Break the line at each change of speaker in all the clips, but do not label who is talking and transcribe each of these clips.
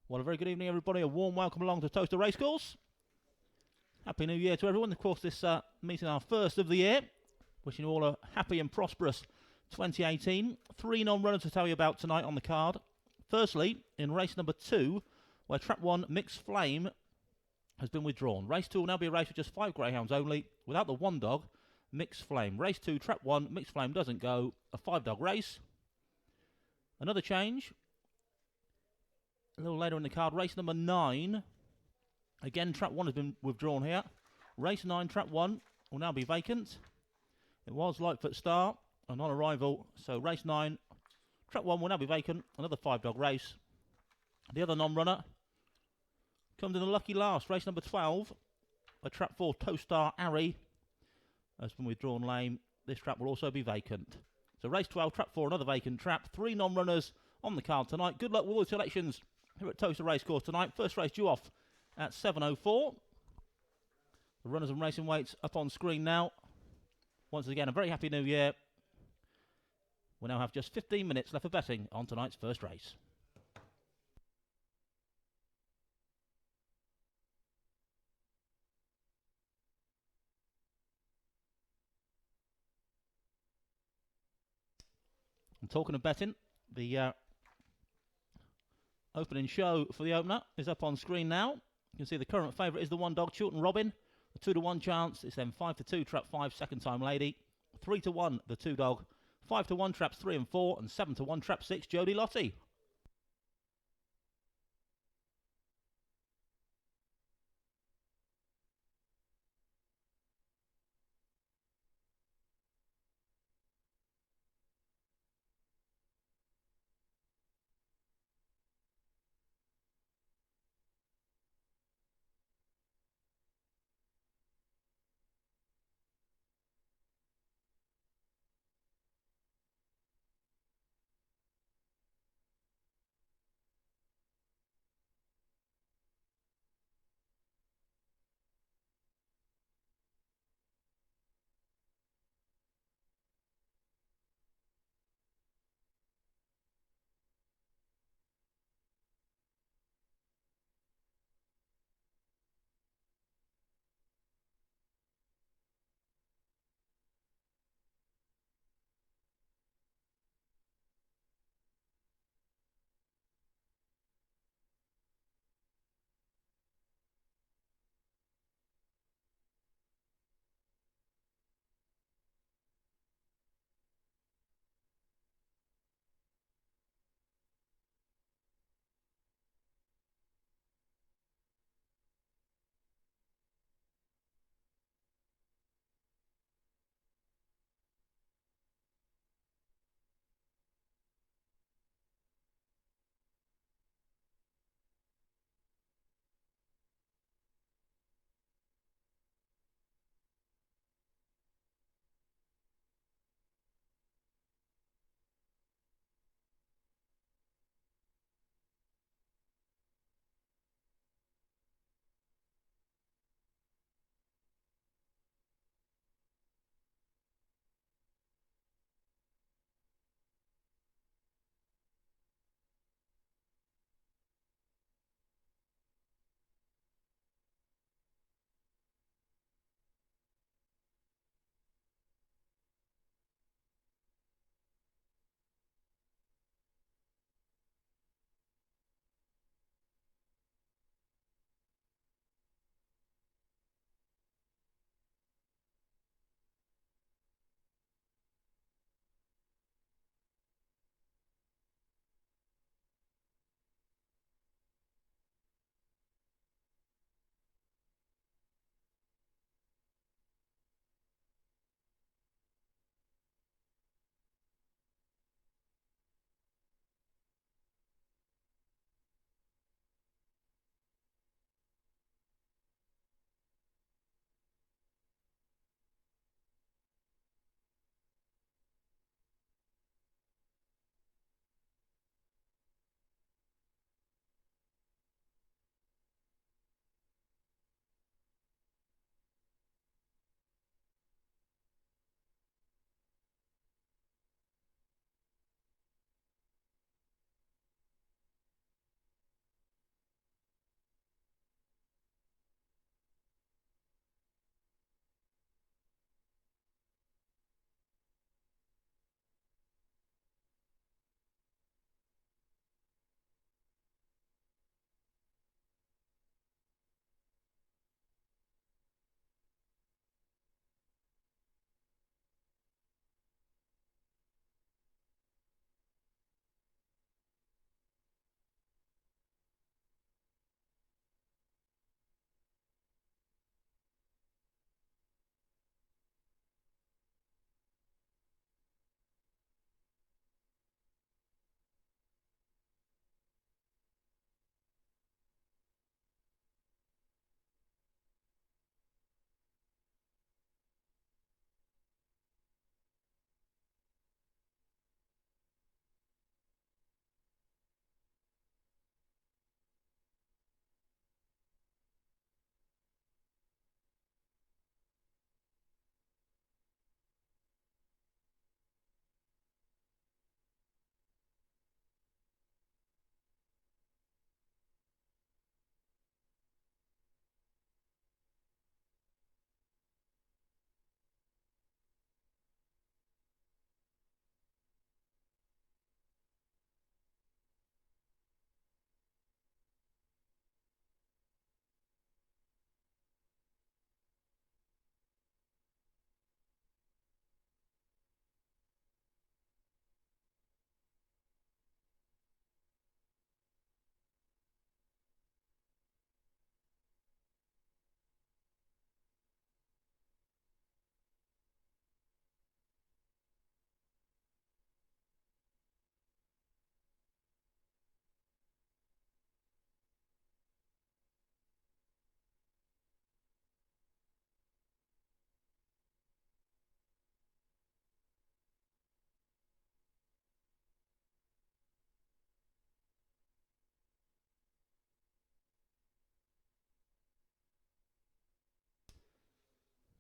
Well, a very good evening, everybody. A warm welcome along to Towcester Racecourse. Happy New Year to everyone. Of course, this meeting our first of the year. Wishing you all a happy and prosperous 2018. 3 non-runners to tell you about tonight on the card. Firstly, in race number 2, where Trap 1 Mixed Flame has been withdrawn. Race 2 will now be a race with just 5 greyhounds only, without the 1 dog, Mixed Flame. Race 2, Trap 1 Mixed Flame doesn't go. A 5-dog race. Another change. A little later in the card, race number 9. Again, Trap 1 has been withdrawn here. Race 9, Trap 1 will now be vacant. It was Lightfoot Star, a non-arrival. So race 9, Trap 1 will now be vacant. Another 5-dog race. The other non-runner comes in a lucky last. Race number 12, a Trap 4 Towcester Arry has been withdrawn lame. This trap will also be vacant. So race 12, Trap 4, another vacant trap. 3 non-runners on the card tonight. Good luck with all the selections here at Towcester Racecourse tonight. First race due off at 7:04. The runners and racing weights up on screen now. Once again, a very happy new year. We now have just 15 minutes left for betting on tonight's first race. And talking of betting, the opening show for the opener is up on screen now. You can see the current favourite is the 1 dog, Chilton Robin. A 2-to-1 chance. It's then 5-2, Trap 5, Second Time Lady. 3-1, the 2 dog. 5-1, Traps 3 and 4. And 7-1, Trap 6, Jodie Lottie.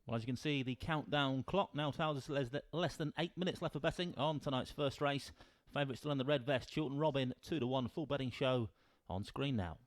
Well, as you can see, the countdown clock now tells us less than 8 minutes left for betting on tonight's first race. Favourite still in the red vest, Chiltern Robin, 2-1, full betting show on screen now.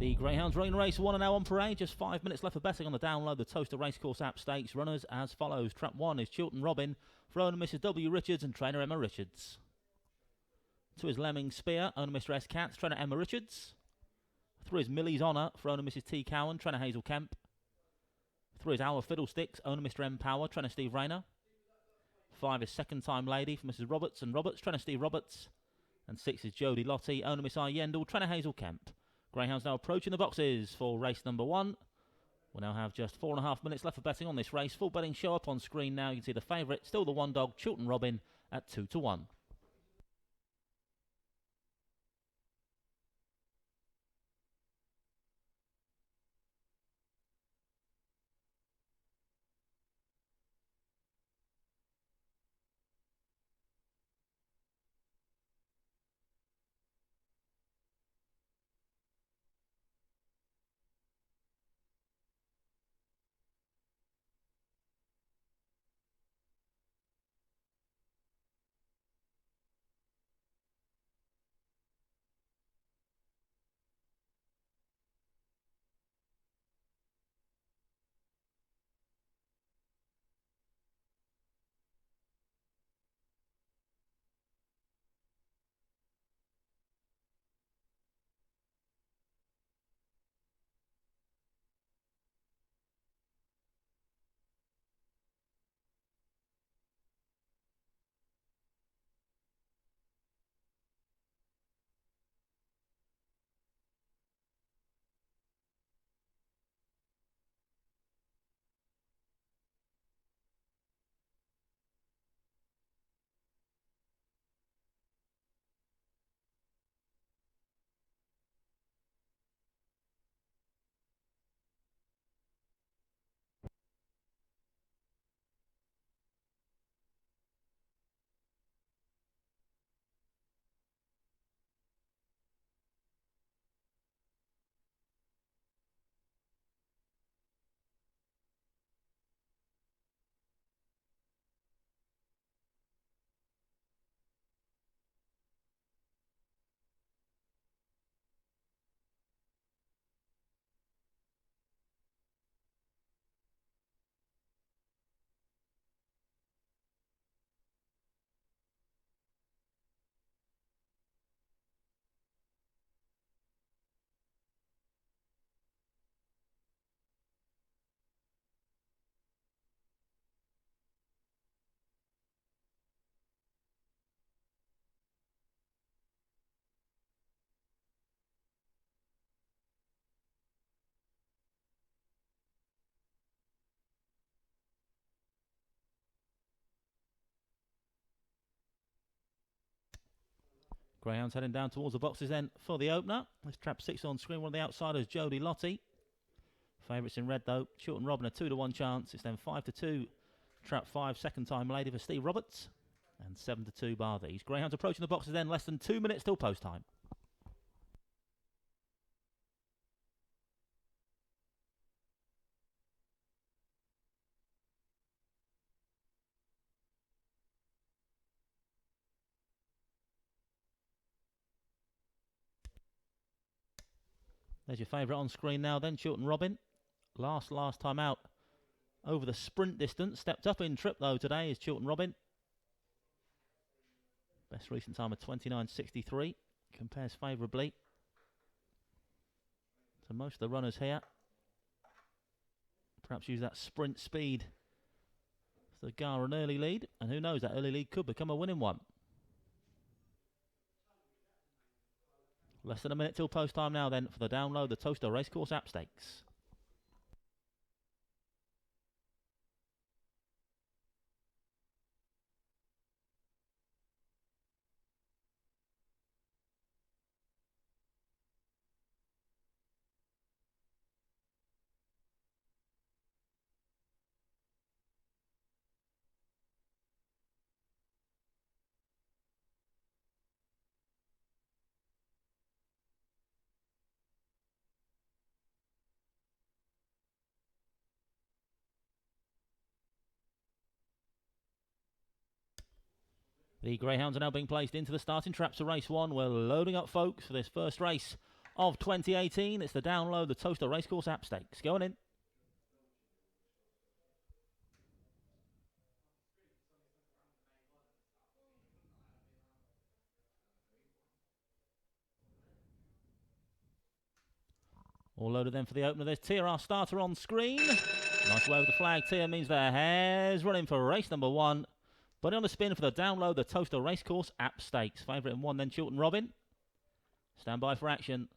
The Greyhounds running race 1 now on parade. Just 5 minutes left for betting on the download. The Towcester Racecourse app stakes runners as follows. Trap 1 is Chiltern Robin for owner Mrs. W. Richards and trainer Emma Richards. 2 is Lemming Spear, owner Mr. S. Katz, trainer Emma Richards. 3 is Millie's Honour for owner Mrs. T. Cowan, trainer Hazel Kemp. 3 is Our Fiddlesticks, owner Mr. M. Power, trainer Steve Rayner. 5 is Second Time Lady for Mrs. Roberts and Roberts, trainer Steve Roberts. And 6 is Jodie Lottie, owner Miss I. Yendall, trainer Hazel Kemp. Greyhounds now approaching the boxes for race number 1. We'll now have just 4.5 minutes left for betting on this race. Full betting show up on screen now. You can see the favourite, still the one dog, Chiltern Robin, at 2-1. Greyhound's heading down towards the boxes then for the opener. There's trap 6 on screen, one of the outsiders, Jodie Lottie. Favourites in red though, Chilton Robin a 2-1 chance. It's then 5-2, trap 5, second time lady for Steve Roberts. And 7-2 bar these. Greyhounds approaching the boxes then, less than 2 minutes till post time. There's your favourite on screen now then, Chilton Robin. Last time out over the sprint distance. Stepped up in trip though today is Chilton Robin. Best recent time of 29.63. Compares favourably to most of the runners here. Perhaps use that sprint speed to gar an early lead. And who knows, that early lead could become a winning one. Less than a minute till post time now then for the download, the Towcester Racecourse App Stakes. The Greyhounds are now being placed into the starting traps of race 1. We're loading up, folks, for this first race of 2018. It's the download, the Towcester Racecourse App Stakes. Going in. All loaded then for the opener. There's Tia, our starter, on screen. Nice way with the flag. Tia means their hair's running for race number 1. But on the spin for the download, the Towcester Racecourse App Stakes. Favourite in 1 then, Chilton Robin. Stand by for action.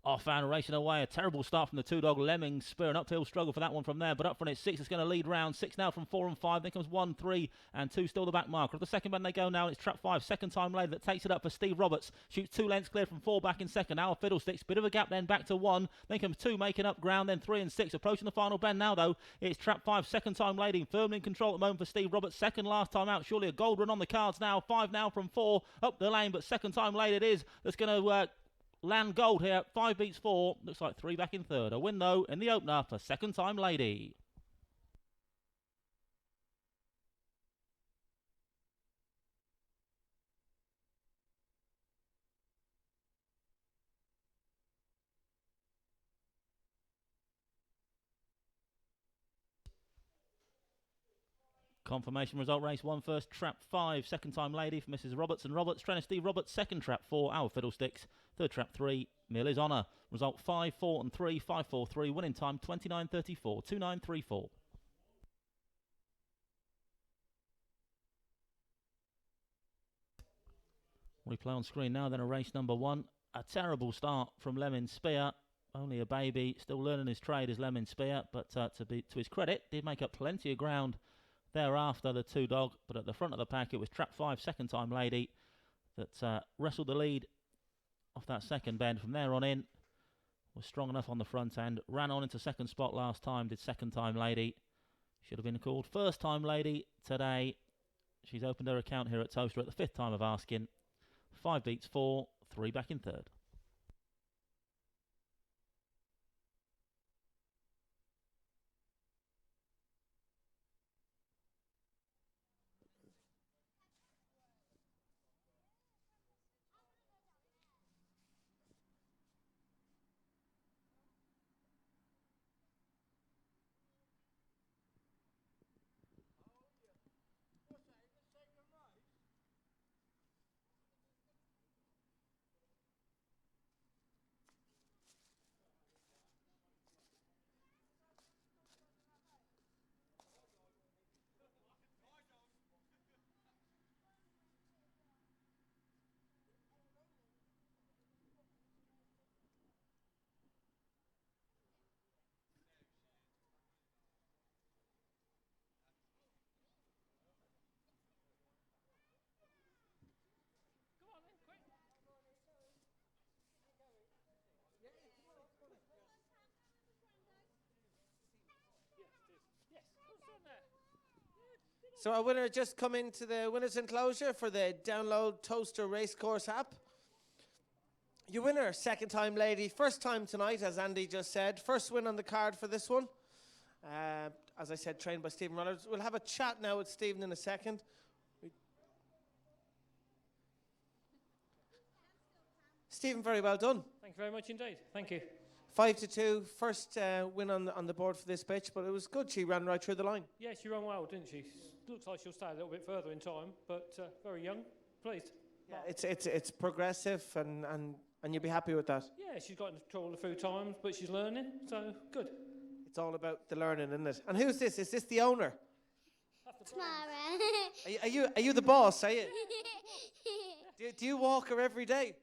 Off and racing away. A terrible start from the 2-dog Lemming. Spur an uphill struggle for that one from there. But up front it's 6. It's going to lead round. 6 now from 4 and 5. Then comes 1, 3 and 2 still the back marker. Of the second bend they go now. And it's trap 5. Second time later that takes it up for Steve Roberts. Shoots 2 lengths clear from 4 back in second. Our Fiddlesticks. Bit of a gap then back to 1. Then comes 2 making up ground. Then 3 and 6 approaching the final bend now though. It's trap 5. Second time lady. Firmly in control at the moment for Steve Roberts. Second last time out. Surely a gold run on the cards now. 5 now from 4 up the lane. But second time late it is. That's going to land gold here. 5 beats 4. Looks like 3 back in third. A win though in the opener for second time lady. Confirmation result, race 1 first, trap 5, second time lady for Mrs. Roberts and Roberts. Trainer Steve Roberts, second trap 4, Our Fiddlesticks. Third trap 3, Mill is Honour. Result 5, 4 and 3, 5, 4, 3. Winning time 29.34, 29.34. Replay on screen now then a race number 1. A terrible start from Lemon Spear. Only a baby, still learning his trade as Lemon Spear, but to his credit, did make up plenty of ground thereafter, the 2-dog. But at the front of the pack, it was trap 5, second time lady, that wrestled the lead off that second bend. From there on in, was strong enough on the front end, ran on into second spot last time, did second time lady. Should have been called first time lady today. She's opened her account here at Towcester at the 5th time of asking. 5 beats 4, 3 back in third.
So our winner just come into the winner's enclosure for the download Towcester Racecourse app. Your winner, second time lady, first time tonight, as Andy just said. First win on the card for this one. As I said, trained by Stephen Rollins. We'll have a chat now with Stephen in a second. Stephen, very well done.
Thank you very much indeed. Thank you.
5-2, first win on the board for this bitch, but it was good. She ran right through the line.
Yeah, she ran well, didn't she? Looks like she'll stay a little bit further in time, but very young. Pleased.
Yeah, it's progressive, and you'll be happy with that.
Yeah, she's got into trouble a few times, but she's learning, so good.
It's all about the learning, isn't it? And who's this? Is this the owner?
Tomorrow.
Are you the boss? Are you? Do you walk her every day?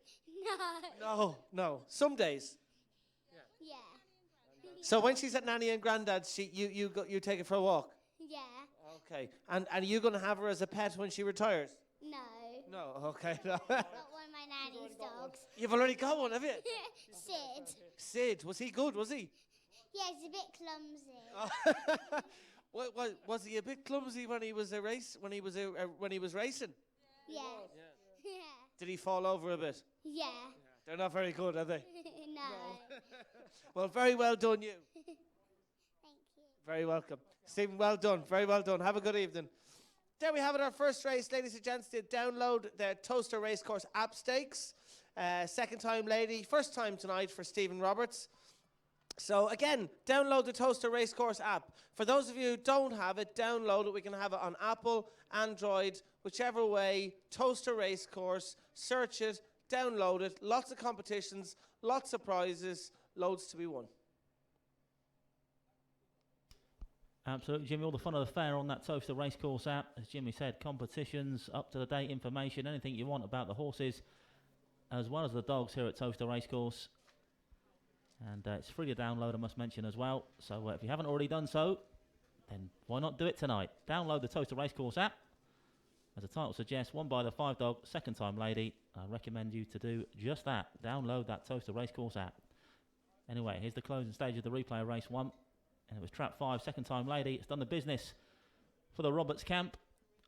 No.
No. Some days.
Yeah.
So when she's at Nanny and Granddad's, you take her for a walk.
Yeah.
Okay. And are you going to have her as a pet when she retires?
No.
No. Okay. No.
Got one of my nanny's dogs.
You've already got one, have you?
Sid.
Sid, was he good? Was he?
Yeah, he's a bit clumsy.
Was he a bit clumsy when he was when he was racing?
Yeah. Yeah.
Did he fall over a bit?
Yeah.
They're not very good, are they?
No.
Well, very well done, you.
Thank you.
Very welcome. Stephen, well done. Very well done. Have a good evening. There we have it, our first race, ladies and gents. Did download the Towcester Racecourse app stakes. Second time lady, first time tonight for Stephen Roberts. So again, download the Towcester Racecourse app. For those of you who don't have it, download it. We can have it on Apple, Android, whichever way. Towcester Racecourse, search it, download it. Lots of competitions, lots of prizes, loads to be won.
Absolutely, Jimmy. All the fun of the fair on that Towcester Racecourse app. As Jimmy said, competitions, up-to-the-date information, anything you want about the horses, as well as the dogs here at Towcester Racecourse. And it's free to download, I must mention as well. So if you haven't already done so, then why not do it tonight? Download the Towcester Racecourse app. As the title suggests, won by the 5-dog, second time lady. I recommend you to do just that. Download that Towcester Racecourse app. Anyway, here's the closing stage of the replay of race 1. And it was trap 5, second time lady. It's done the business for the Roberts camp.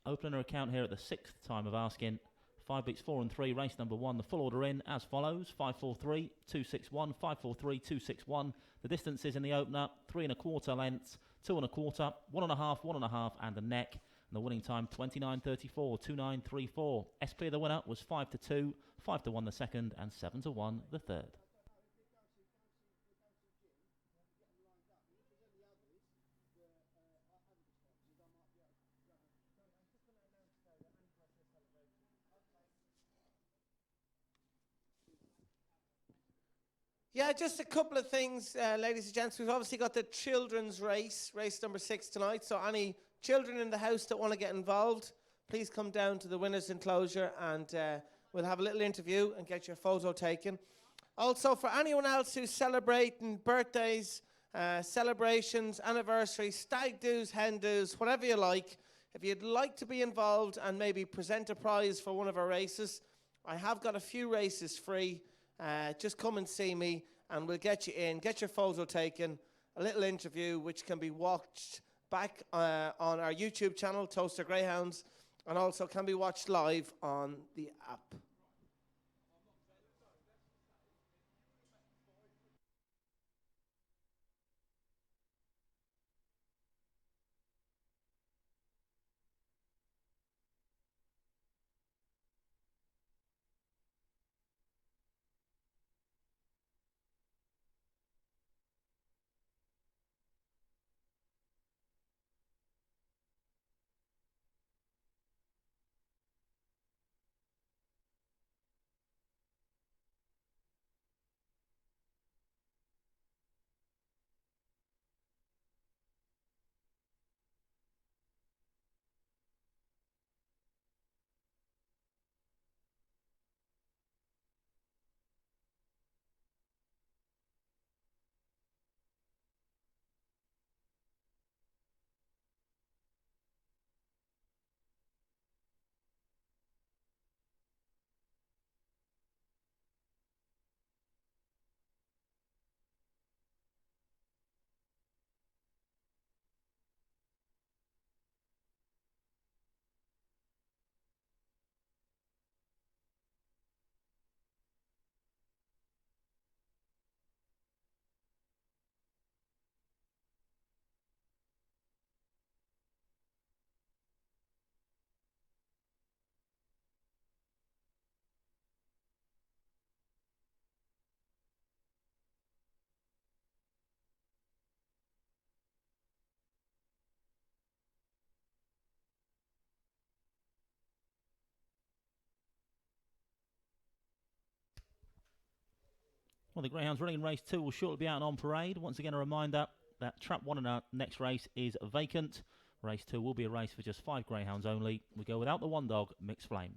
Opening her account here at the 6th time of asking. 5 beats 4 and 3, race number 1. The full order in as follows: 5-4-3, 2-6-1, 5-4-3, 2-6-1. The distances in the opener: 3 1/4 lengths, 2 1/4, 1 1/2, 1 1/2, and a neck. And the winning time 29.34, 29.34. SP the winner was 5-2, 5-1 the second, and 7-1 the third.
Yeah, just a couple of things, ladies and gents. We've obviously got the children's race number 6 tonight. So any children in the house that want to get involved, please come down to the winner's enclosure and we'll have a little interview and get your photo taken. Also, for anyone else who's celebrating birthdays, celebrations, anniversaries, stag do's, hen do's, whatever you like, if you'd like to be involved and maybe present a prize for one of our races, I have got a few races free. Just come and see me and we'll get you in, get your photo taken, a little interview which can be watched back on our YouTube channel, Towcester Greyhounds, and also can be watched live on the app.
Well, the Greyhounds running in race 2 will shortly be out and on parade. Once again, a reminder that trap 1 in our next race is vacant. Race 2 will be a race for just 5 Greyhounds only. We go without the 1 dog, Mixed Flame.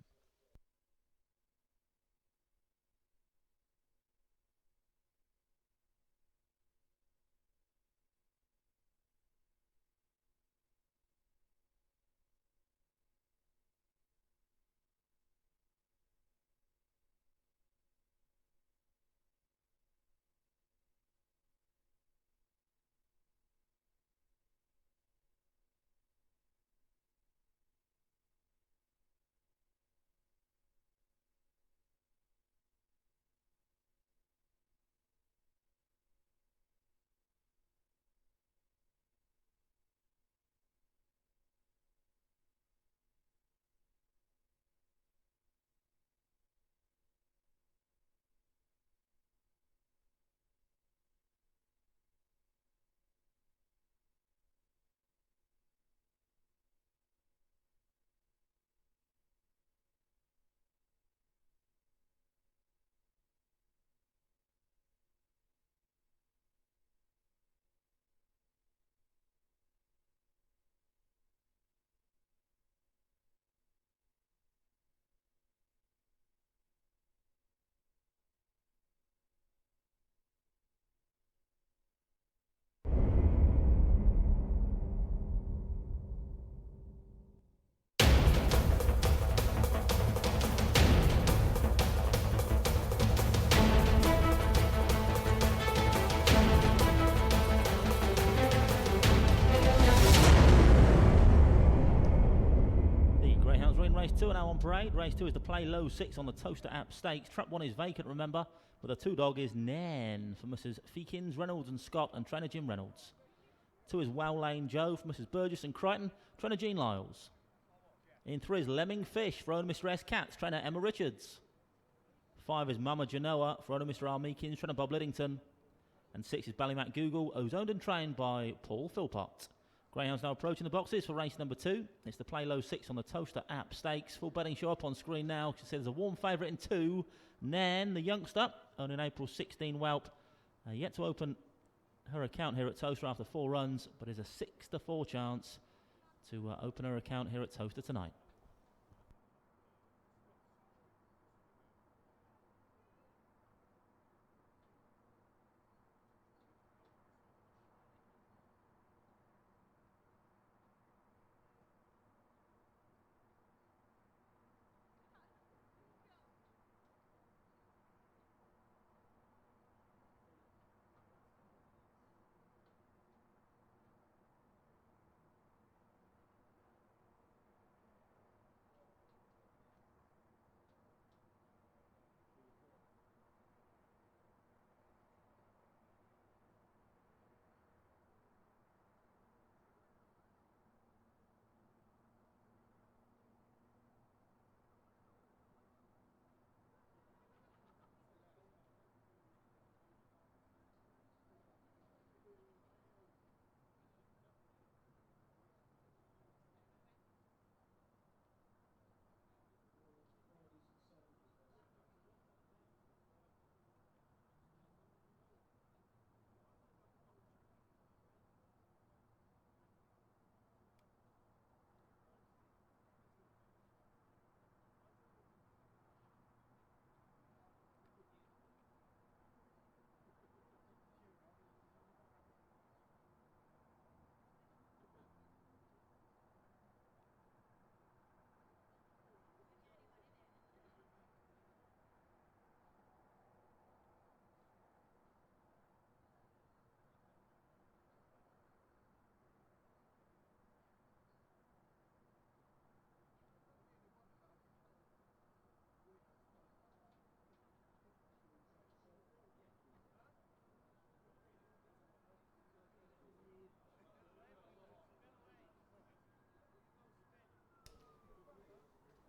Race 2 are now on parade. Race 2 is the Play Low 6 on the Towcester App Stakes. Trap 1 is vacant, remember, but the 2 dog is Nan for Mrs. Feekins, Reynolds and Scott, and Trainer Jim Reynolds. 2 is Wow Lane Joe for Mrs. Burgess and Crichton, Trainer Jean Lyles. In 3 is Lemming Fish for owner Mr. S. Katz, Trainer Emma Richards. 5 is Mama Genoa for owner Mr. R. Meekins, Trainer Bob Liddington. And 6 is Ballymac Google, who's owned and trained by Paul Philpott. Greyhounds now approaching the boxes for race number 2. It's the Play Low 6 on the Towcester App Stakes. Full betting show up on screen now. She says there's a warm favourite in 2. Nan, the youngster, owned in April 16 whelp. Yet to open her account here at Towcester after 4 runs, but is a 6-4 chance to open her account here at Towcester tonight.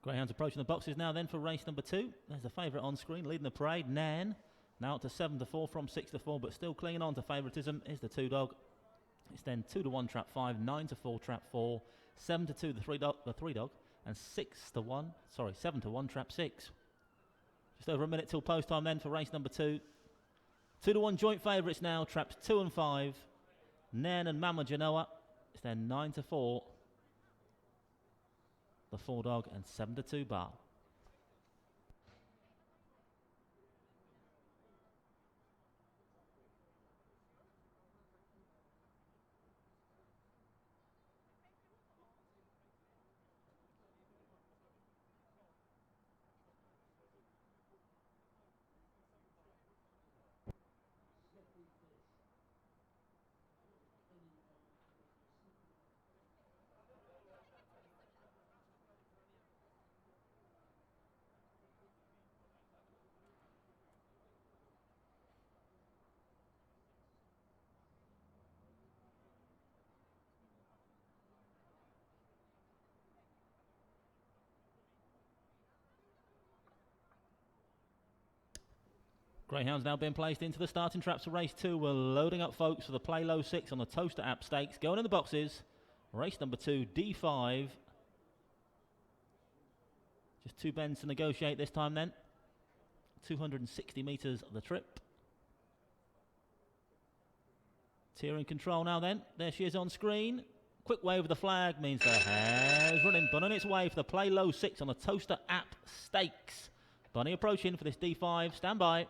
Greyhounds approaching the boxes now then for race number 2. There's the favourite on screen, leading the parade, Nan. Now up to 7-4 from 6-4, but still clinging on to favouritism is the 2 dog. It's then 2-1 trap 5, 9-4 trap 4, 7-2 the 3 dog, and 7-1 trap 6. Just over a minute till post time then for race number 2. 2-1 joint favourites now. Traps 2 and 5. Nairn and Mama Genoa. It's then 9-4. The 4 dog and 7-2 bar. Greyhound's now been placed into the starting traps for race 2. We're loading up, folks, for the Play Low 6 on the Towcester app stakes. Going in the boxes, race number 2, D5. Just 2 bends to negotiate this time then. 260 metres the trip. Tier in control now then. There she is on screen. Quick wave of the flag means the hare's running. Bunny on its way for the Play Low 6 on the Towcester app stakes. Bunny approaching for this D5. Stand by.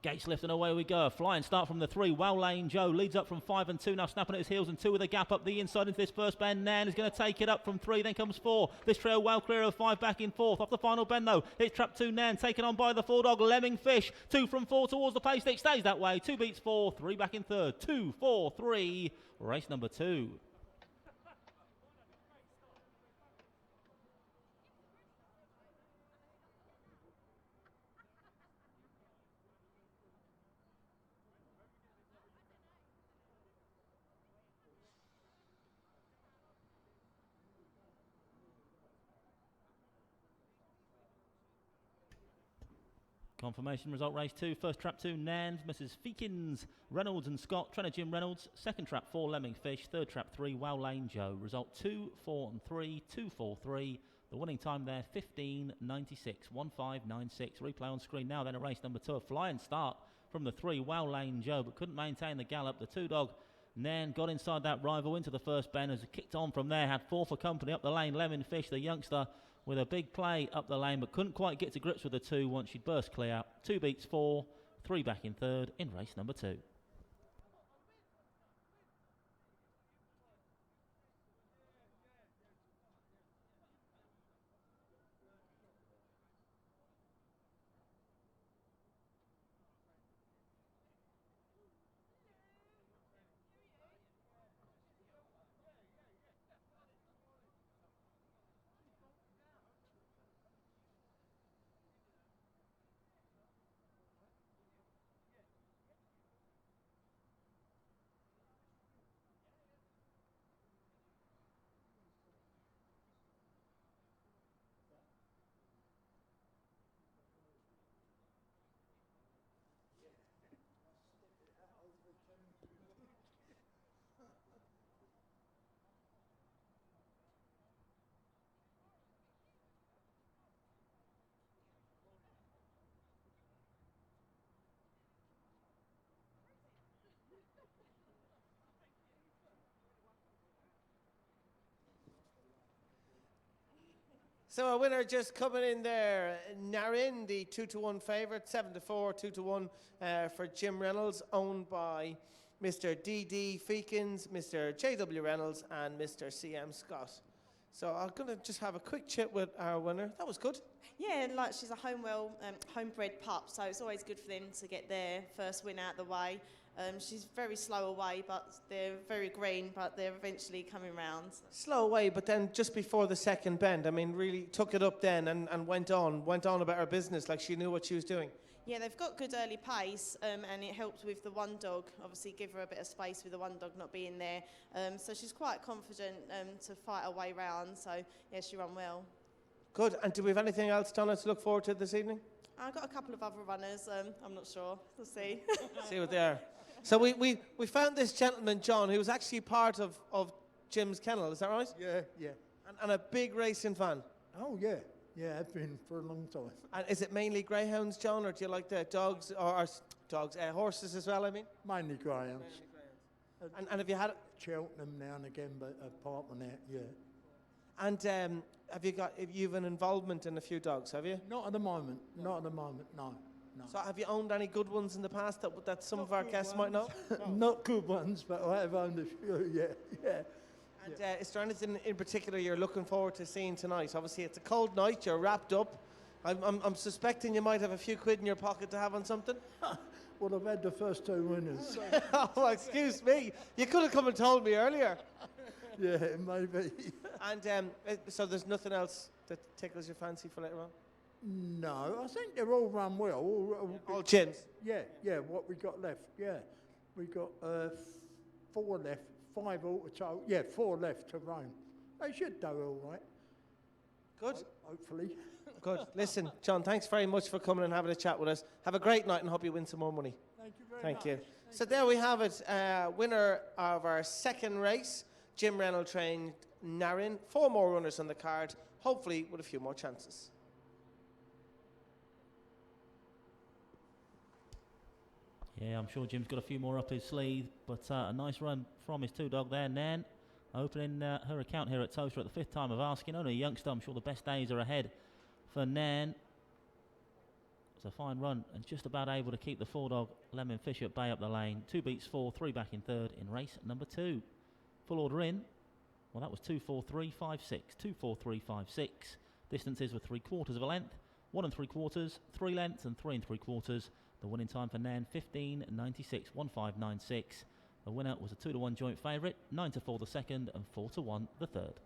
Gates lift and away we go. A flying start from the 3. Well Lane Joe leads up from 5 and 2. Now snapping at his heels and 2 with a gap up the inside into this first bend. Nairn is going to take it up from 3. Then comes 4. This trio well clear of 5 back in 4th. Off the final bend though. It's trap 2 Nairn taken on by the 4 dog Lemming Fish. 2 from 4 towards the pace stick. Stays that way. 2 beats 4. 3 back in 3rd. 2, 4, 3. Race number 2. Confirmation result race 2. First trap 2 Nans, Mrs. Feekins, Reynolds and Scott, trainer Jim Reynolds. Second trap 4 Lemming Fish. Third trap 3 Wow Lane Joe. Result 2, 4 and 3, 2, 4, 3. The winning time there 15.96, 15.96. Replay on screen now then at race number 2. A flying start from the 3 Wow Lane Joe, but couldn't maintain the gallop. The 2 dog Nairn got inside that rival into the first bend as it kicked on from there. Had 4 for company up the lane. Lemming Fish, the youngster, with a big play up the lane, but couldn't quite get to grips with the 2 once she'd burst clear. 2 beats 4, 3 back in 3rd in race number 2.
So a winner just coming in there, Narin, the 2-1 favourite, 7-4, 2-1 for Jim Reynolds, owned by Mr. D.D. Feekins, Mr. J.W. Reynolds and Mr. C.M. Scott. So I'm going to just have a quick chat with our winner. That was good.
Yeah, like she's a homebred pup, so it's always good for them to get their first win out of the way. She's very slow away, but they're very green, but they're eventually coming round.
Slow away, but then just before the second bend, I mean, really took it up then and went on about her business like she knew what she was doing.
Yeah, they've got good early pace, and it helped with the 1 dog. Obviously, give her a bit of space with the 1 dog not being there. So she's quite confident to fight her way round. So, yeah, she ran well.
Good. And do we have anything else, Donna, to look forward to this evening?
I've got a couple of other runners. I'm not sure. We'll see.
See what they are. So we found this gentleman, John, who was actually part of Jim's kennel. Is that right?
Yeah, yeah.
And a big racing fan.
Oh, yeah. Yeah, I've been for a long time.
And is it mainly greyhounds, John, or do you like the dogs horses as well? I mean.
Mainly greyhounds.
And have you had?
Cheltenham now and again, but apart from that, yeah.
And have you've an involvement in a few dogs? Have you?
Not at the moment. Not at the moment. No. No.
So have you owned any good ones in the past that some of our
good
guests might know?
Not good ones, but I have owned a few. Yeah. Yeah.
And is there anything in particular you're looking forward to seeing tonight? Obviously, it's a cold night. You're wrapped up. I'm suspecting you might have a few quid in your pocket to have on something.
Well, I've had the first two winners. So
Oh, excuse me. You could have come and told me earlier.
yeah, maybe.
And so there's nothing else that tickles your fancy for later on?
No, I think they're all run well.
All chins.
Yeah, yeah. What we got left? Yeah, we got 4 left, 5 all to total. Yeah, 4 left to run. They should do all right.
Good.
Hopefully.
Good. Listen, John, thanks very much for coming and having a chat with us. Have a great night and hope you win some more money.
Thank you very
Thank
much.
you. So there we have it. Winner of our second race, Jim Reynolds trained Narin. 4 more runners on the card, hopefully with a few more chances.
Yeah, I'm sure Jim's got a few more up his sleeve, but a nice run from his 2-dog there, Nan. Opening her account here at Towcester at the 5th time of asking. Only a youngster, I'm sure the best days are ahead for Nan. It's a fine run and just about able to keep the 4-dog Lemon Fisher at bay up the lane. 2 beats 4, 3 back in 3rd in race number 2. Full order in. Well, that was 2.43.56. 2.43.56. Distances were 3/4 of a length, 1 3/4, 3 lengths, and 3 3/4. The winning time for Nan 15.96, 15.96. The winner was a 2-to-1 joint favourite, 9-4 the second, and 4-1 the third.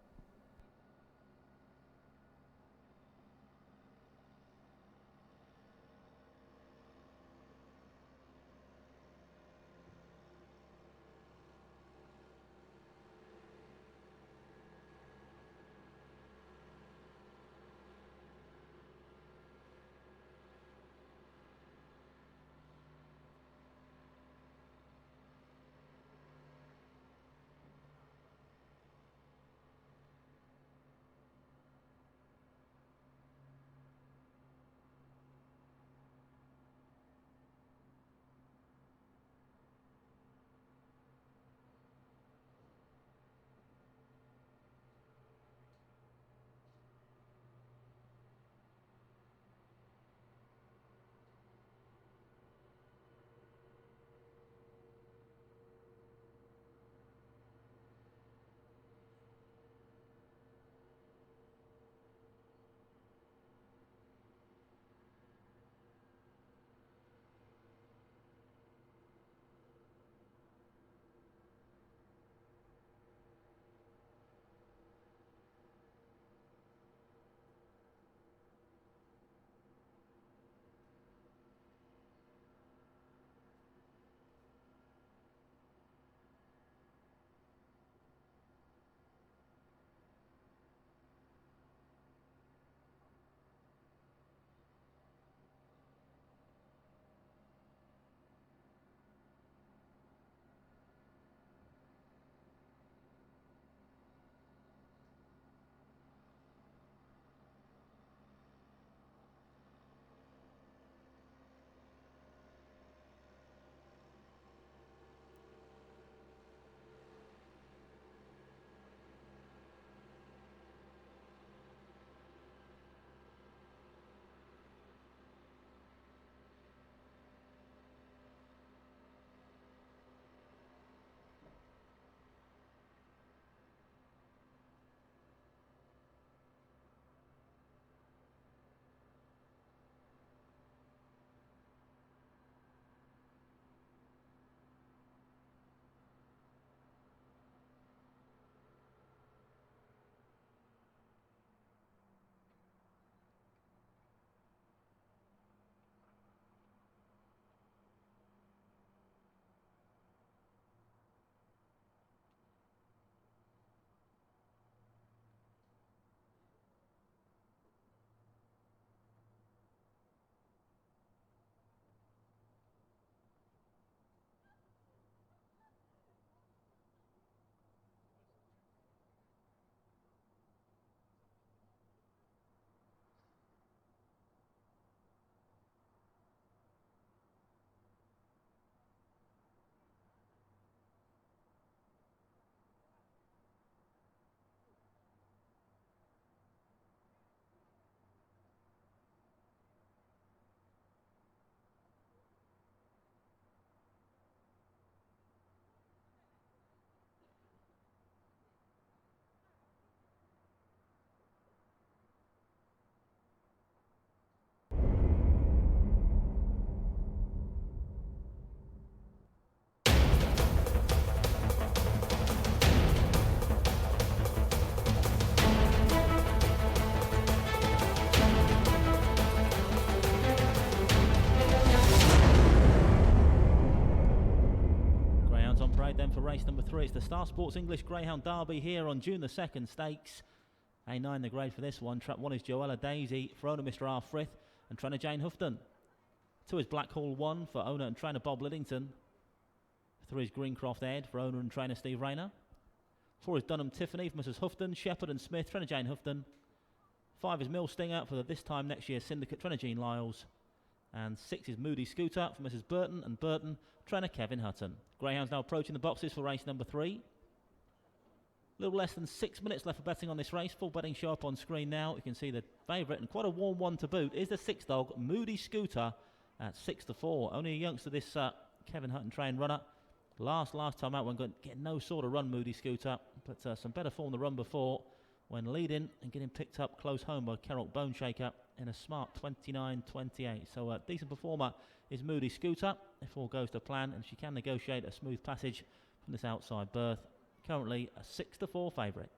the Star Sports English Greyhound Derby here on June the 2nd stakes. A9 the grade for this one. Trap 1 is Joella Daisy for owner Mr. R. Frith and trainer Jane Houghton. 2 is Blackhall 1 for owner and trainer Bob Liddington. 3 is Greencroft Ed for owner and trainer Steve Rayner. 4 is Dunham Tiffany for Mrs. Houghton, Shepherd and Smith, trainer Jane Houghton. 5 is Mill Stinger for the this time next year syndicate, trainer Jean Lyles. And 6 is Moody Scooter for Mrs. Burton and Burton, trainer Kevin Hutton. Greyhounds now approaching the boxes for race number 3. A little less than 6 minutes left for betting on this race. Full betting show up on screen now. You can see the favourite, and quite a warm one to boot, is the 6 dog, Moody Scooter, at 6-4. Only a youngster, this Kevin Hutton trained runner. Last time out, when getting no sort of run, Moody Scooter, but some better form the run before, when leading and getting picked up close home by Kerrock Boneshaker in a smart 29-28. So a decent performer is Moody Scooter, if all goes to plan, and she can negotiate a smooth passage from this outside berth. Currently a 6-4 favourite.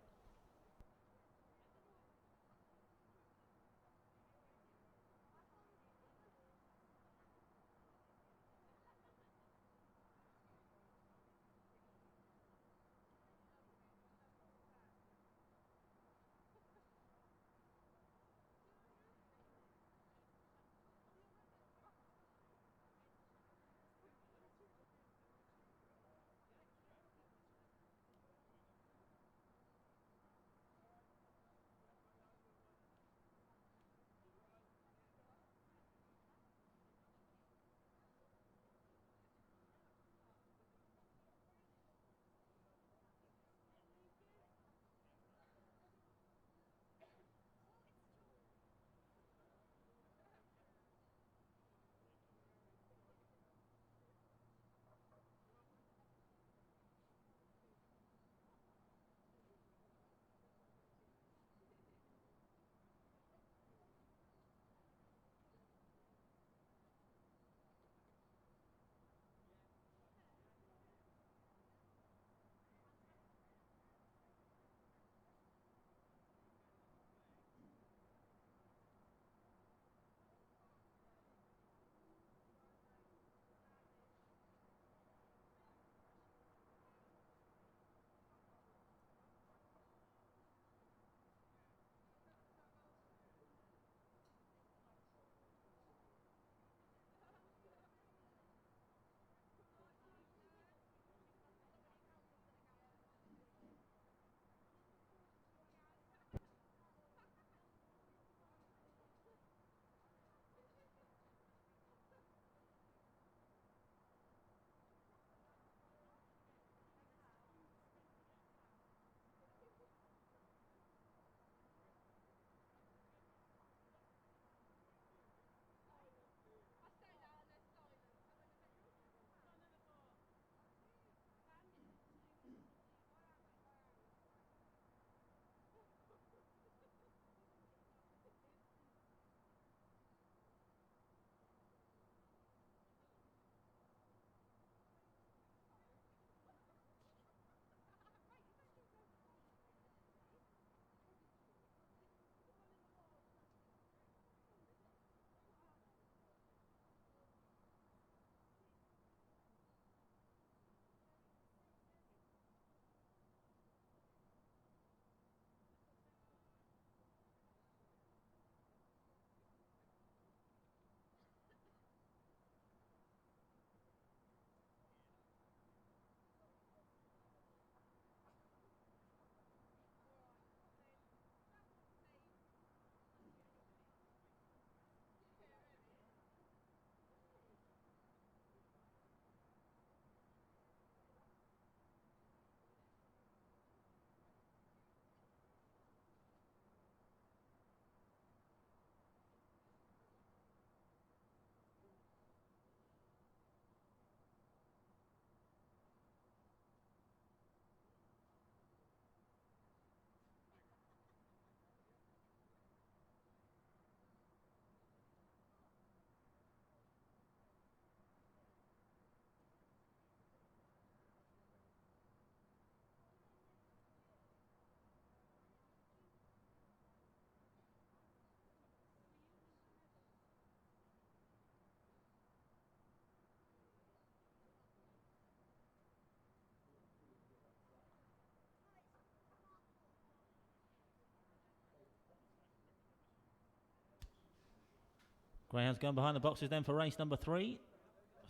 Greyhound's going behind the boxes then for race number 3.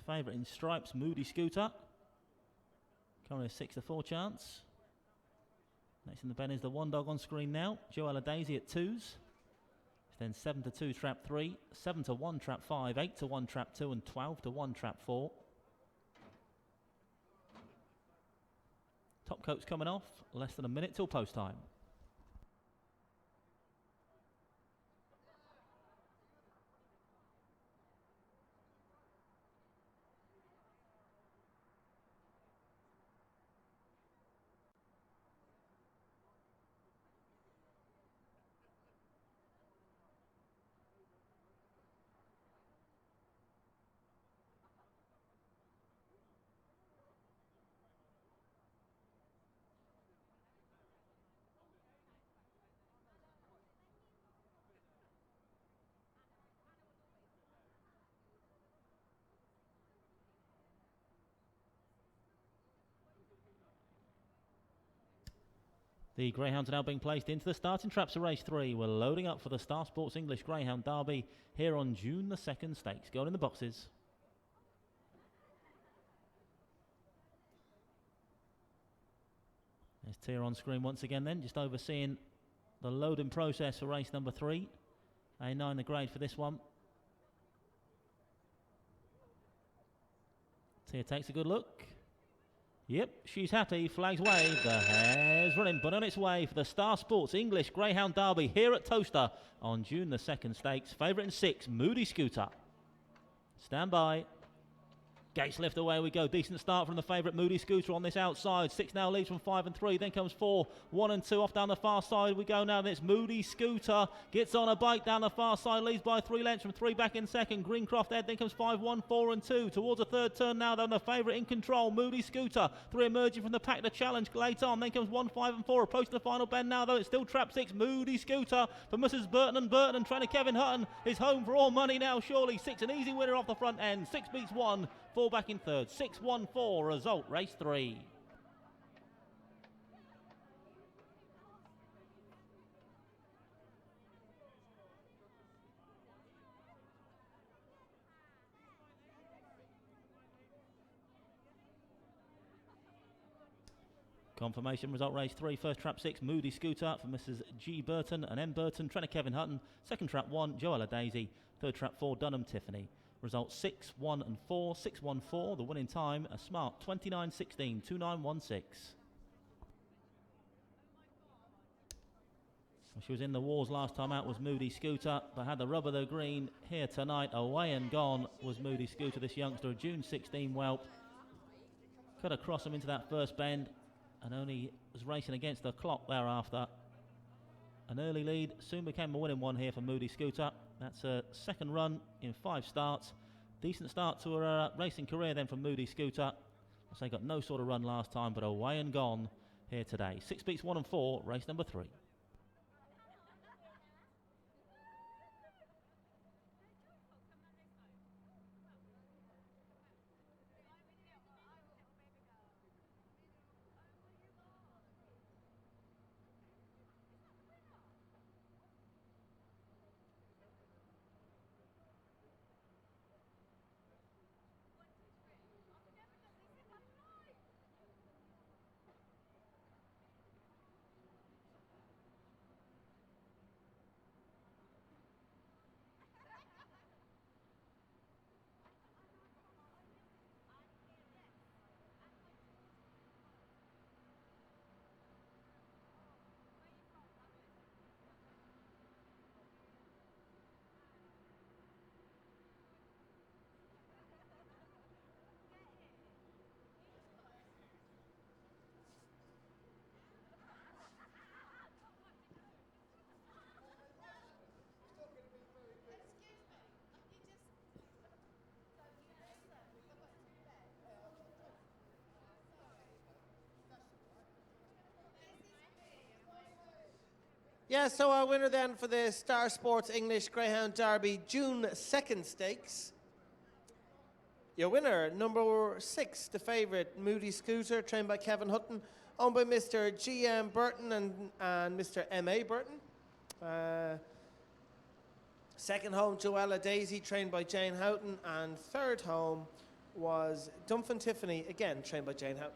Favourite in stripes, Moody Scooter. Currently a 6-4 chance. Next in the pen is the one dog on screen now, Joella Daisy at 2s. Then 7-2 trap 3, 7-1 trap 5, 8-1 trap 2 and 12-1 trap 4. Top coat's coming off, less than a minute till post time. The Greyhounds are now being placed into the starting traps of race 3. We're loading up for the Star Sports English Greyhound Derby here on June the 2nd stakes. Going in the boxes. There's Tia on screen once again then, just overseeing the loading process for race number 3. A9 the grade for this one. Tia takes a good look. Yep, she's happy, flags wave, the hare's running, but on its way for the Star Sports English Greyhound Derby here at Towcester on June the 2nd stakes. Favourite in 6, Moody Scooter. Stand by. Gates lift away we go. Decent start from the favourite Moody Scooter on this outside. 6 now leads from 5 and 3. Then comes 4, 1 and 2 off down the far side we go now. Then it's Moody Scooter. Gets on a bike down the far side. Leads by 3 lengths from 3 back in second. Greencroft Ed. Then comes 5, 1, 4 and 2. Towards a third turn now though. The favourite in control. Moody Scooter. 3 emerging from the pack to challenge late on. Then comes 1, 5 and 4. Approaching the final bend now though. It's still trap 6. Moody Scooter for Mrs. Burton and Burton. And trainer Kevin Hutton is home for all money now surely. 6 an easy winner off the front end. 6 beats 1. 4 back in third. 6-1-4, result race 3. Confirmation result race 3. First trap 6, Moody Scooter for Mrs. G. Burton and M. Burton. Trainer Kevin Hutton. Second trap 1, Joella Daisy. Third trap 4, Dunham Tiffany. Result 6, 1 and 4, 6-1-4. The winning time, a smart 29.16, 29.16. She was in the wars last time out was Moody Scooter, but had the rub of the green here tonight. Away and gone was Moody Scooter, this youngster, a June 16 whelp. Cut across him into that first bend and only was racing against the clock thereafter. An early lead, soon became a winning one here for Moody Scooter. That's a second run in 5 starts. Decent start to her racing career then from Moody Scooter. I say got no sort of run last time, but away and gone here today. 6 beats 1 and 4, race number 3.
Yeah, so our winner then for the Star Sports English Greyhound Derby June 2nd stakes. Your winner, number 6, the favourite, Moody Scooter, trained by Kevin Hutton, owned by Mr. G.M. Burton and Mr. M.A. Burton. Second home, Joella Daisy, trained by Jane Houghton. And third home was Dunfin Tiffany, again trained by Jane Houghton.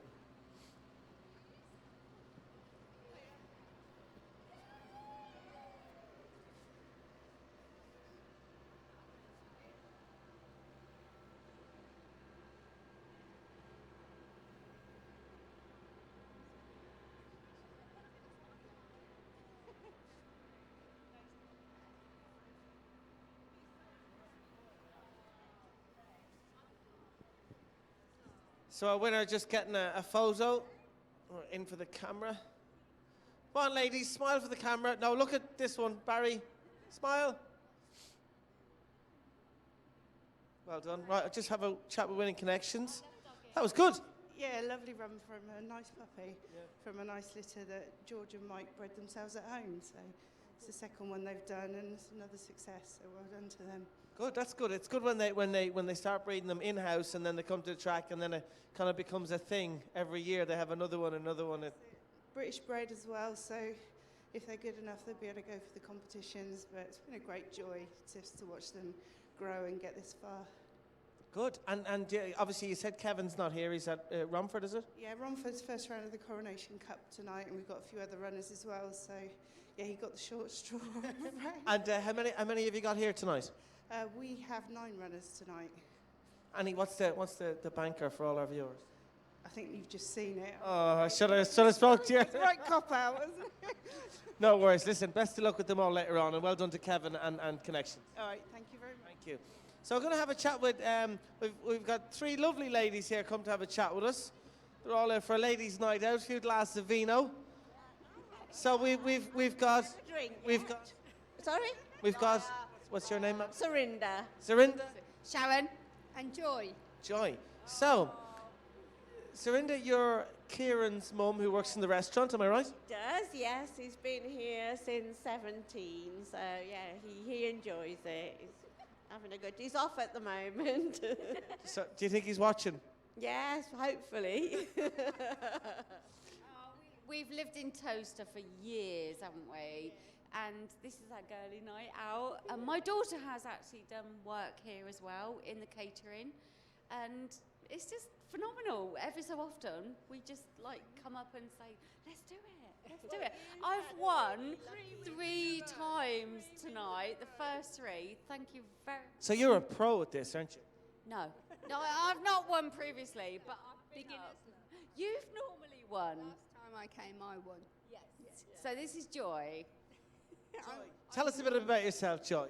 So our winner just getting a photo. We're in for the camera. Come on, ladies, smile for the camera. No, look at this one, Barry. Smile. Well done. Right, I'll just have a chat with Winning Connections. That was good.
Yeah, lovely run from a nice puppy, from a nice litter that George and Mike bred themselves at home. So it's the second one they've done, and it's another success. So well done to them.
Good, that's good. It's good when they start breeding them in-house and then they come to the track and then it kind of becomes a thing every year. They have another one.
British bred as well, so if they're good enough, they'll be able to go for the competitions. But it's been a great joy just to watch them grow and get this far.
Good. And obviously you said Kevin's not here. He's at Romford, is it?
Yeah, Romford's first round of the Coronation Cup tonight, and we've got a few other runners as well. So yeah, he got the short straw.
And how many have you got here tonight?
We have 9 runners tonight.
Annie, what's the banker for all our viewers?
I think you've just seen it.
Oh, I should have spoke to you.
It's the right cop out, wasn't it?
No worries. Listen, best of luck with them all later on, and well done to Kevin and Connections.
All right, thank you very much.
Thank you. So we're going to have a chat with, we've got 3 lovely ladies here come to have a chat with us. They're all here for a ladies' night out, a few glasses of vino. So we've got, what's your name, ma'am? Serinda.
Sharon and Joy.
Joy. So, Serinda, you're Kieran's mum who works in the restaurant, am I right?
Does, yes. He's been here since 17, so yeah, he enjoys it. He's having a good... He's off at the moment.
So, do you think he's watching?
Yes, hopefully.
We've lived in Towcester for years, haven't we? And this is our girly night out. And my daughter has actually done work here as well in the catering. And it's just phenomenal. Every so often, we just like come up and say, let's do it, let's do it. I've won 3 times tonight, the first 3. Thank you very much.
So you're a pro at this, aren't you?
No, I've not won previously, but I've been up. You've normally won.
Last time I came, I won.
Yes. So this is Joy.
Tell us a bit about yourself, Joy.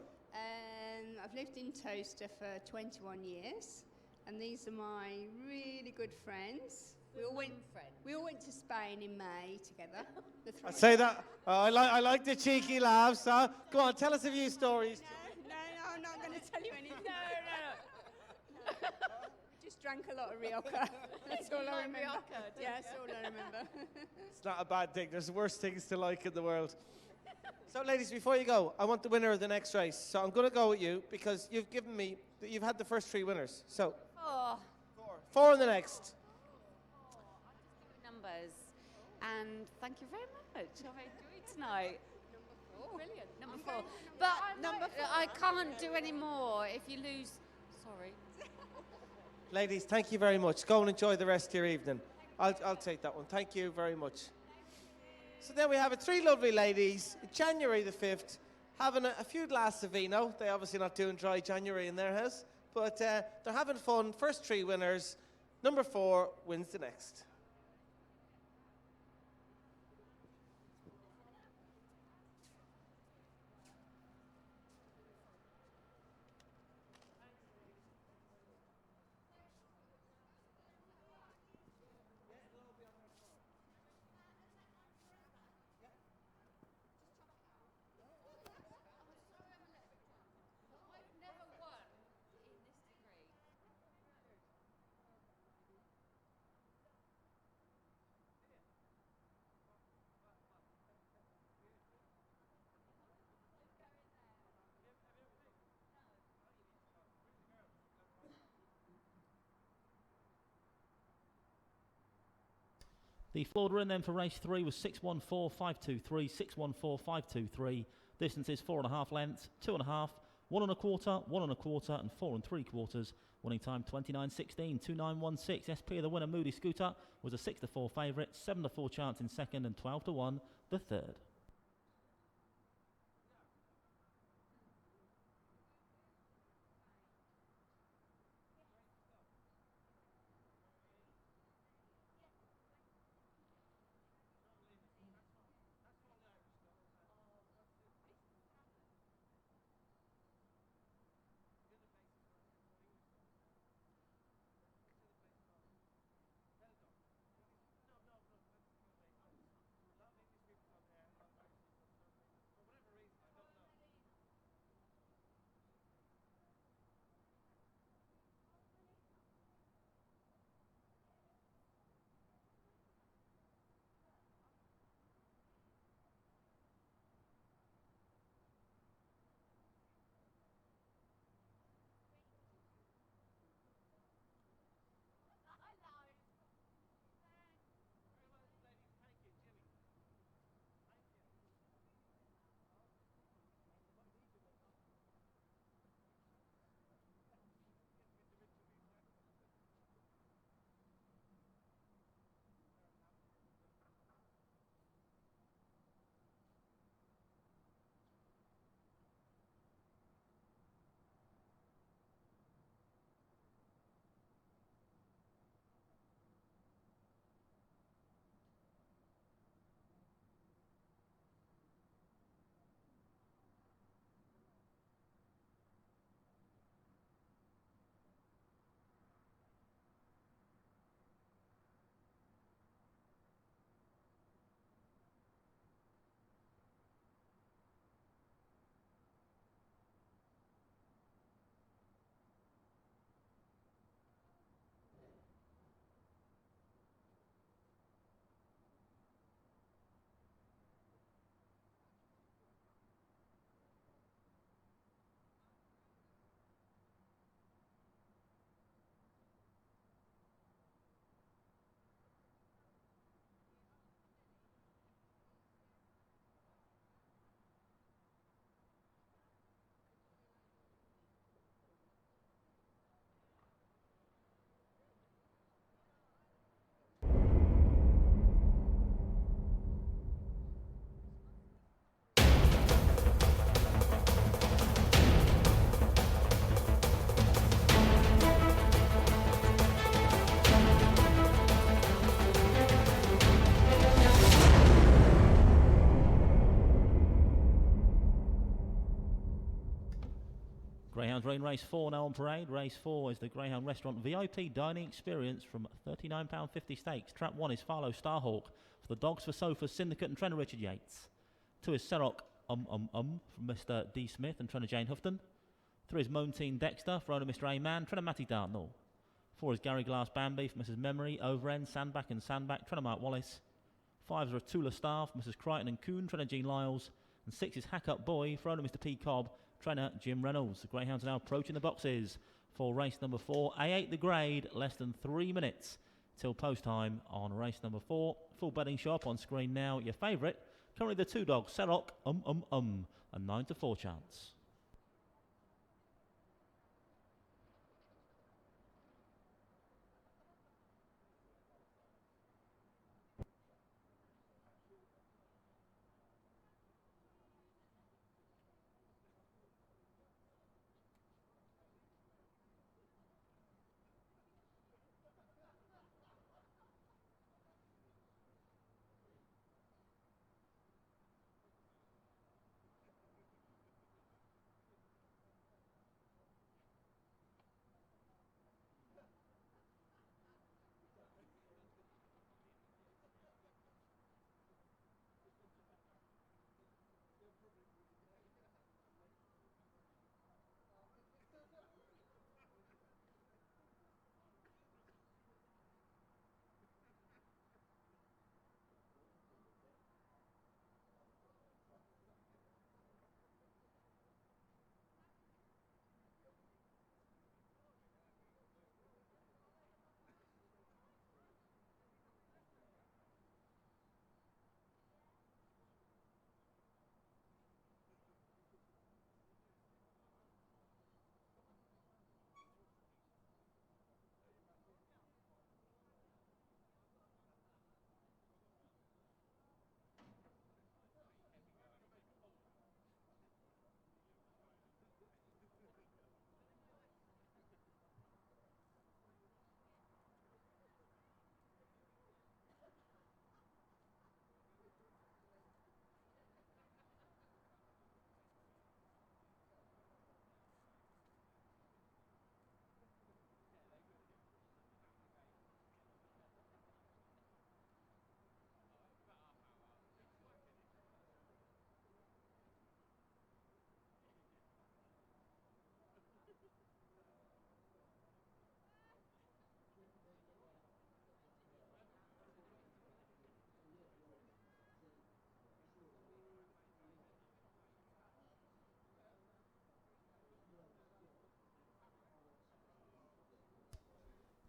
I've lived in Towcester for 21 years, and these are my really good friends. We all went to Spain in May together.
I say that. I like the cheeky laughs. Go on, tell us a few stories.
No, I'm not going to tell you anything. No. Just drank a lot of Rioja. That's all I remember. Yeah, that's all I remember.
It's not a bad thing. There's worse things to like in the world. So, ladies, before you go, I want the winner of the next race. So I'm going to go with you because you've had the first 3 winners. So 4 in the next.
Numbers. And thank you very much. I've enjoyed tonight. Brilliant. Number 4. But I can't do any more if you lose. Sorry.
Ladies, thank you very much. Go and enjoy the rest of your evening. I'll take that one. Thank you very much. So there we have it. 3 lovely ladies, January the 5th, having a few glasses of vino. They're obviously not doing dry January in their house, but they're having fun. First 3 winners. Number 4 wins the next.
The forward run then for race 3 was 6:14.523, 6:14.523. Distance is 4.5 lengths, 2.5, 1 1/4, and 4 3/4. Winning time 29.16, 2.916. SP of the winner, Moody Scooter, was a 6-4 favourite, 7-4 chance in second, and 12-1 the third. Greyhound's Rain Race 4 now on parade. Race 4 is the Greyhound Restaurant VIP dining experience from £39.50 stakes. Trap 1 is Farlow Starhawk. For the Dogs for Sofas, Syndicate and trainer Richard Yates. 2 is Serok from Mr. D. Smith and trainer Jane Houghton. 3 is Montine Dexter for owner Mr. A. Mann, trainer Matty Dartnell. 4 is Gary Glass Bambi for Mrs. Memory, Overend, Sandback and Sandback, trainer Mark Wallace. 5 is Ratula Star for Mrs. Crichton and Coon, trainer Jean Lyles. And 6 is Hack Up Boy for owner Mr. P. Cobb, trainer Jim Reynolds. The Greyhounds are now approaching the boxes for race number 4. A8 the grade, less than 3 minutes till post time on race number 4. Full betting shop on screen now. Your favourite, currently the 2 dogs, Serok, a 9-4 chance.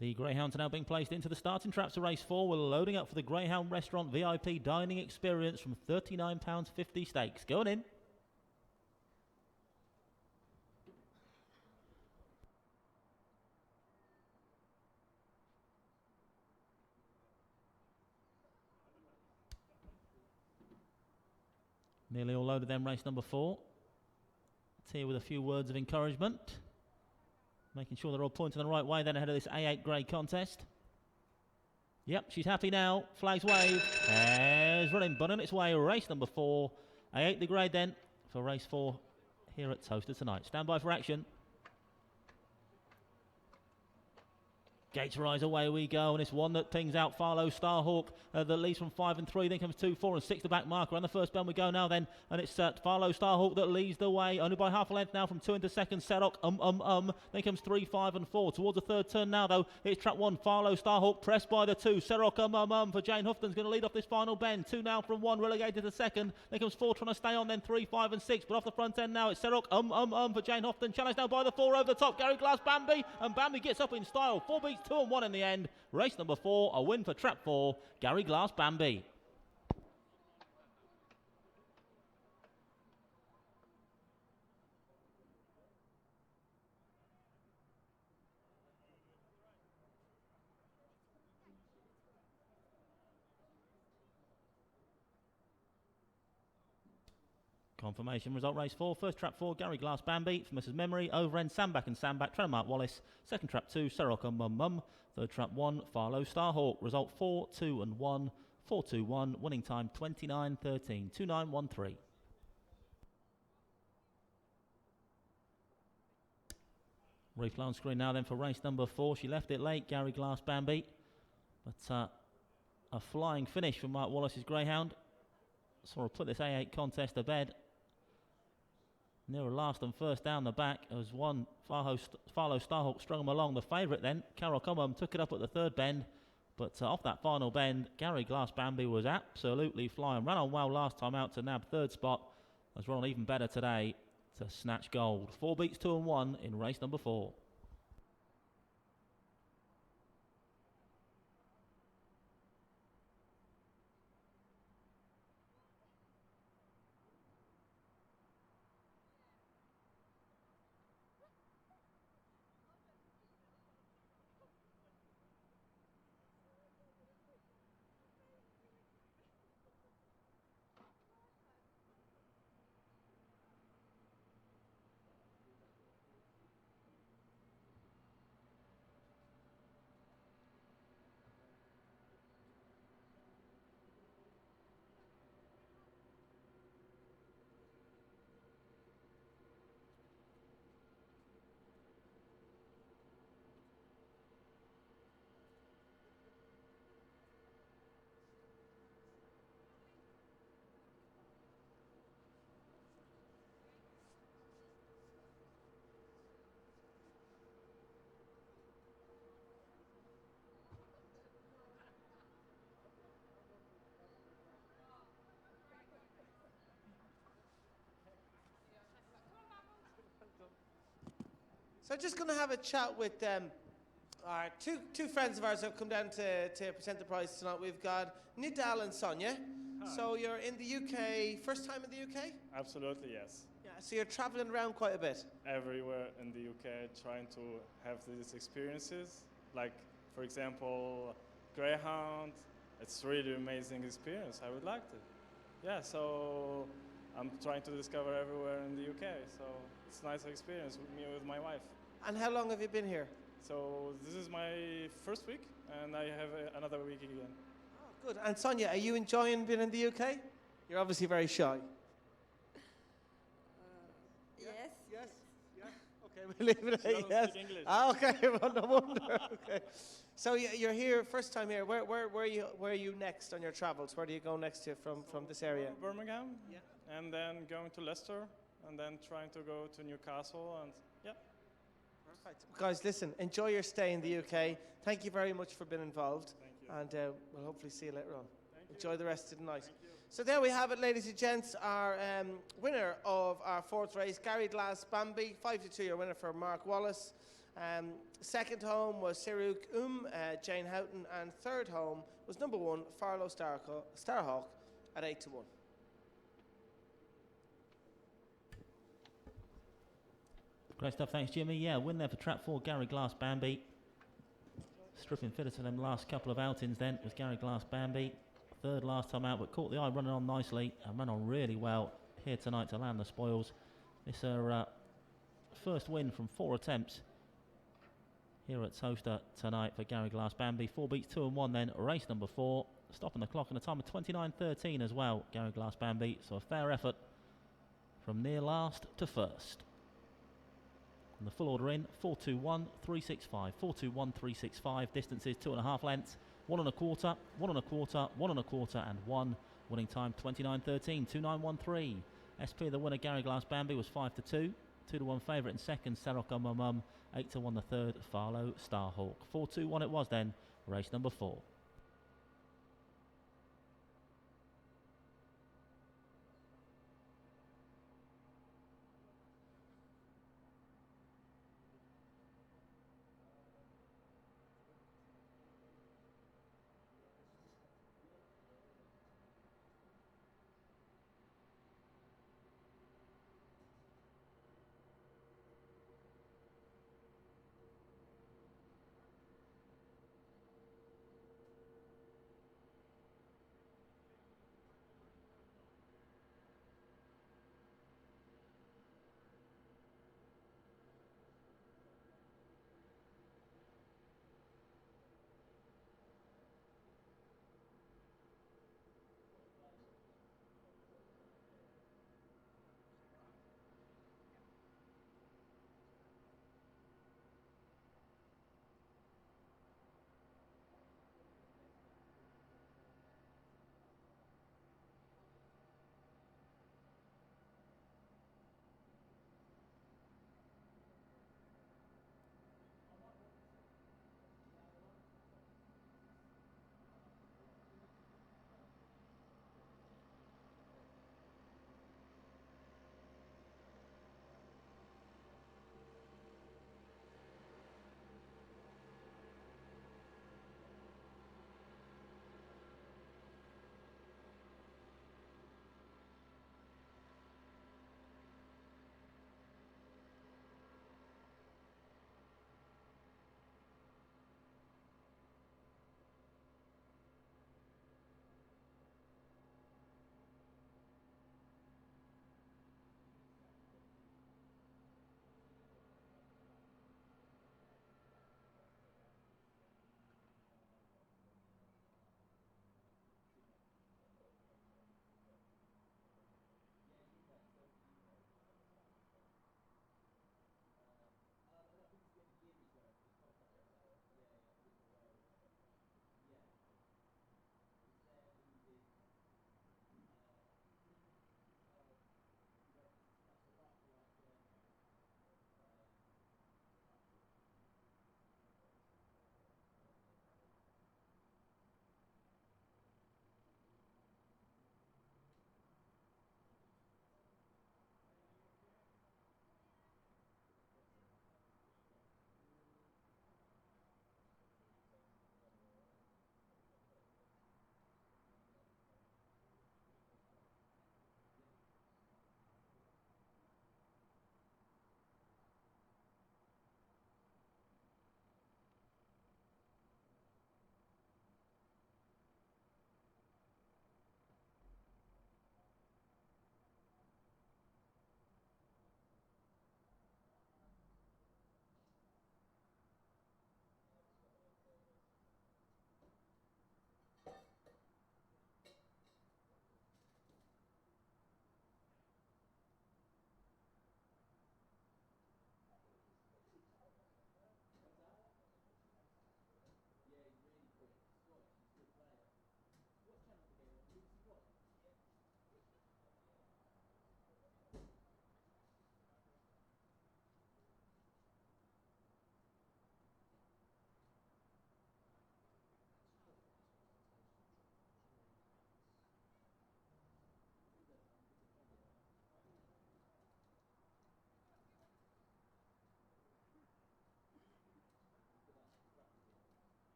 The Greyhounds are now being placed into the starting traps of race 4. We're loading up for the Greyhound Restaurant VIP dining experience from £39.50 stakes. Going in. Nearly all loaded then, race number 4. Here with a few words of encouragement. Making sure they're all pointing the right way then ahead of this A8 grade contest. Yep, she's happy now. Flags wave. There's running bun on its way. Race number 4. A8 the grade then for race 4 here at Towcester tonight. Stand by for action. Gates rise, away we go, and it's one that pings out Farlow Starhawk that leads from 5 and 3, then comes 2, 4 and 6 the back marker. On the first bend we go now then, and it's Farlow Starhawk that leads the way, only by half a length now from 2 into second. Serok, then comes 3, 5 and 4. Towards the third turn now though, it's trap 1, Farlow Starhawk pressed by the 2. Serok, for Jane Houghton's going to lead off this final bend. 2 now from 1, relegated to second. Then comes 4 trying to stay on, then 3, 5 and 6, but off the front end now it's Serok, for Jane Houghton. Challenged now by the 4 over the top, Gary Glass Bambi, and Bambi gets up in style. 4 beats 2 and 1 in the end. Race number 4, a win for trap 4, Gary Glass Bambi. Confirmation result race 4. First trap 4, Gary Glass Bambi. For Mrs. Memory, over end Sandback and Sandback. Trainer Mark Wallace. Second trap 2, Serok, Third trap 1, Farlow Starhawk. Result 4, 2 and 1. 4, 2, 1. Winning time 29.13. 29.13. Replay on screen now then for race number 4. She left it late, Gary Glass Bambi. But a flying finish from Mark Wallace's Greyhound. So we'll put this A8 contest to bed. Nearer last and first down the back as one Farlow Starhawk strung him along. The favourite then, Carol Cummum, took it up at the third bend. But off that final bend, Gary Glass Bambi was absolutely flying. Ran on well last time out to nab third spot. Has run on even better today to snatch gold. 4 beats 2 and 1 in race number 4.
So I'm just going to have a chat with our two friends of ours who have come down to present the prize tonight. We've got Nidal and Sonia.
Hi.
So you're in the UK, first time in the UK?
Absolutely, yes.
Yeah, so you're travelling around quite a bit.
Everywhere in the UK, trying to have these experiences. Like, for example, Greyhound. It's really amazing experience. I would like to. Yeah, so I'm trying to discover everywhere in the UK. So it's a nice experience with me with my wife.
And how long have you been here?
So this is my first week, and I have another week again.
Oh, good. And Sonia, are you enjoying being in the UK? You're obviously very shy.
Yes.
Yes. Yeah. Okay, we'll leave it
She
at
doesn't
yes.
speak English.
Ah, okay. Well, no wonder. Okay. So you're here, first time here. Where are you next on your travels? Where do you go next to from this area?
Birmingham,
Yeah.
and then going to Leicester, and then trying to go to Newcastle, and yeah.
Perfect. Guys, listen, enjoy your stay in the UK. Thank you very much for being involved.
Thank you.
And we'll hopefully see you later on.
Thank you.
Enjoy the rest of the night.
Thank you.
So there we have it, ladies and gents. Our winner of our fourth race, Gary Glass Bambi, 5-2, your winner for Mark Wallace. Second home was Siruk Jane Houghton, and third home was number 1 Farlow Starhawk at 8-1.
Great stuff, thanks Jimmy. Yeah, win there for trap 4, Gary Glass Bambi. Stripping fitters for them last couple of outings then was Gary Glass Bambi. Third last time out, but caught the eye running on nicely and ran on really well here tonight to land the spoils. This is her first win from 4 attempts here at Towcester tonight for Gary Glass Bambi. 4 beats 2 and 1 then, race number 4. Stopping the clock in a time of 29.13 as well, Gary Glass Bambi. So a fair effort from near last to first. And the full order in, 421, 365, 421, 365, distances 2.5 lengths, 1 1/4, 1 1/4, 1 1/4 and 1. Winning time 29.13, 2913. SP the winner, Gary Glass Bambi, was 5-2. 2-1 favourite in second, Sarok Mum. 8-1 the third, Farlow Starhawk. 4-2-1 it was then, race number 4.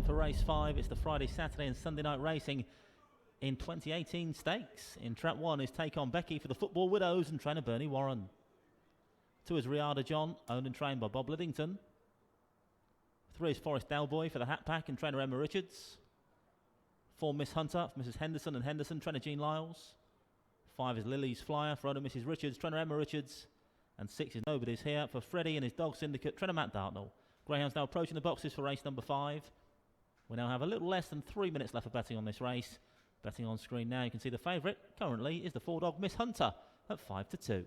for race 5. It's the Friday, Saturday and Sunday night racing in 2018 stakes. In trap 1 is Take On Becky for the Football Widows and trainer Bernie Warren. 2 is Riada John, owned and trained by Bob Liddington. 3 is Forest Dalboy for the Hat Pack and trainer Emma Richards. 4, Miss Hunter for Mrs. Henderson and Henderson, trainer Jean Lyles. 5 is Lily's Flyer for owner Mrs. Richards, trainer Emma Richards. And 6 is Nobody's Here for Freddie and his dog syndicate, trainer Matt Dartnell. Greyhounds now approaching the boxes for race number 5. We now have a little less than 3 minutes left of betting on this race. Betting on screen now, you can see the favourite currently is the 4-dog Miss Hunter at 5-2.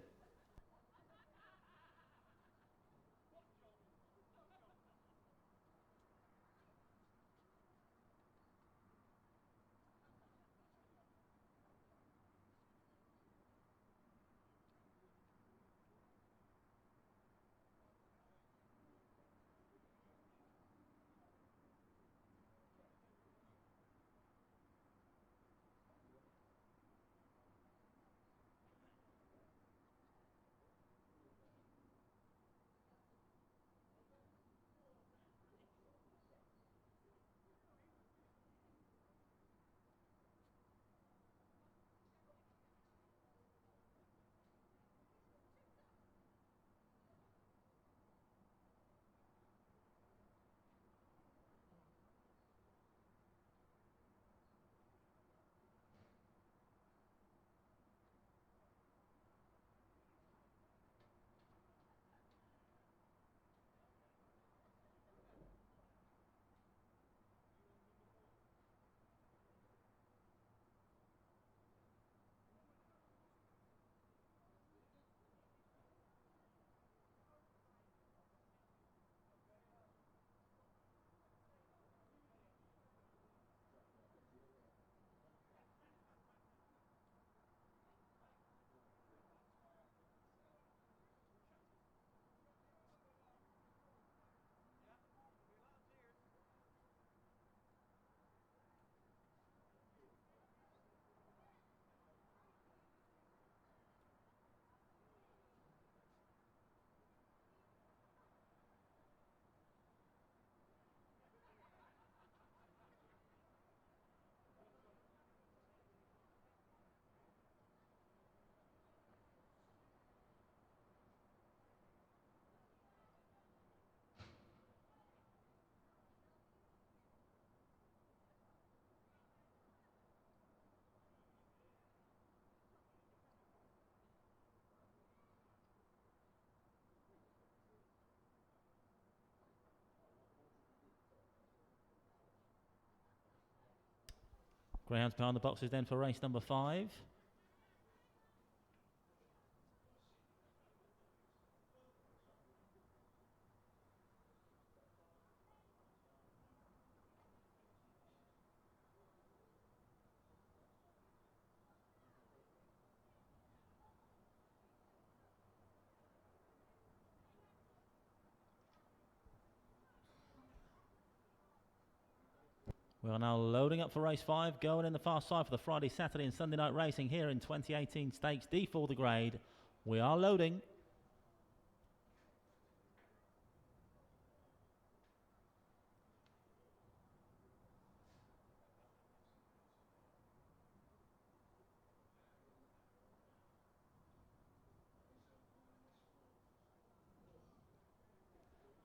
Greyhounds behind the boxes then for race number 5. We are now loading up for race 5, going in the fast side for the Friday, Saturday and Sunday night racing here in 2018 Stakes D for the grade. We are loading.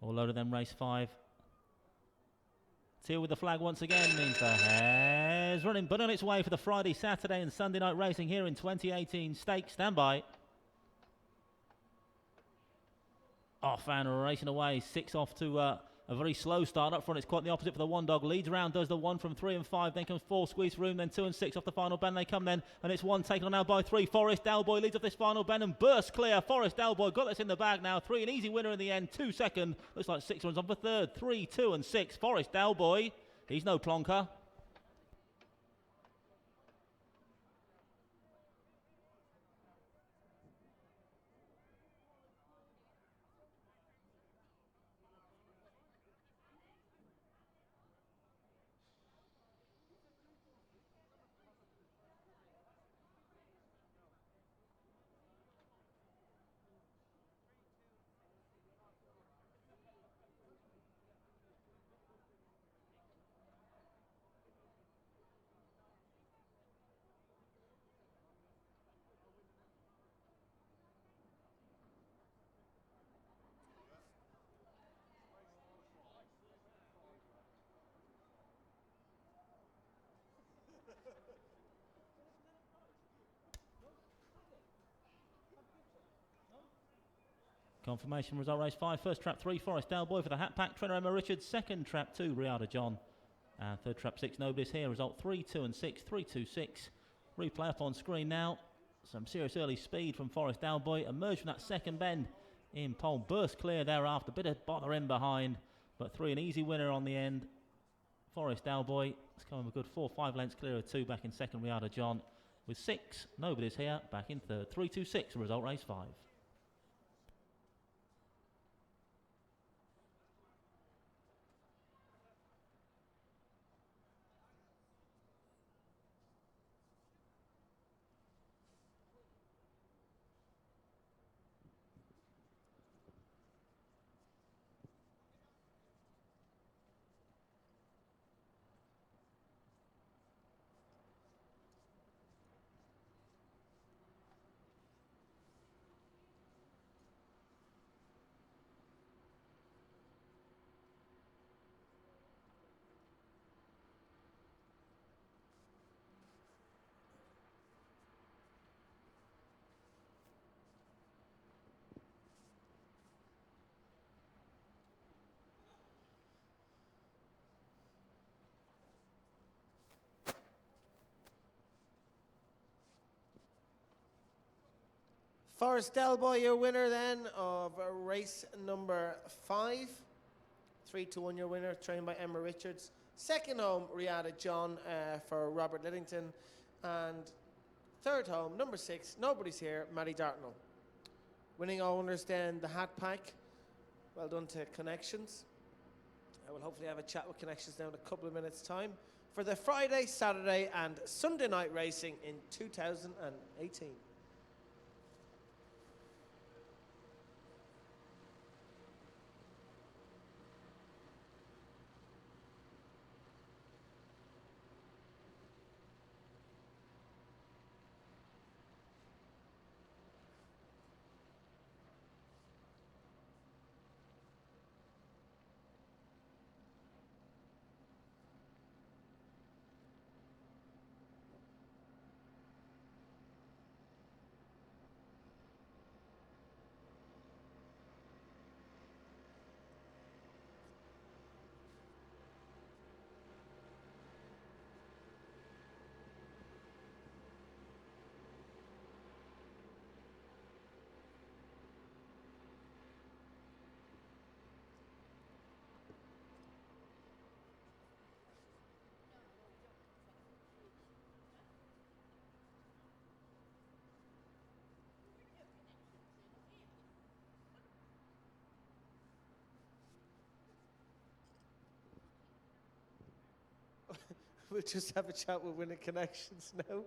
All loaded then race 5. Teal with the flag once again means the hare's running, but on its way for the Friday, Saturday and Sunday night racing here in 2018 Stakes. Stand by. Off and racing away. 6 off to a very slow start up front. It's quite the opposite for the 1-dog. Leads around, does the 1 from 3 and 5. Then comes 4, squeeze room. Then 2 and 6 off the final bend. They come then, and it's 1 taken on now by 3. Forest Dalboy leads off this final bend and bursts clear. Forest Dalboy got this in the bag now. 3, an easy winner in the end. 2 second. Looks like 6 runs on for third. 3, 2 and 6. Forest Dalboy. He's no plonker. Confirmation result race 5. First trap 3, Forest Delboy for the Hat Pack. Trainer Emma Richards. Second trap 2, Riada John. And third trap 6, Nobody's Here. Result 3, 2 and 6, 3, 2, 6. Replay up on screen now. Some serious early speed from Forest Delboy. Emerged from that second bend in pole. Burst clear thereafter. Bit of bother in behind. But 3 an easy winner on the end. Forest Delboy. It's coming a good 4, 5 lengths clear of 2 back in second. Riada John. With 6, Nobody's Here back in third. 3, 2, 6. Result race 5.
Forest Delboy, your winner then of race number 5. 3-1 your winner, trained by Emma Richards. Second home, Riada John for Robert Liddington. And third home, number 6, Nobody's Here, Maddie Dartnell. Winning owners then, the Hat Pack. Well done to Connections. I will hopefully have a chat with Connections now in a couple of minutes' time for the Friday, Saturday and Sunday night racing in 2018. We'll just have a chat with Winning Connections now.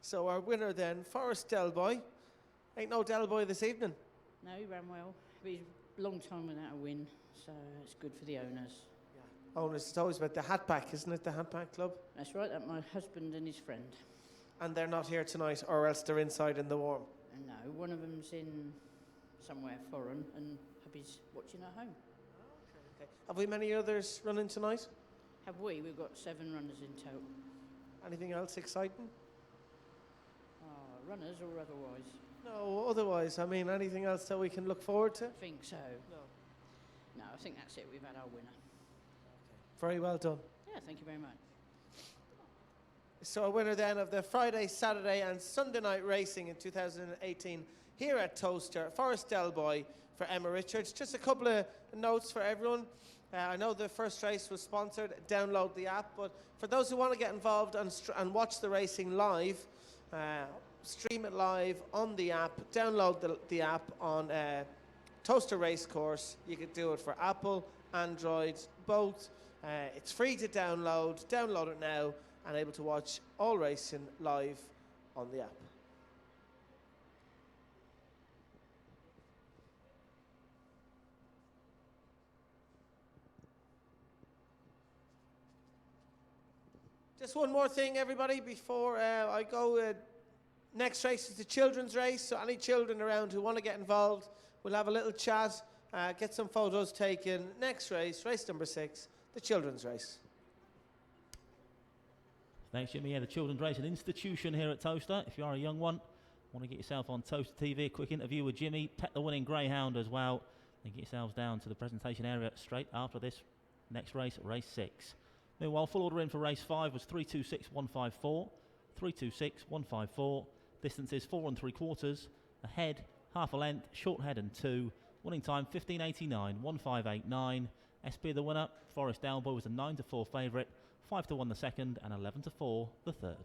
So our winner then, Forest Delboy. Ain't no Delboy this evening.
No, he ran well. But he's a long time without a win, so it's good for the owners.
Yeah. Owners, it's always about the Hat Pack, isn't it? The Hat Pack Club.
That's right, that's my husband and his friend.
And they're not here tonight, or else they're inside in the warm.
And no, one of them's in somewhere foreign, and hubby's watching at home.
Okay. Have we many others running tonight?
Have we? We've got 7 runners in total.
Anything else exciting?
Runners or otherwise?
No, otherwise. I mean, anything else that we can look forward to?
I think so. No, I think that's it. We've had our winner.
Very well done.
Yeah, thank you very much.
So a winner then of the Friday, Saturday and Sunday night racing in 2018 here at Towcester, Forest Delboy for Emma Richards. Just a couple of notes for everyone. I know the first race was sponsored. Download the app, but for those who want to get involved and watch the racing live, stream it live on the app. Download the app on Towcester Racecourse. You can do it for Apple, Android, both. It's free to download. Download it now and able to watch all racing live on the app. Just one more thing, everybody, before I go. Next race is the children's race, so any children around who want to get involved, we'll have a little chat, get some photos taken. Next race, race number 6, the children's race.
Thanks, Jimmy. Yeah, the children's race, an institution here at Towcester. If you are a young one, Want to get yourself on Towcester TV, a quick interview with Jimmy, pet the winning Greyhound as well, and get yourselves down to the presentation area straight after this next race, race 6. Meanwhile, full order in for race 5 was 326.154, 326.154. Distance is 4 3/4. Ahead, half a length, short head and 2. Winning time 15.89, 1589. SP the winner. Forest Dalboy was the 9-4 favourite, 5-1 the second, and 11-4 the third.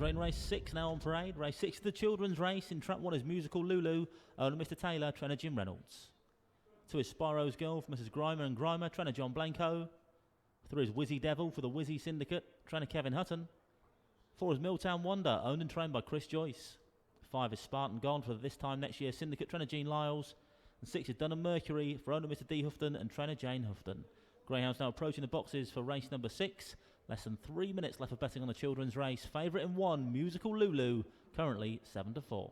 Screen race 6 now on parade. Race 6 is the children's race. In trap 1 is Musical Lulu, owner Mr. Taylor, trainer Jim Reynolds. 2 is Spyro's Girl for Mrs. Grimer and Grimer, trainer John Blanco. 3 is Wizzy Devil for the Wizzy Syndicate, trainer Kevin Hutton. 4 is Milltown Wonder, owned and trained by Chris Joyce. 5 is Spartan Gone for the This Time Next Year Syndicate, trainer Gene Lyles. And 6 is Dunham Mercury for owner Mr. D. Houghton and trainer Jane Houghton. Greyhound's now approaching the boxes for race number 6. Less than 3 minutes left of betting on the children's race. Favourite in 1, Musical Lulu, currently 7-4.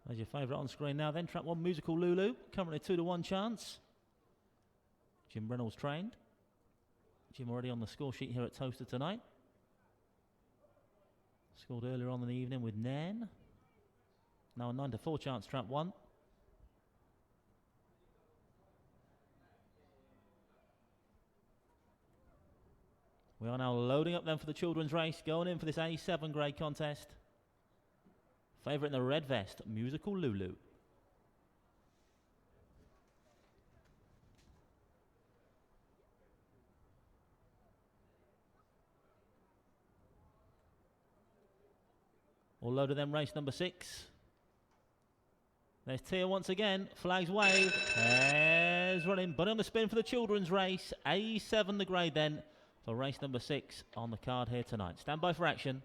There's your favourite on screen now then. Trap 1, Musical Lulu, currently 2-1 chance. Jim Reynolds trained. Jim already on the score sheet here at Towcester tonight. Scored earlier on in the evening with Nairn. Now a 9-4 chance, trap 1. We are now loading up then for the children's race, going in for this A7 grade contest. Favourite in the red vest, Musical Lulu. All loaded then, race number 6. There's Tia once again, flags waved, there's running, but on the spin for the children's race, A7 the grade then, for race number 6 on the card here tonight. Stand by for action.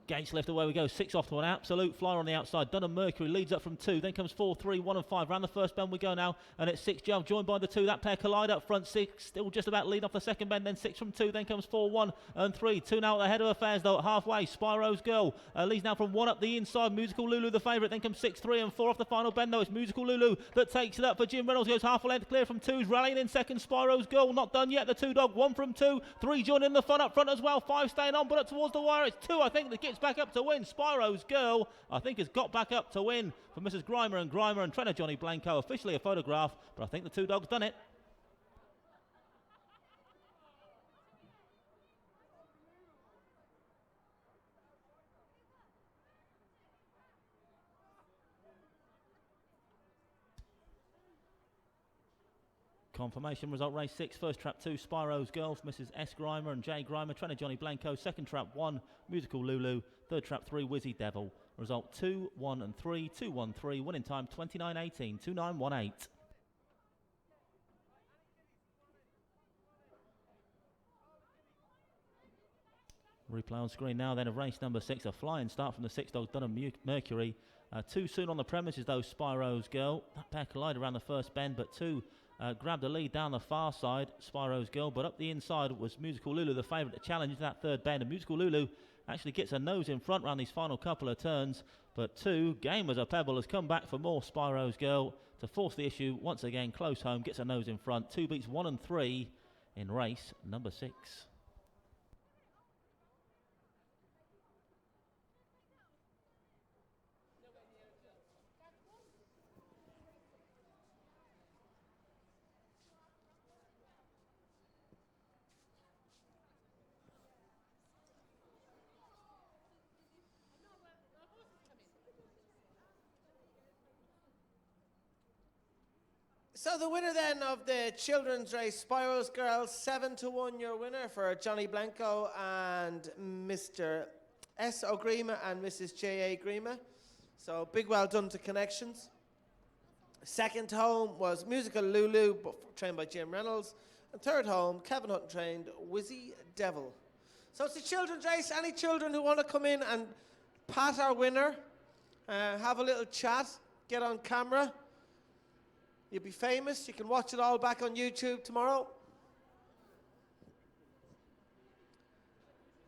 Gates left, away we go. 6 off to an absolute flyer on the outside. Dunham Mercury leads up from 2. Then comes 4, 3, 1 and 5. Round the first bend we go now. And it's 6 Jump joined by the 2. That pair collide up front. 6 still just about lead off the second bend. Then 6 from 2. Then comes 4, 1 and 3. 2 now at the head of affairs though at halfway. Spyro's Girl leads now from 1 up the inside. Musical Lulu the favourite. Then comes 6, 3 and 4 off the final bend though. It's Musical Lulu that takes it up for Jim Reynolds. Goes half a length clear from 2's rallying in second. Spyro's Girl not done yet. The 2 dog. 1 from 2. 3 joining in the fun up front as well. 5 staying on but up towards the wire. It's 2 I think that gets back up to win. Spyro's Girl, I think, has got back up to win for Mrs. Grimer and trainer Johnny Blanco. Officially a photograph, but I think the 2 dogs done it. Confirmation result race 6, first trap 2, Spyro's Girl for Mrs. S. Grimer and J. Grimer, trainer Johnny Blanco. Second trap 1, Musical Lulu. Third trap 3, Wizzy Devil. Result 2, 1 and 3, 2, 1, 3. Winning time 29.18, 29.18. Replay on screen now then of race number 6, a flying start from the 6 dog Dunham Mercury. Too soon on the premises though, Spyro's Girl. That pair collided around the first bend, but 2 grabbed the lead down the far side, Spyro's Girl. But up the inside was Musical Lulu, the favourite to challenge into that third bend. And Musical Lulu actually gets her nose in front around these final couple of turns. But 2, game as a pebble, has come back for more Spyro's Girl to force the issue once again close home, gets her nose in front. 2 beats 1 and 3 in race number 6.
So the winner then of the children's race, Spyro's Girl, 7-1 your winner for Johnny Blanco and Mr. S. O'Grima and Mrs. J.A. Grima. So big well done to Connections. Second home was Musical Lulu, trained by Jim Reynolds. And third home, Kevin Hutton trained Wizzy Devil. So it's a children's race. Any children who want to come in and pat our winner, have a little chat, get on camera. You'll be famous. You can watch it all back on YouTube tomorrow.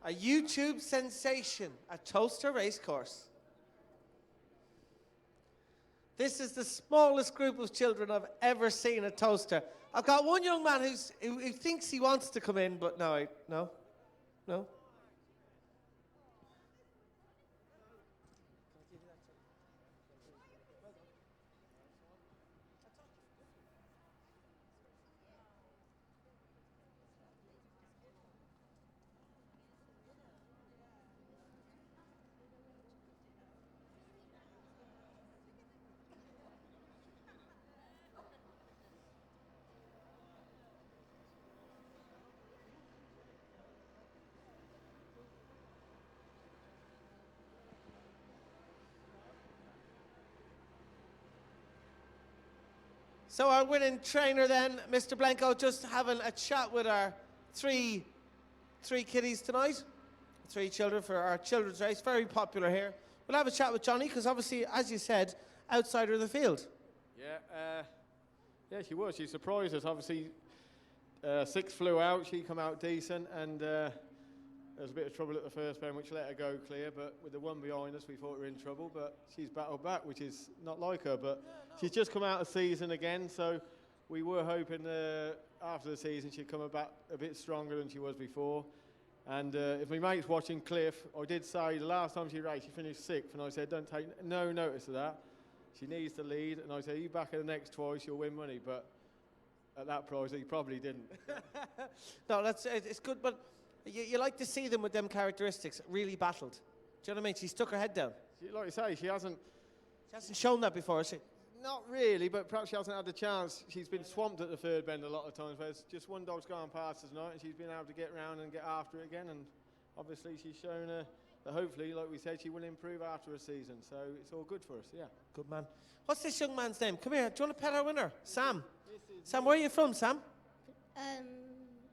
A YouTube sensation at Towcester Racecourse. This is the smallest group of children I've ever seen at Towcester. I've got one young man who thinks he wants to come in, but no. So our winning trainer then, Mr. Blanco, just having a chat with our three kiddies tonight. 3 children for our children's race, very popular here. We'll have a chat with Johnny, because obviously, as you said, outsider of the field.
Yeah, she was. She surprised us. Obviously, 6 flew out. She come out decent, and there was a bit of trouble at the first bend, which let her go clear. But with the one behind us, we thought we were in trouble. But she's battled back, which is not like her. But she's just come out of season again, so we were hoping after the season she'd come back a bit stronger than she was before. And if my mate's watching Cliff, I did say the last time she raced, she finished 6th, and I said, don't take no notice of that. She needs to lead, and I said, you back her the next twice, you'll win money. But at that price, he probably didn't.
No, it's good, but you like to see them with them characteristics, really battled. Do you know what I mean? She stuck her head down.
Like you say, she hasn't
shown that before, has she?
Not really, but perhaps she hasn't had the chance. She's been swamped at the third bend a lot of times, where just one dog's gone past us tonight, and she's been able to get round and get after it again. And obviously, she's shown that hopefully, like we said, she will improve after a season. So it's all good for us, yeah.
Good man. What's this young man's name? Come here. Do you want to pet our winner? Sam. Sam, where are you from, Sam?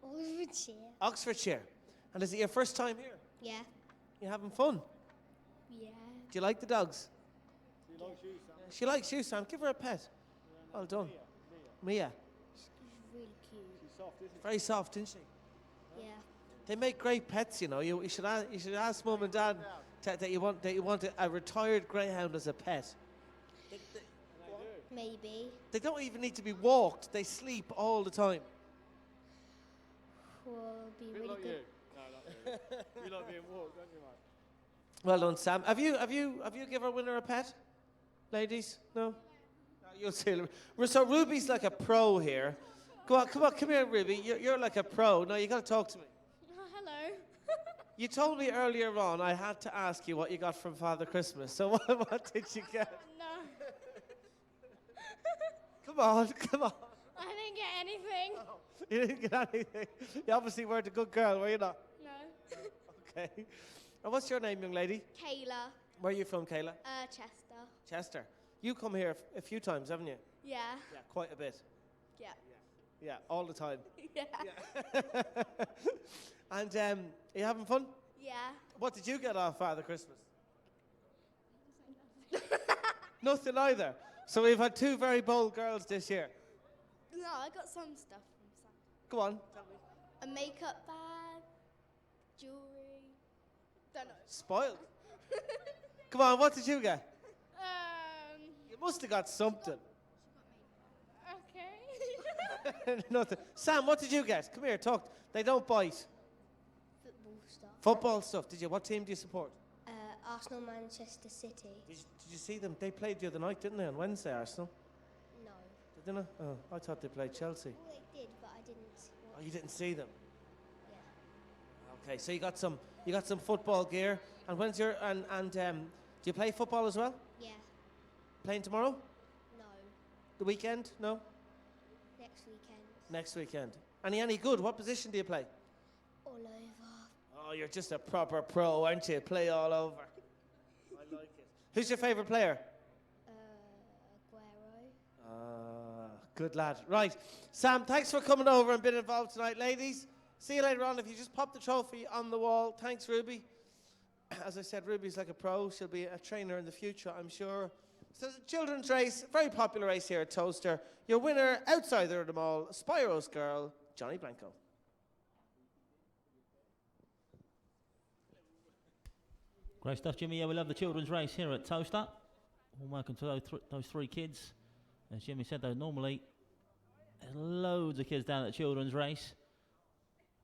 Oxfordshire.
Oxfordshire. And is it your first time here?
Yeah.
You having fun?
Yeah.
Do you like the dogs?
She likes you, Sam.
She likes you, Sam. Give her a pet. Well done. Mia.
She's really cute.
She's soft, isn't she?
Very soft, isn't she?
Yeah.
They make great pets, you know. You should ask Mum and Dad that you want a retired greyhound as a pet.
Maybe.
They don't even need to be walked. They sleep all the time.
Will be
A bit
really
like
good.
you. No, not really. You like being walked, don't you, mate?
Well done, Sam. Have you give our winner a pet, ladies? No. No, you'll see. So Ruby's like a pro here. Come on, come here, Ruby. You're like a pro. No, you got to talk to me.
Oh, hello.
You told me earlier on I had to ask you what you got from Father Christmas. So what did you get?
No,
Come on.
I didn't get anything.
You didn't get anything. You obviously weren't a good girl, were you not?
No.
Okay. And what's your name, young lady?
Kayla.
Where are you from, Kayla?
Chester.
Chester. You come here a few times, haven't you?
Yeah.
Yeah, quite a bit.
Yeah.
Yeah, all the time.
Yeah.
And are you having fun?
Yeah.
What did you get off Father Christmas? Nothing either. So we've had two very bold girls this year.
No, I got some stuff from Santa.
Go on, tell me.
A makeup bag, jewellery. Don't know.
Spoiled. Come on, what did you get?
Um.
You must have got something.
Okay.
Nothing. Sam, what did you get? Come here, talk. They don't bite.
Football stuff.
Football stuff, did you? What team do you support?
Arsenal, Manchester City.
Did you see them? They played the other night, didn't they, on Wednesday, Arsenal?
No.
Did they not? Oh, I thought they played Chelsea.
Well, they did, but I didn't watch.
Oh, you didn't see them?
Yeah.
Okay, so you got some football gear. And when's your do you play football as well?
Yeah.
Playing tomorrow?
No.
The weekend? No?
Next weekend.
Next weekend. Any good? What position do you play?
All over.
Oh, you're just a proper pro, aren't you? Play all over. I like it. Who's your favourite player?
Aguero.
Good lad. Right. Sam, thanks for coming over and being involved tonight, ladies. See you later on. If you just pop the trophy on the wall. Thanks, Ruby. As I said, Ruby's like a pro. She'll be a trainer in the future, I'm sure. So it's a children's race, very popular race here at Towcester. Your winner, outsider of them all, Spyro's girl, Johnny Blanco.
Great stuff, Jimmy. Yeah, we love the children's race here at Towcester. Well, welcome to those three kids. As Jimmy said, though, normally there's loads of kids down at the children's race.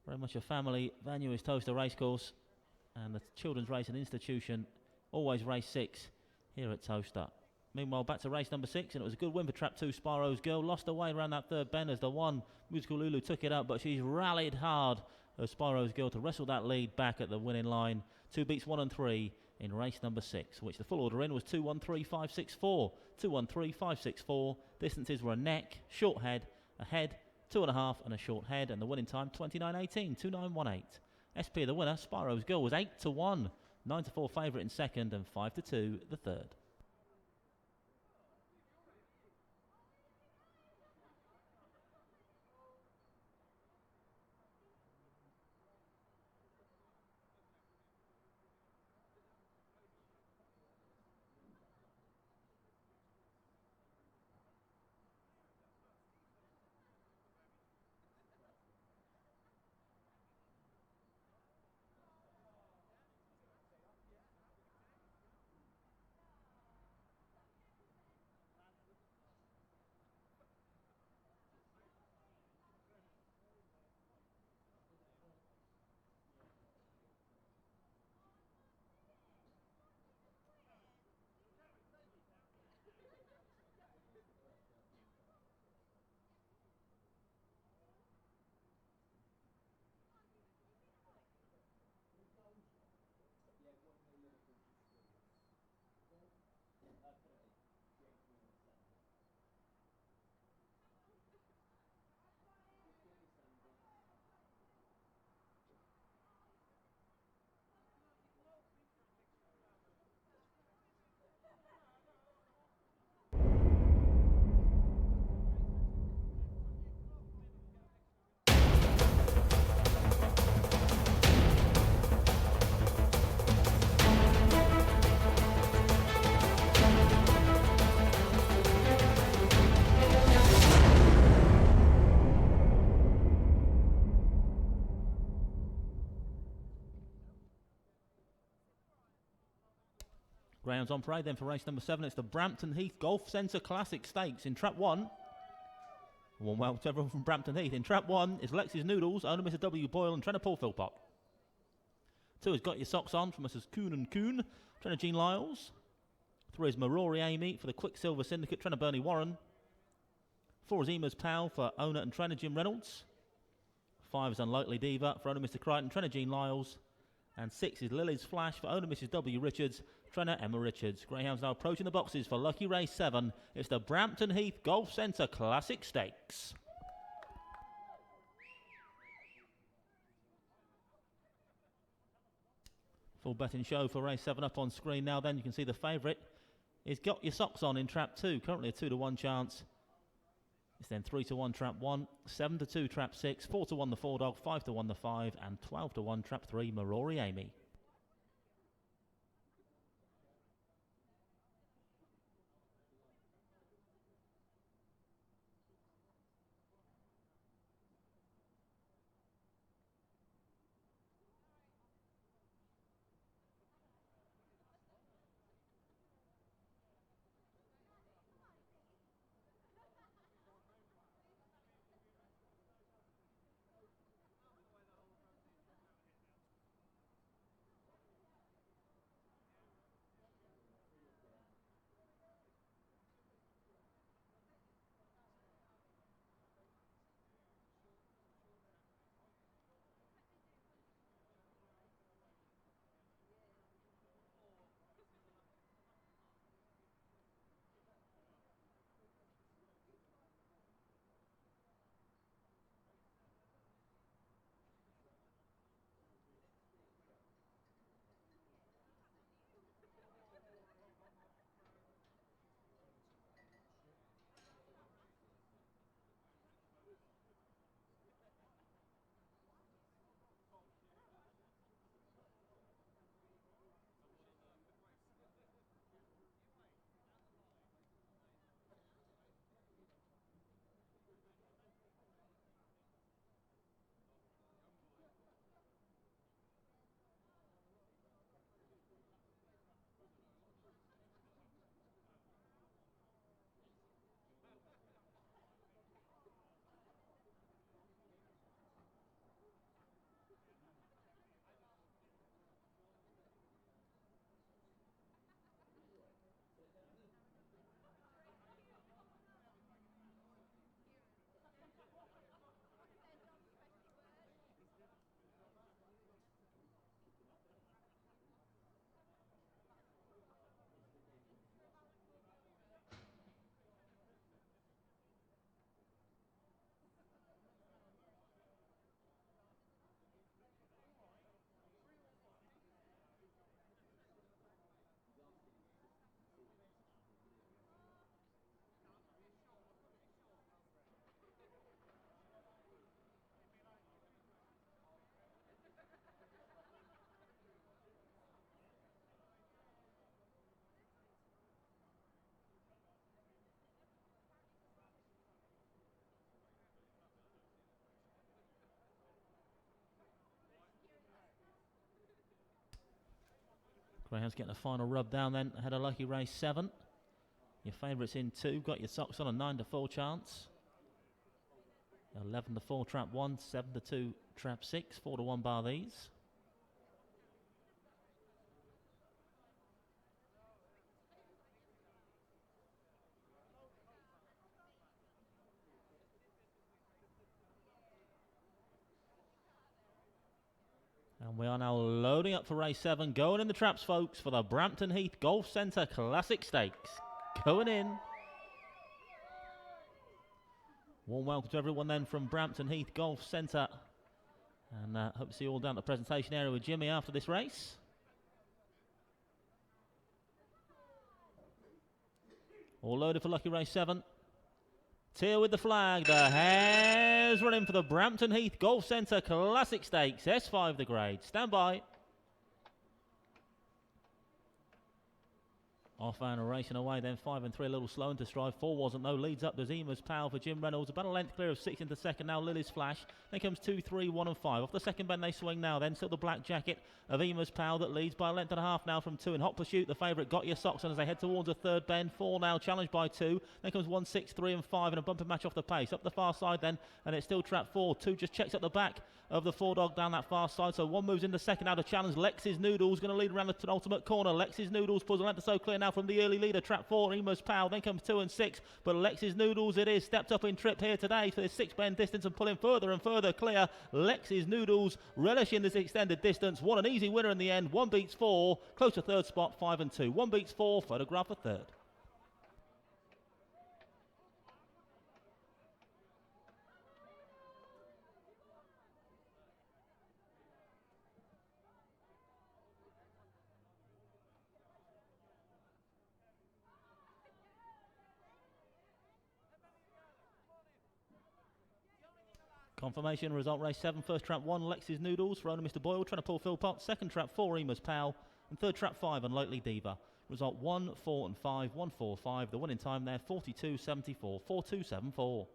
Very much a family venue is Towcester Racecourse. And the children's race and institution, always race 6 here at Towcester. Meanwhile, back to race number 6, and it was a good win for Trap 2, Spyro's Girl. Lost away around that third bend as the one, Musical Lulu, took it up, but she's rallied hard as Spyro's Girl to wrestle that lead back at the winning line. 2 beats 1 and 3 in race number 6, which the full order in was 2-1-3-5-6-4. 2-1-3-5-6-4. Distances were a neck, short head, a head, 2.5 and a short head, and the winning time 29.18, 29.18. SP the winner, Spyro's Girl, was 8-1, 9-4 favourite in second, and 5-2 the third. Greyhounds on parade then for race number 7. It's the Brampton Heath Golf Centre Classic Stakes in Trap 1. Warm welcome to everyone from Brampton Heath. In Trap 1 is Lexi's Noodles, owner Mr. W. Boyle and trainer Paul Philpott. 2 has Got Your Socks On from Mrs. Coon and Coon, trainer Jean Lyles. 3 is Marori Amy for the Quicksilver Syndicate, trainer Bernie Warren. 4 is Ema's Pal for owner and trainer Jim Reynolds. 5 is Unlikely Diva for owner Mr. Crichton, trainer Jean Lyles. And 6 is Lily's Flash for owner Mrs. W. Richards, trainer Emma Richards. Greyhounds now approaching the boxes for lucky race 7. It's the Brampton Heath Golf Centre Classic Stakes. Full betting show for race 7 up on screen now. Then you can see the favourite is Got Your Socks On in Trap 2. Currently a 2-1 chance. It's then 3-1 Trap 1, 7-2 Trap 6, 4-1 the 4 Dog, 5-1 the 5, and 12-1 Trap 3 Marori Amy. Greyhound's getting a final rub down then ahead of lucky race 7. Your favourites in 2, got your socks on a 9-4 chance. 11-4 trap 1, 7-2 trap 6, 4-1 bar these. And we are now loading up for race 7, going in the traps, folks, for the Brampton Heath Golf Centre Classic Stakes. Going in. Warm welcome to everyone then from Brampton Heath Golf Centre. And hope to see you all down at the presentation area with Jimmy after this race. All loaded for lucky race 7. Teal with the flag. The hares running for the Brampton Heath Golf Centre Classic Stakes. S5 the grade. Stand by. Off and racing away then, 5 and 3 a little slow into stride. 4 wasn't though, leads up to Zima's Pal for Jim Reynolds. About a length clear of 6 into second now, Lily's Flash. Then comes 2, 3, 1 and 5. Off the second bend they swing now then, still the black jacket of Ema's Pal that leads by a length and a half now from 2 in hot pursuit. The favourite got your socks on as they head towards a third bend. 4 now, challenged by 2. Then comes 1, 6, 3 and 5 in a bumping match off the pace. Up the far side then, and it's still trap 4. 2 just checks up the back of the 4 dog down that far side. So 1 moves into second now to challenge Lex's Noodles, going to lead around the penultimate corner. Lex's Noodles pulls a length or so clear now from the early leader. Trap 4, Emos Powell, then comes 2 and 6, but Lex's Noodles it is, stepped up in trip here today for this 6 bend distance and pulling further and further clear. Lex's Noodles relishing this extended distance, won an easy winner in the end. 1 beats 4, close to third spot, 5 and 2. 1 beats 4, photograph for third. Confirmation result race 7, first trap 1, Lex's Noodles for owner Mr. Boyle, trying to pull Philpott. Second trap 4, Ema's Pal, and third trap 5, Unlikely Diva. Result 1, 4 and 5, 1, 4, 5. The winning time there, 42.74, 42.74.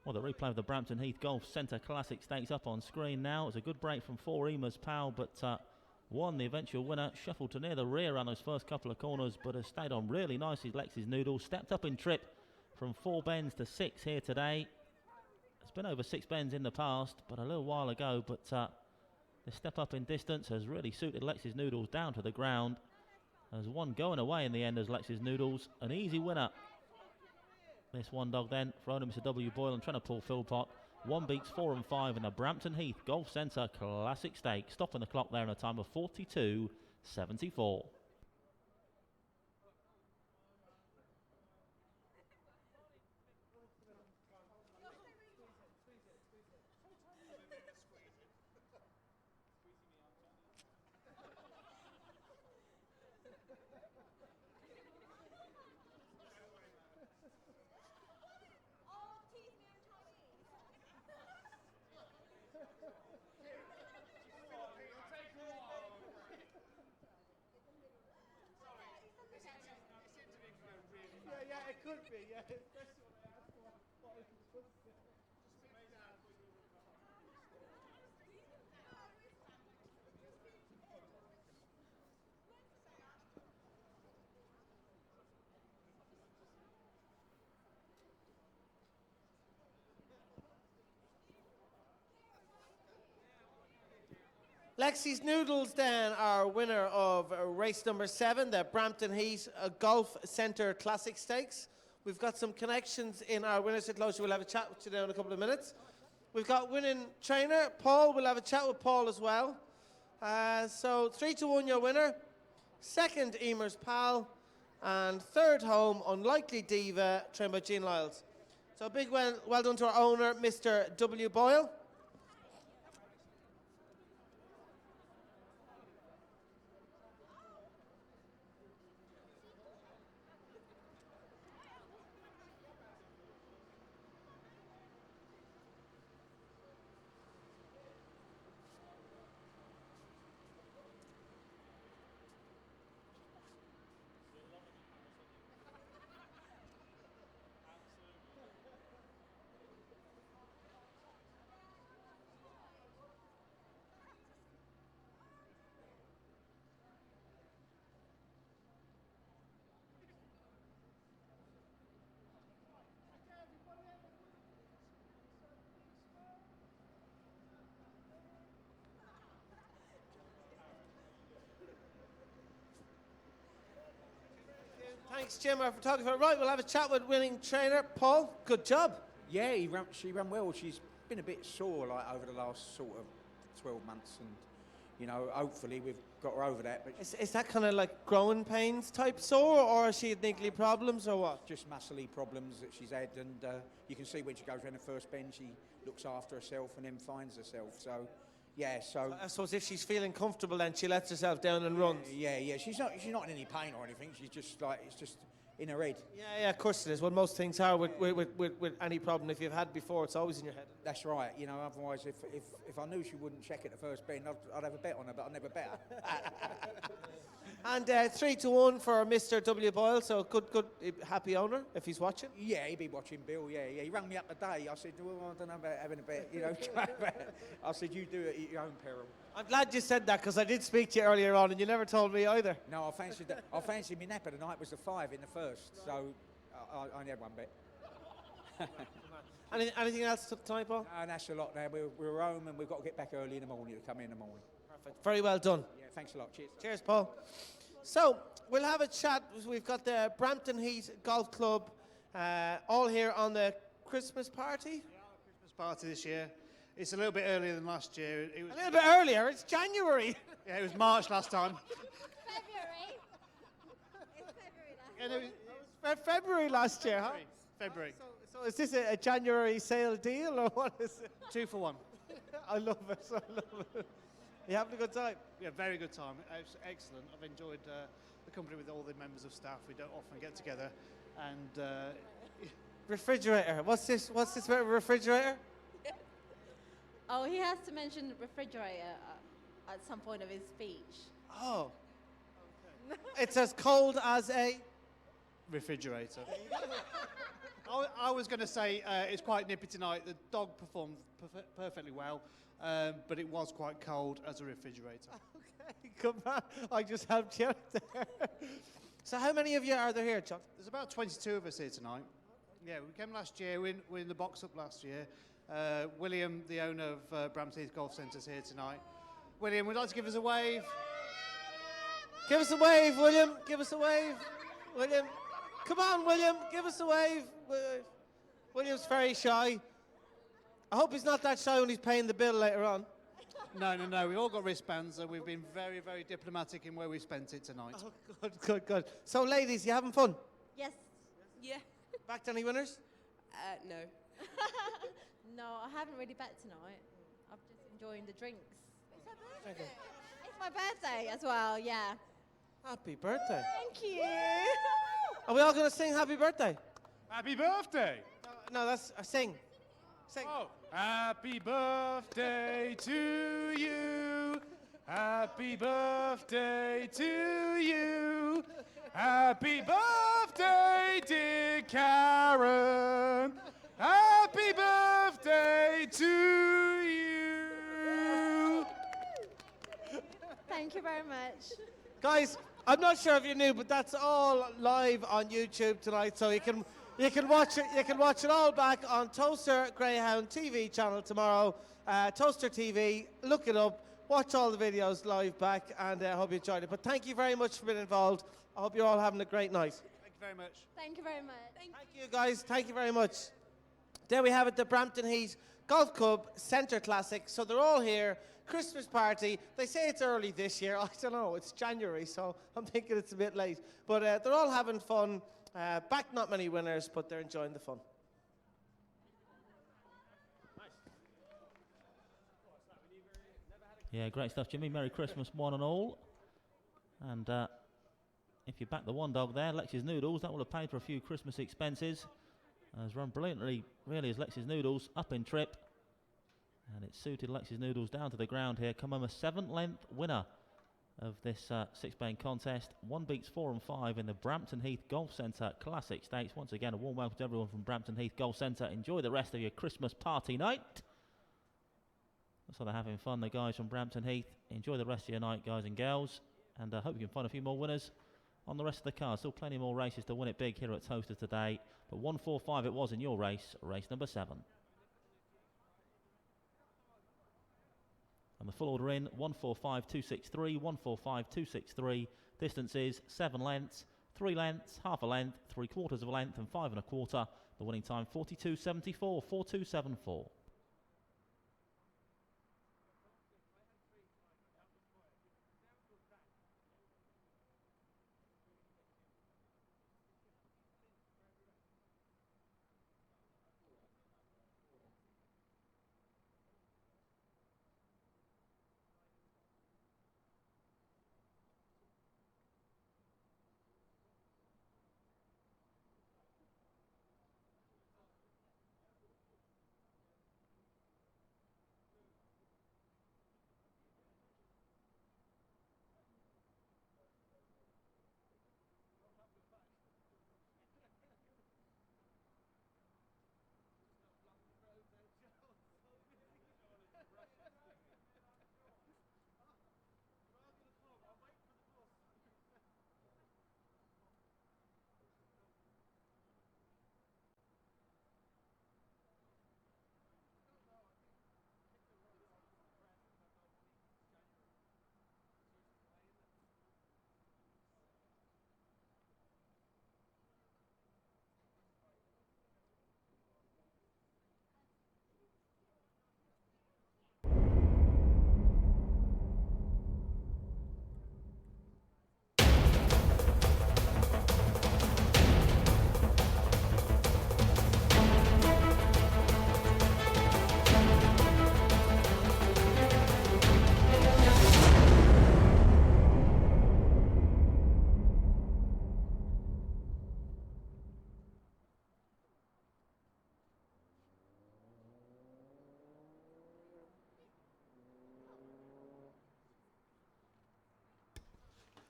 Well, the replay of the Brampton Heath Golf Centre Classic Stakes up on screen now. It's a good break from 4, Ema's Pal, but won the eventual winner, shuffled to near the rear on those first couple of corners, but has stayed on really nicely. Lex's Noodles stepped up in trip from 4 bends to 6 here today. It's been over 6 bends in the past, but a little while ago, but the step up in distance has really suited Lex's Noodles down to the ground. There's 1 going away in the end as Lex's Noodles, an easy winner. This 1 dog then for owner Mr. W. Boyle and trying to pull Philpott. 1 beats 4 and 5 in the Brampton Heath Golf Centre Classic Stake. Stopping the clock there in a time of 42.74.
Yeah, it could be, yeah. Lexi's Noodles then, our winner of race number 7, the Brampton Heath Golf Centre Classic Stakes. We've got some connections in our winners enclosure. We'll have a chat with you now in a couple of minutes. We've got winning trainer, Paul. We'll have a chat with Paul as well. So 3-1 your winner. Second, Emer's Pal. And third home, Unlikely Diva, trained by Jean Lyles. So a big well done to our owner, Mr. W. Boyle. Thanks, Jim, our photographer. Right, we'll have a chat with winning trainer Paul. Good job.
Yeah, she ran well. She's been a bit sore like over the last sort of 12 months, and you know, hopefully we've got her over that. But
Is that kind of like growing pains type sore, or has she had niggly problems, or what?
just muscly problems that she's had, and you can see when she goes around the first bend, she looks after herself and then finds herself. So, yeah. So
I suppose if she's feeling comfortable, then she lets herself down and runs.
yeah. She's not in any pain or anything. She's just like it's just in her head.
Yeah, of course it is. Well, most things are with any problem. If you've had before, it's always in your head.
That's right. You know, otherwise, if I knew she wouldn't check at the first bend, I'd have a bet on her, but I never bet her.
And 3-1 for Mr. W. Boyle, so good, happy owner, if he's watching.
Yeah, he'd be watching Bill, yeah. He rang me up today. I said, well, I don't know about having a bet, you know. I said, you do it at your own peril.
I'm glad you said that, because I did speak to you earlier on, and you never told me either.
No, I fancied my napper tonight was the 5 in the first, so I only had one bet.
Anything else tonight, Paul?
No, that's a lot now. We're home, and we've got to get back early in the morning to come in the morning.
Perfect. Very well done.
Yeah, thanks a lot. Cheers.
Cheers, Paul. So, we'll have a chat. We've got the Brampton Heath Golf Club all here on the Christmas party.
Christmas party this year. It's a little bit earlier than last year. It was
a little bit earlier? It's January.
Yeah, it was March last time.
February.
Yeah, no,
It was February last year, huh?
February.
So is this a January sale deal, or what is it?
2 for 1.
I love it. I love it. You having a good time?
Yeah, very good time. Excellent. I've enjoyed the company with all the members of staff. We don't often get together. And
refrigerator. What's this about a refrigerator?
Oh, he has to mention the refrigerator at some point of his speech.
Oh. It's as cold as a
refrigerator. I was going to say it's quite nippy tonight. The dog performed perfectly well, but it was quite cold as a refrigerator.
Okay, come on. I just helped you out there. So how many of you are there here, John?
There's about 22 of us here tonight. Yeah, we came last year. We in the box up last year. William, the owner of Brampton Heath Golf Centre, is here tonight. William, would you like to give us a wave?
Give us a wave, William. Give us a wave. William. Come on, William. Give us a wave. William's very shy. I hope he's not that shy when he's paying the bill later on.
No. We've all got wristbands, and we've been very, very diplomatic in where we spent it tonight.
Oh, good. So, ladies, you having fun?
Yes. Yeah.
Back to any winners?
No. No, I haven't really bet tonight. I'm just enjoying the drinks. It's her birthday.
Okay.
It's my birthday as well, yeah.
Happy birthday.
Thank you.
Are we all going to sing happy birthday?
Happy birthday!
No, that's a sing. Sing.
Oh, happy birthday to you. Happy birthday to you. Happy birthday, dear Karen. Happy birthday to you.
Thank you very much.
Guys, I'm not sure if you knew, but that's all live on YouTube tonight, so you can watch it. You can watch it all back on Towcester Greyhound TV channel tomorrow. Towcester TV. Look it up. Watch all the videos live back, and I hope you enjoyed it. But thank you very much for being involved. I hope you're all having a great night.
Thank you very much.
Thank you very much.
Thank you, guys. Thank you very much. There we have it, the Brampton Heath Golf Club Centre Classic. So they're all here. Christmas party. They say it's early this year. I don't know. It's January, so I'm thinking it's a bit late. But they're all having fun. Back not many winners, but they're enjoying the fun.
Yeah, great stuff, Jimmy. Merry Christmas, one and all. And if you back the one dog there, Lexi's Noodles, that will have paid for a few Christmas expenses. Has run brilliantly, really, as Lexi's Noodles up in trip. And it suited Lexi's Noodles down to the ground here. Come home a 7th-length winner of this 6-bane contest. 1 beats 4 and 5 in the Brampton Heath Golf Centre Classic Stakes. Once again, a warm welcome to everyone from Brampton Heath Golf Centre. Enjoy the rest of your Christmas party night. So they're having fun, the guys from Brampton Heath. Enjoy the rest of your night, guys and girls. And I hope you can find a few more winners on the rest of the card. Still plenty more races to win it big here at Towcester today. But 145 it was in your race, race number 7. And the full order in, 145.263, 145.263. Distance is 7 lengths, 3 lengths, half a length, 3/4 of a length, and 5 1/4. The winning time 42.74, 42.74.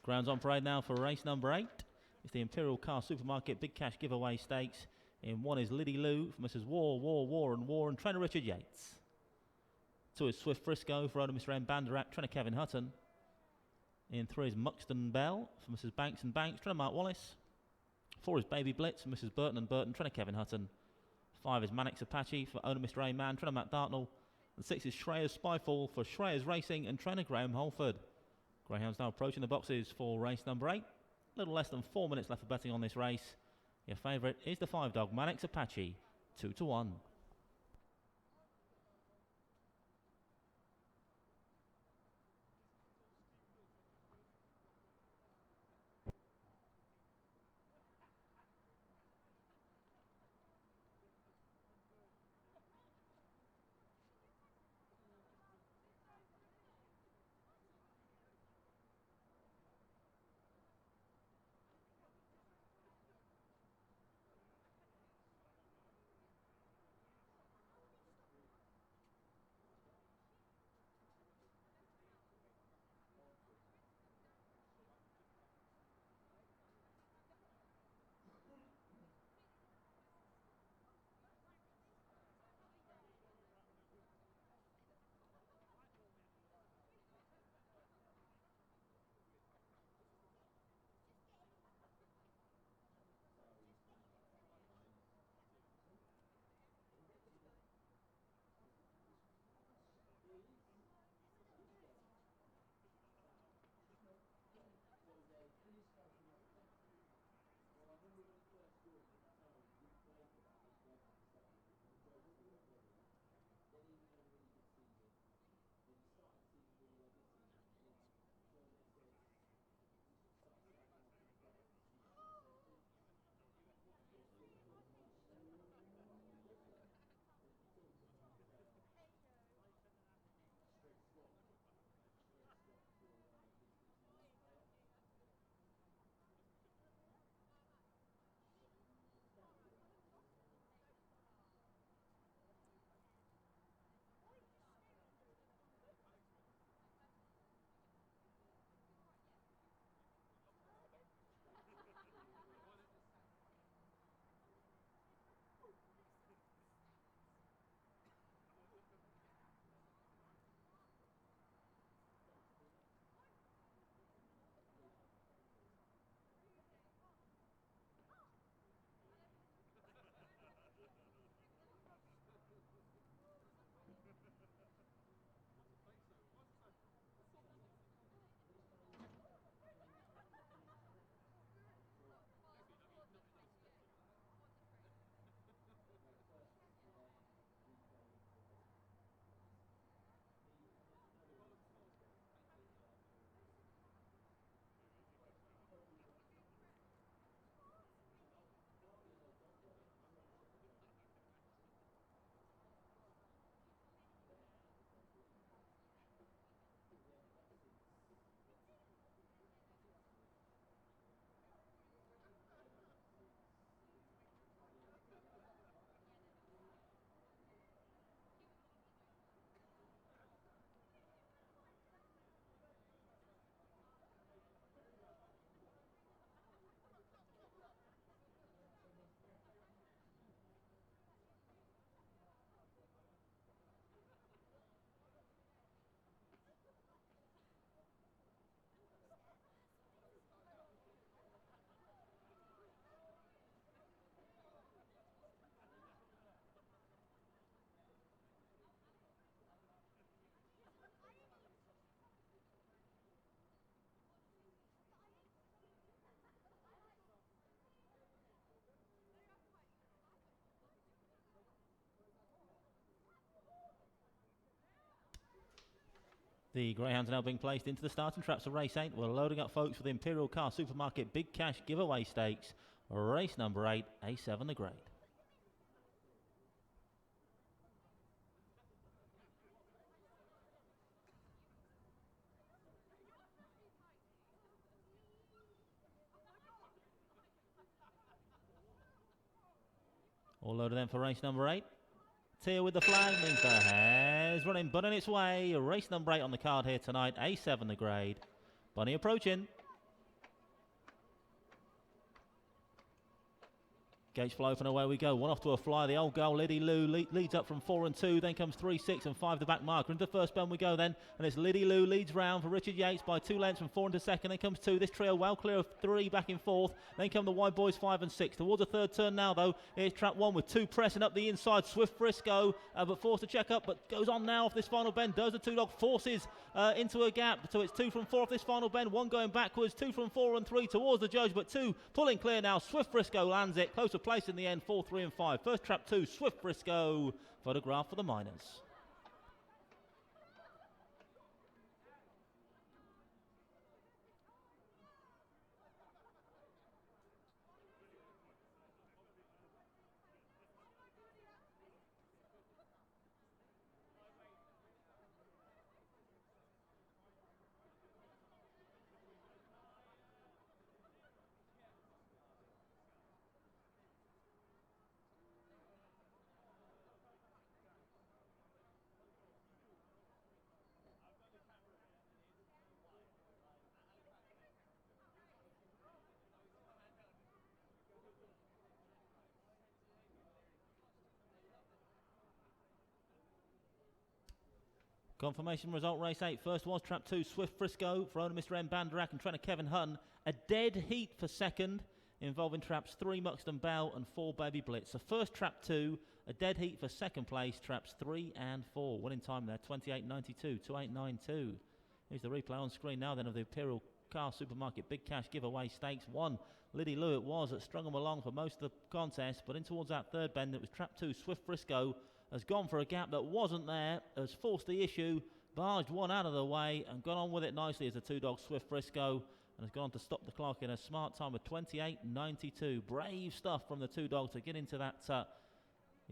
Grounds on parade now for race number 8. It's the Imperial Car Supermarket Big Cash Giveaway Stakes. In 1 is Liddy Lou for Mrs. War, and trainer Richard Yates. 2 is Swift Frisco for owner Mr. M. Banderak, trainer Kevin Hutton. In 3 is Muxton Bell for Mrs. Banks and Banks, trainer Mark Wallace. 4 is Baby Blitz for Mrs. Burton and Burton, trainer Kevin Hutton. 5 is Mannix Apache for owner Mr. A. Mann, trainer Matt Dartnell. And 6 is Shreyas Spyfall for Shreyas Racing and trainer Graham Holford. Greyhounds now approaching the boxes for race number 8. A little less than 4 minutes left for betting on this race. Your favourite is the 5-dog Mannix Apache, 2-1. The Greyhounds are now being placed into the starting traps of race 8. We're loading up, folks, for the Imperial Car Supermarket Big Cash Giveaway Stakes. Race number 8, A7 the grade. All loaded then for race number 8. Tia with the flag means the hare's running, but on its way. Race number 8 on the card here tonight, A7 the grade. Bunny approaching. Gates flow open, away we go. One off to a fly. The old girl, Liddy Lou, leads up from 4 and 2. Then comes 3, 6 and 5, the back marker. Into the first bend we go then. And it's Liddy Lou leads round for Richard Yates by 2 lengths from 4 into second. Then comes 2. This trio well clear of 3 back in 4th. Then come the wide boys 5 and 6. Towards the third turn now though. Here's trap 1 with 2 pressing up the inside. Swift Frisco, but forced to check up, but goes on now off this final bend. Does the 2 dog, forces into a gap. So it's 2 from 4 off this final bend. 1 going backwards. 2 from 4 and 3 towards the judge, but 2 pulling clear now. Swift Frisco lands it. Closer place in the end. 4, 3 and 5. First trap 2, Swift Frisco. Photograph for the minors. Confirmation result, race 8. First was trap 2, Swift Frisco for owner Mr. M. Banderak and trainer Kevin Hutton. A dead heat for second, involving traps 3, Muxton Bell and 4, Baby Blitz. So first trap 2, a dead heat for second place, traps 3 and 4. Winning time there, 28.92, 28.92. Here's the replay on screen now then of the Imperial Car Supermarket Big Cash Giveaway Stakes 1. Liddy Lou it was that strung them along for most of the contest, but in towards that third bend it was trap 2, Swift Frisco. Has gone for a gap that wasn't there, has forced the issue, barged one out of the way and gone on with it nicely as the 2 dog Swift Frisco, and has gone on to stop the clock in a smart time of 28.92. Brave stuff from the 2 dog to get into that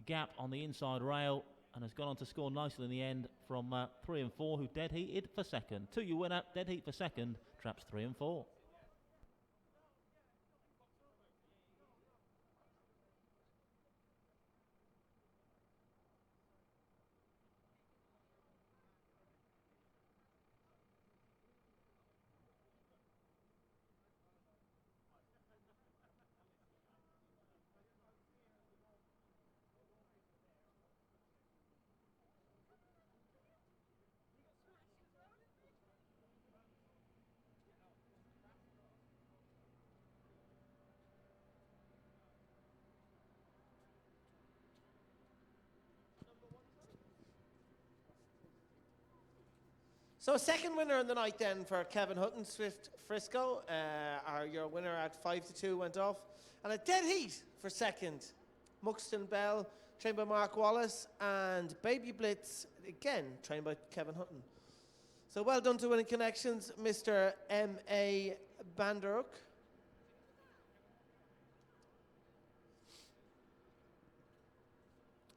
gap on the inside rail, and has gone on to score nicely in the end from 3 and 4, who dead heated for second. 2 you winner, dead heat for second, traps 3 and 4.
So second winner in the night then for Kevin Hutton, Swift Frisco. Your winner at 5 to 2 went off. And a dead heat for second. Muxton Bell, trained by Mark Wallace, and Baby Blitz, again, trained by Kevin Hutton. So well done to Winning Connections, Mr. M.A. Banderuk.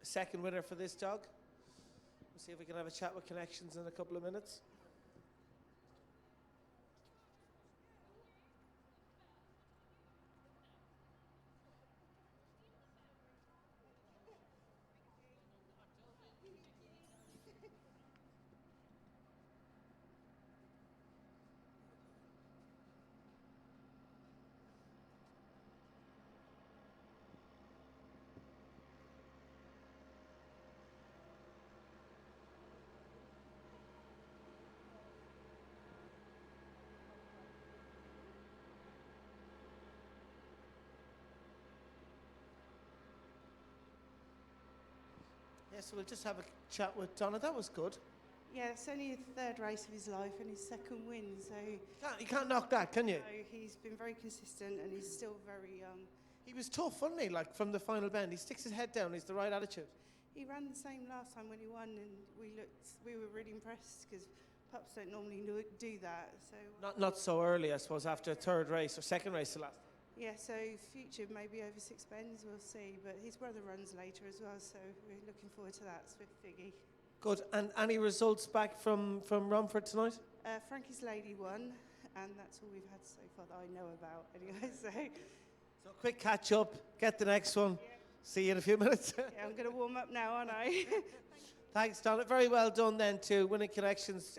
Second winner for this dog. We'll see if we can have a chat with Connections in a couple of minutes. Yes, so we'll just have a chat with Donna. That was good.
Yeah, it's only his third race of his life and his second win, so...
You can't knock that, can you?
So he's been very consistent and he's still very young.
He was tough, wasn't he, like from the final bend? He sticks his head down, he's the right attitude.
He ran the same last time when he won, and we were really impressed because pups don't normally do that. So
Not so early, I suppose, after a third race or second race the last.
yeah, so future maybe over 6 bends, we'll see. But his brother runs later as well, so we're looking forward to that. Swift Figgy.
Good. And any results back from Romford tonight?
Frankie's Lady won, and that's all we've had so far that I know about. Anyway,
So quick catch up. Get the next one. See you in a few minutes.
yeah, I'm going to warm up now, aren't I?
Thanks, Donna. Very well done then to Winning Connections.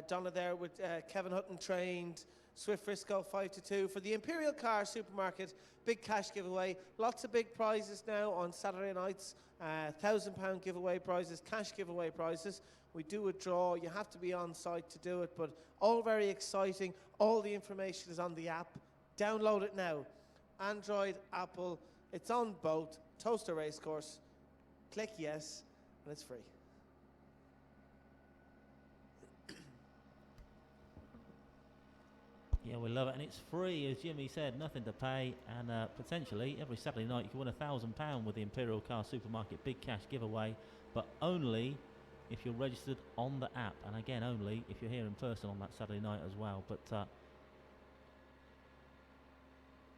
Donna there with Kevin Hutton trained. Swift Frisco 5-2 for the Imperial Car Supermarket. Big cash giveaway. Lots of big prizes now on Saturday nights. £1,000 giveaway prizes, cash giveaway prizes. We do a draw. You have to be on site to do it, but all very exciting. All the information is on the app. Download it now. Android, Apple. It's on both. Towcester Racecourse. Click yes, and it's free.
Yeah, we love it, and it's free, as Jimmy said, nothing to pay, and potentially every Saturday night you can win £1,000 with the Imperial Car Supermarket big cash giveaway, but only if you're registered on the app, and again, only if you're here in person on that Saturday night as well. But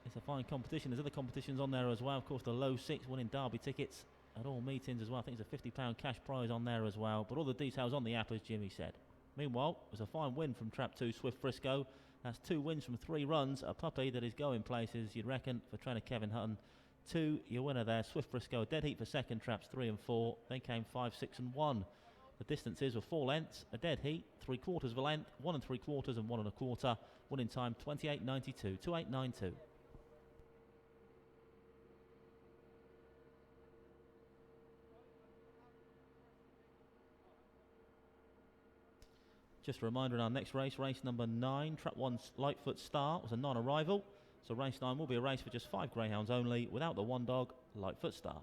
it's a fine competition. There's other competitions on there as well. Of course, the low six winning derby tickets at all meetings as well. I think there's a £50 cash prize on there as well, but all the details on the app, as Jimmy said. Meanwhile, there's a fine win from Trap 2 Swift Frisco. That's 2 wins from 3 runs. A puppy that is going places, you'd reckon, for trainer Kevin Hutton. 2, your winner there, Swift Frisco. A dead heat for second, Traps 3 and 4. Then came 5, 6 and 1. The distances were 4 lengths, a dead heat, 3/4 of a length, 1 3/4 and 1 1/4. Winning time 28.92, 28.92. Just a reminder in our next race, race number 9, Trap 1's Lightfoot Star was a non-arrival. So race 9 will be a race for just 5 greyhounds only, without the one dog, Lightfoot Star.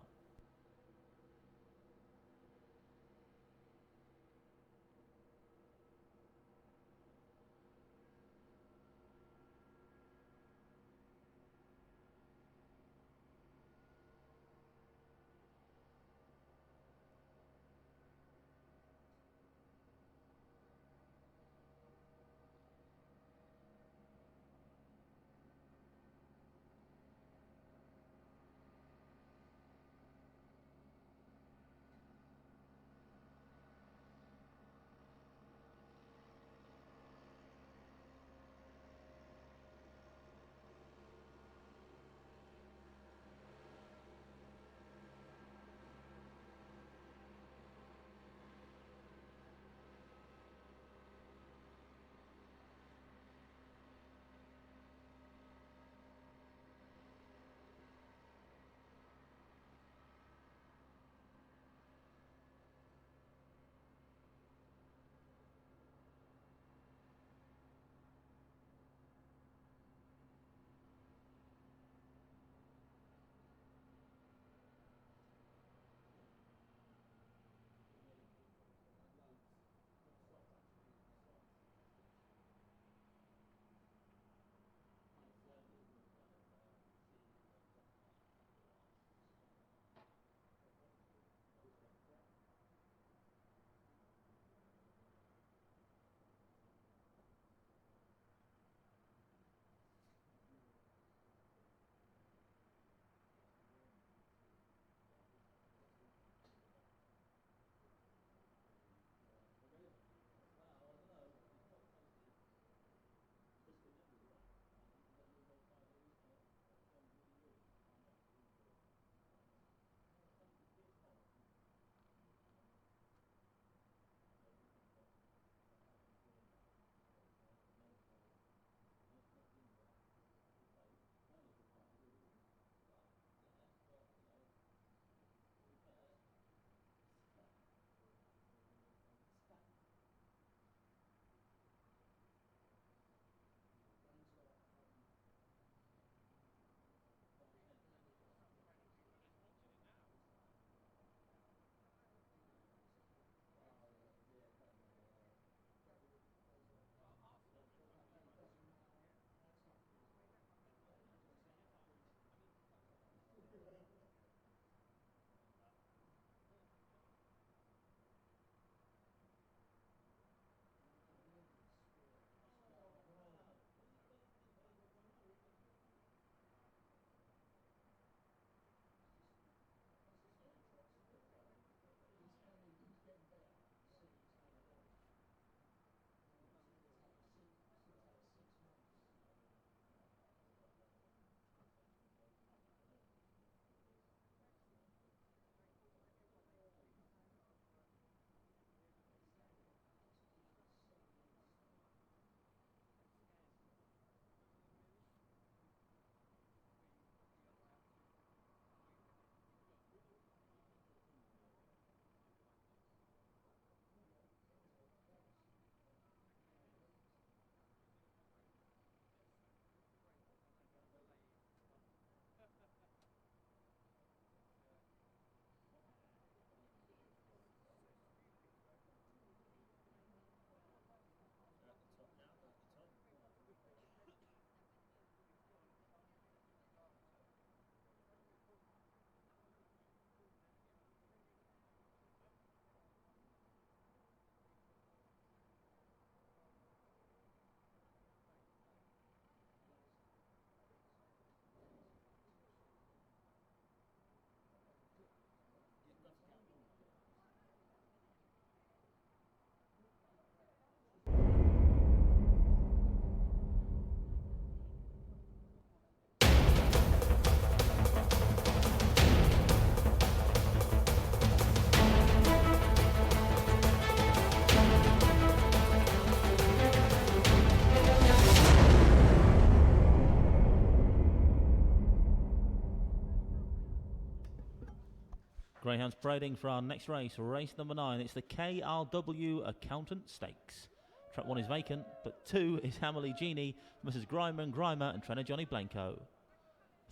Greyhounds parading for our next race, race number 9. It's the KRW Accountant Stakes. Trap 1 is vacant, but 2 is Hammerly Genie, Mrs. Grimer and trainer Johnny Blanco.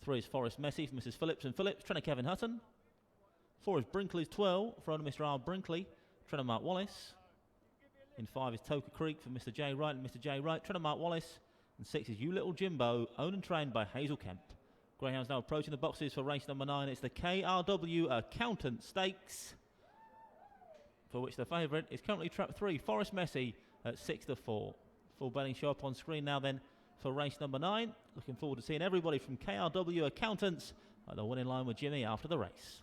3 is Forest Messi for Mrs. Phillips and Phillips, trainer Kevin Hutton. 4 is Brinkley's Twirl for owner Mr. R. Brinkley, trainer Mark Wallace. In 5 is Toker Creek for Mr. J. Wright and Mr. J. Wright, trainer Mark Wallace. And 6 is You Little Jimbo, owned and trained by Hazel Kemp. Greyhounds now approaching the boxes for race number 9. It's the KRW Accountant Stakes, for which the favourite is currently trap 3, Forest Messi, at 6-4. Full betting show up on screen now then for race number 9. Looking forward to seeing everybody from KRW Accountants at the winning line with Jimmy after the race.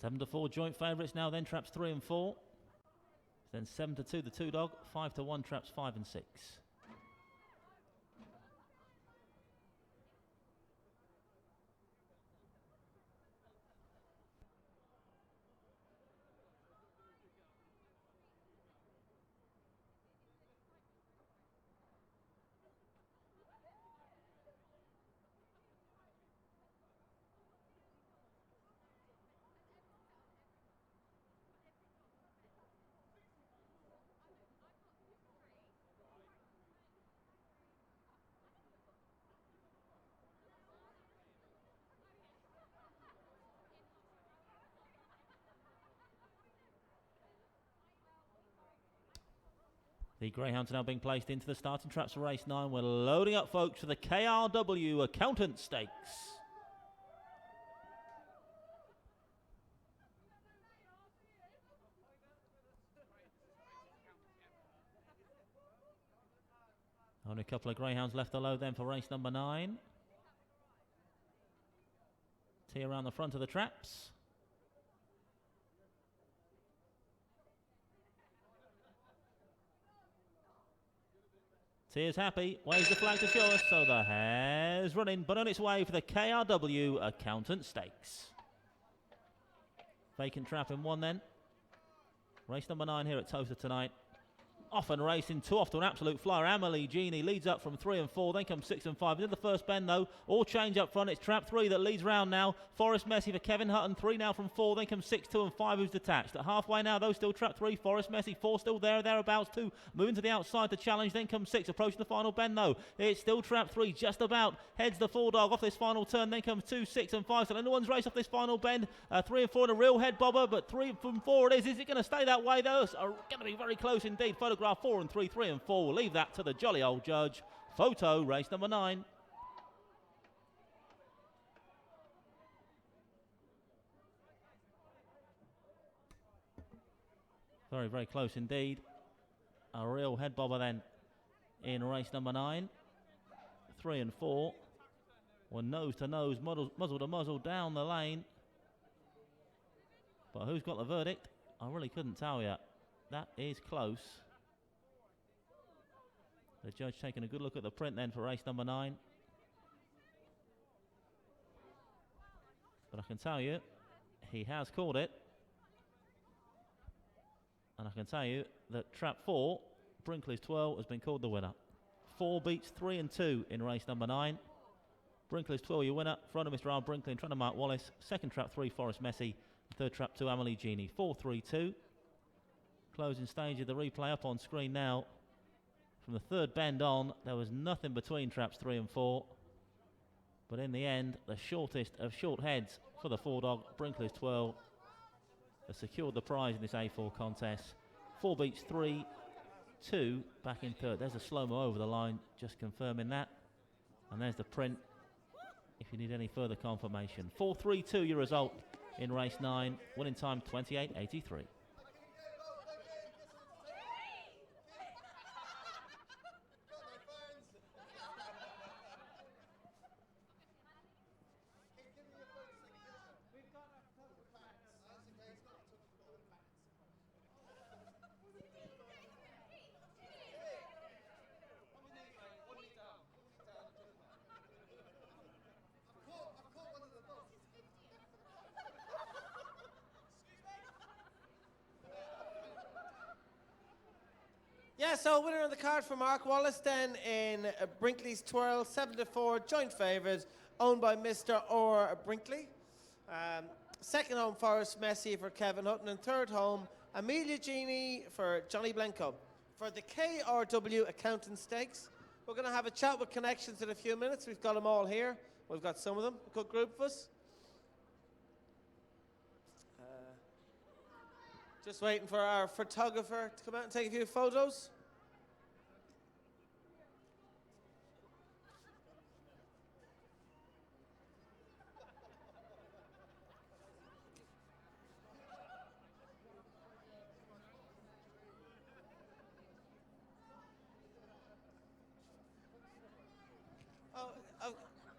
Seven to 4 joint favourites now then, traps 3 and 4. Then 7-2 the 2 dog, 5-1 traps 5 and 6. The Greyhounds are now being placed into the starting traps for race 9. We're loading up, folks, for the KRW Accountant Stakes. Only a couple of Greyhounds left to load then for race number 9. Tee around the front of the traps. Tears happy, waves the flag to show us, so the hare's running, but on its way for the KRW Accountant Stakes. Vacant trap in 1 then. Race number 9 here at Towcester tonight. Off and racing, 2 off to an absolute flyer. Amelie Genie leads up from 3 and 4, then comes 6 and 5. Into the first bend though, all change up front. It's trap 3 that leads round now. Forest Messi for Kevin Hutton, 3 now from 4, then comes 6, 2 and 5 who's detached. At halfway now though, still trap 3, Forest Messi, 4 still thereabouts, 2 moving to the outside to challenge, then comes 6, approaching the final bend though. It's still trap 3, just about heads the 4 dog off this final turn, then comes 2, 6 and 5. So anyone's race off this final bend, 3 and 4 in a real head bobber, but 3 from 4 it is. Is it going to stay that way though? It's going to be very close indeed. Photograph 4 and 3, 3 and 4. We'll leave that to the jolly old judge. Photo, race number 9. Very, very close indeed. A real head bobber then in race number 9. 3 and 4. Well, nose to nose, muzzle to muzzle down the lane. But who's got the verdict? I really couldn't tell you. That is close. The judge taking a good look at the print then for race number 9. But I can tell you, he has called it. And I can tell you that trap 4, Brinkley's Twirl, has been called the winner. 4 beats 3 and 2 in race number 9. Brinkley's 12, your winner. Front of Mr. R. Brinkley in front of Mark Wallace. Second trap 3, Forrest Messi. Third trap 2, Amelie Genie. 4-3-2. Closing stage of the replay up on screen now. From the third bend on, there was nothing between traps 3 and 4. But in the end, the shortest of short heads for the 4-dog, Brinkley's 12, has secured the prize in this A4 contest. 4 beats 3, 2 back in third. There's a slow-mo over the line, just confirming that. And there's the print, if you need any further confirmation. 4-3-2 your result in race 9, winning time 28.83.
Yeah, so winner on the card for Mark Wallace then in Brinkley's Twirl, 7-4, joint favourites, owned by Mr. Orr Brinkley. Second home, Forrest Messi for Kevin Hutton, and third home, Amelia Genie for Johnny Blenko. For the KRW Accountant Stakes, we're going to have a chat with Connections in a few minutes. We've got them all here. We've got some of them, a good group of us. Just waiting for our photographer to come out and take a few photos.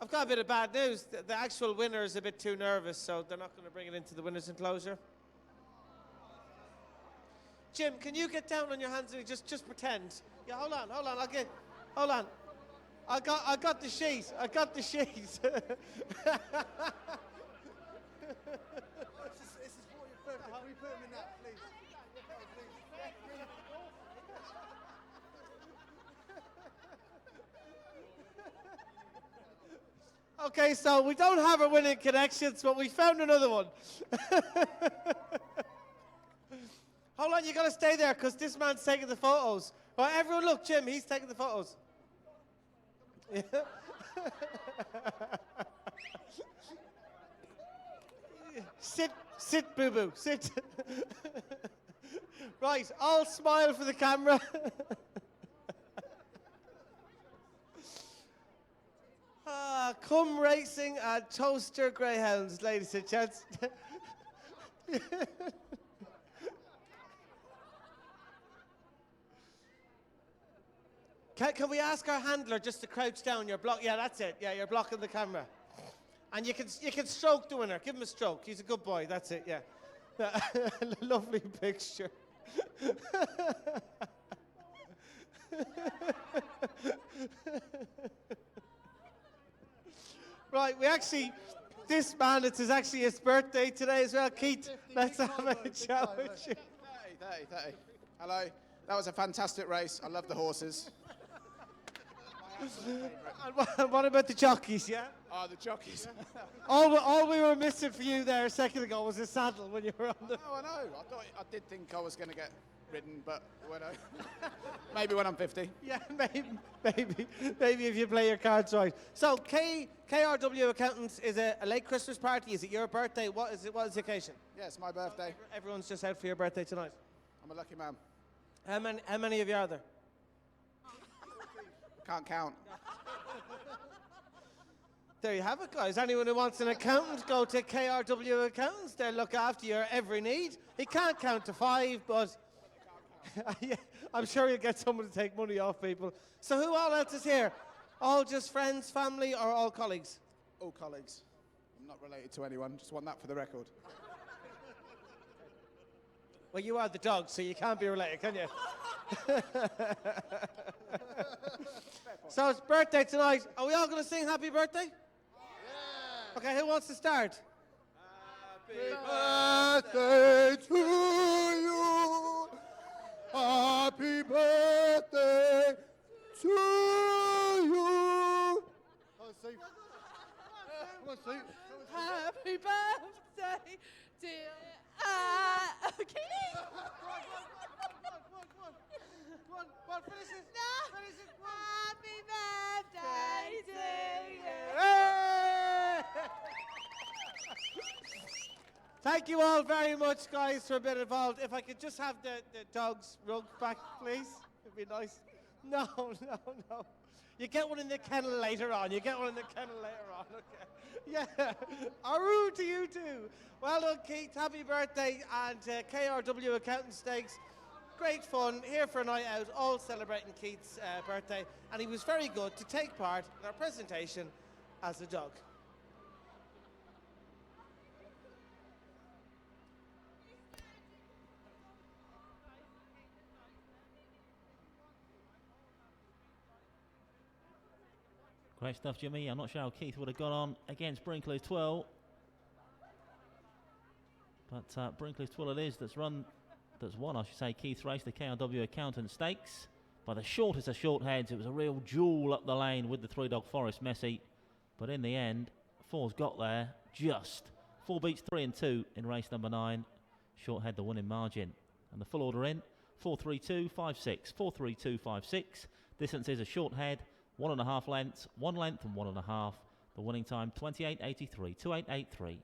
I've got a bit of bad news. The actual winner is a bit too nervous, so they're not going to bring it into the winner's enclosure. Jim, can you get down on your hands and just pretend? Yeah, hold on. Hold on. I got the sheet. I got the sheet.
This is for your birthday. Can we put him in that, please?
Okay, so we don't have a winning Connections, but we found another one. Hold on, you got to stay there because this man's taking the photos. Right, everyone look, Jim, he's taking the photos. Yeah. Sit, boo-boo, sit. Right, all smile for the camera. Come racing at Towcester Greyhounds, ladies and gents. Can we ask our handler just to crouch down? Yeah, that's it. Yeah, you're blocking the camera. And you can stroke the winner. Give him a stroke. He's a good boy. That's it, yeah. Lovely picture. Right, this man, it's actually his birthday today as well. Keith, let's have a chat with you.
30. Hello. That was a fantastic race. I love the horses.
And what about the jockeys, yeah?
Oh, the jockeys.
all we were missing for you there a second ago was a saddle when you were on the...
Oh, I know. I did think I was going to get ridden, but maybe when I'm 50.
Yeah, maybe if you play your cards right. So, KRW Accountants is a late Christmas party. Is it your birthday? What is the occasion?
Yeah, it's my birthday.
Everyone's just out for your birthday tonight.
I'm a lucky man.
How many of you are there?
Can't count.
There you have it, guys. Anyone who wants an accountant, go to KRW Accountants. They'll look after your every need. He can't count to 5, but yeah, I'm sure you'll get someone to take money off people. So who all else is here? All just friends, family, or all colleagues?
All colleagues. I'm not related to anyone. Just want that for the record.
Well, you are the dog, so you can't be related, can you? So it's birthday tonight. Are we all going to sing happy birthday? Yeah. Okay, who wants to start?
Happy birthday to you. Happy birthday to you.
finish it.
No.
Finish it.
Happy birthday to you.
Thank you all very much, guys, for being involved. If I could just have the dog's rug back, please. It'd be nice. No. You get one in the kennel later on. Okay. Yeah. Aroo to you too. Well done, Keith. Happy birthday. And KRW Accountant Stakes. Great fun. Here for a night out. All celebrating Keith's birthday. And he was very good to take part in our presentation as a dog.
Great stuff, Jimmy. I'm not sure how Keith would have got on against Brinkley's Twirl. But Brinkley's Twirl it is that's won, I should say, Keith's race, the KRW Accountant Stakes. By the shortest of short heads, it was a real jewel up the lane with the three-dog Forest Messi. But in the end, four's got there just. 4 beats 3 and 2 in race number 9. Short head the winning margin. And the full order in, 4-3-2-5-6. 4-3-2-5-6. Distance is a short head. 1.5 lengths, 1 length and 1.5. The winning time 28.83, 28.83.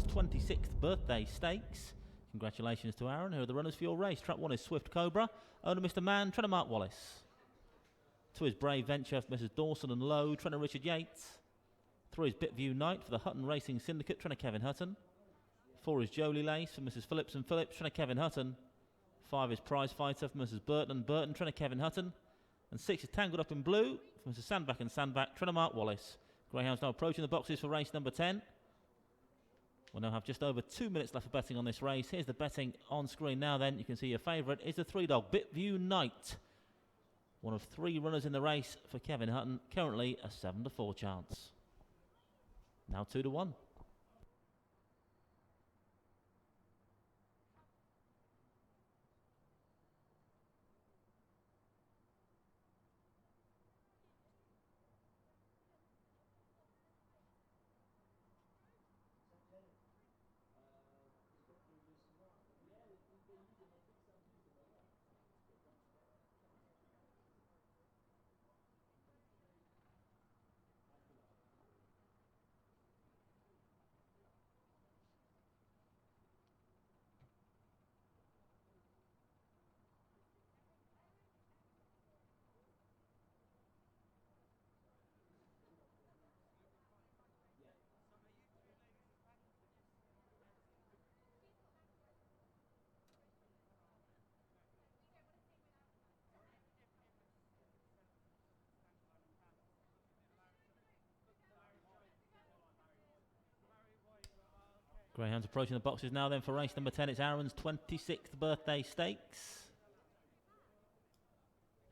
Aaron's 26th birthday stakes. Congratulations to Aaron. Here are the runners for your race. Trap 1 is Swift Cobra. Owner Mr. Mann, trainer Mark Wallace. 2 is Brave Venture for Mrs. Dawson and Lowe, trainer Richard Yates. 3 is Bitview Knight for the Hutton Racing Syndicate, trainer Kevin Hutton. 4 is Jolie Lace for Mrs. Phillips and Phillips, trainer Kevin Hutton. 5 is Prize Fighter for Mrs. Burton and Burton, trainer Kevin Hutton. And 6 is Tangled Up in Blue for Mrs. Sandback and Sandback, trainer Mark Wallace. Greyhounds now approaching the boxes for race number 10. We'll now have just over 2 minutes left for betting on this race. Here's the betting on screen now then. You can see your favourite is the 3-dog Bitview Knight. One of 3 runners in the race for Kevin Hutton. Currently a 7-4 chance. Now 2-1. Greyhounds approaching the boxes now then for race number 10. It's Aaron's 26th birthday stakes.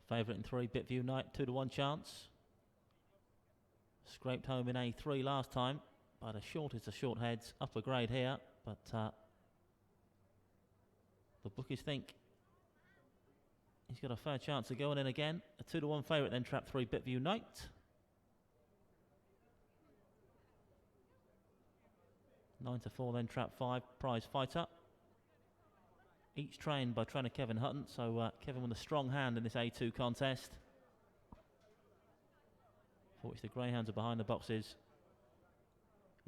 Favourite in 3, Bitview Knight, 2-1 chance. Scraped home in A3 last time, but a shortest of short heads, upper grade here, but the bookies think he's got a fair chance of going in again. A 2-1 favourite then, trap 3, Bitview Knight. 9-4 then, trap 5, Prize Fighter. Each trained by trainer Kevin Hutton, so Kevin with a strong hand in this A2 contest. For which the Greyhounds are behind the boxes.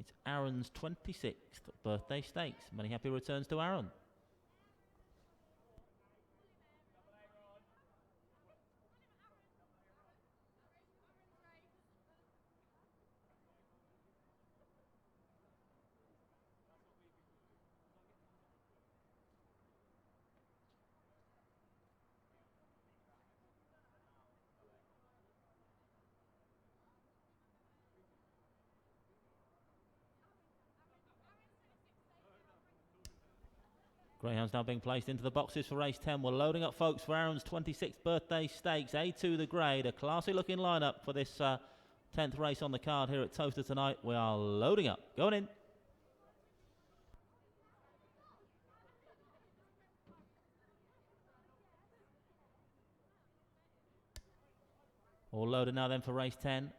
It's Aaron's 26th birthday stakes. Many happy returns to Aaron. Greyhounds now being placed into the boxes for race 10. We're loading up, folks, for Aaron's 26th birthday stakes. A2 the grade, a classy looking lineup for this 10th race on the card here at Towcester tonight. We are loading up. Going in. All loaded now then for race 10.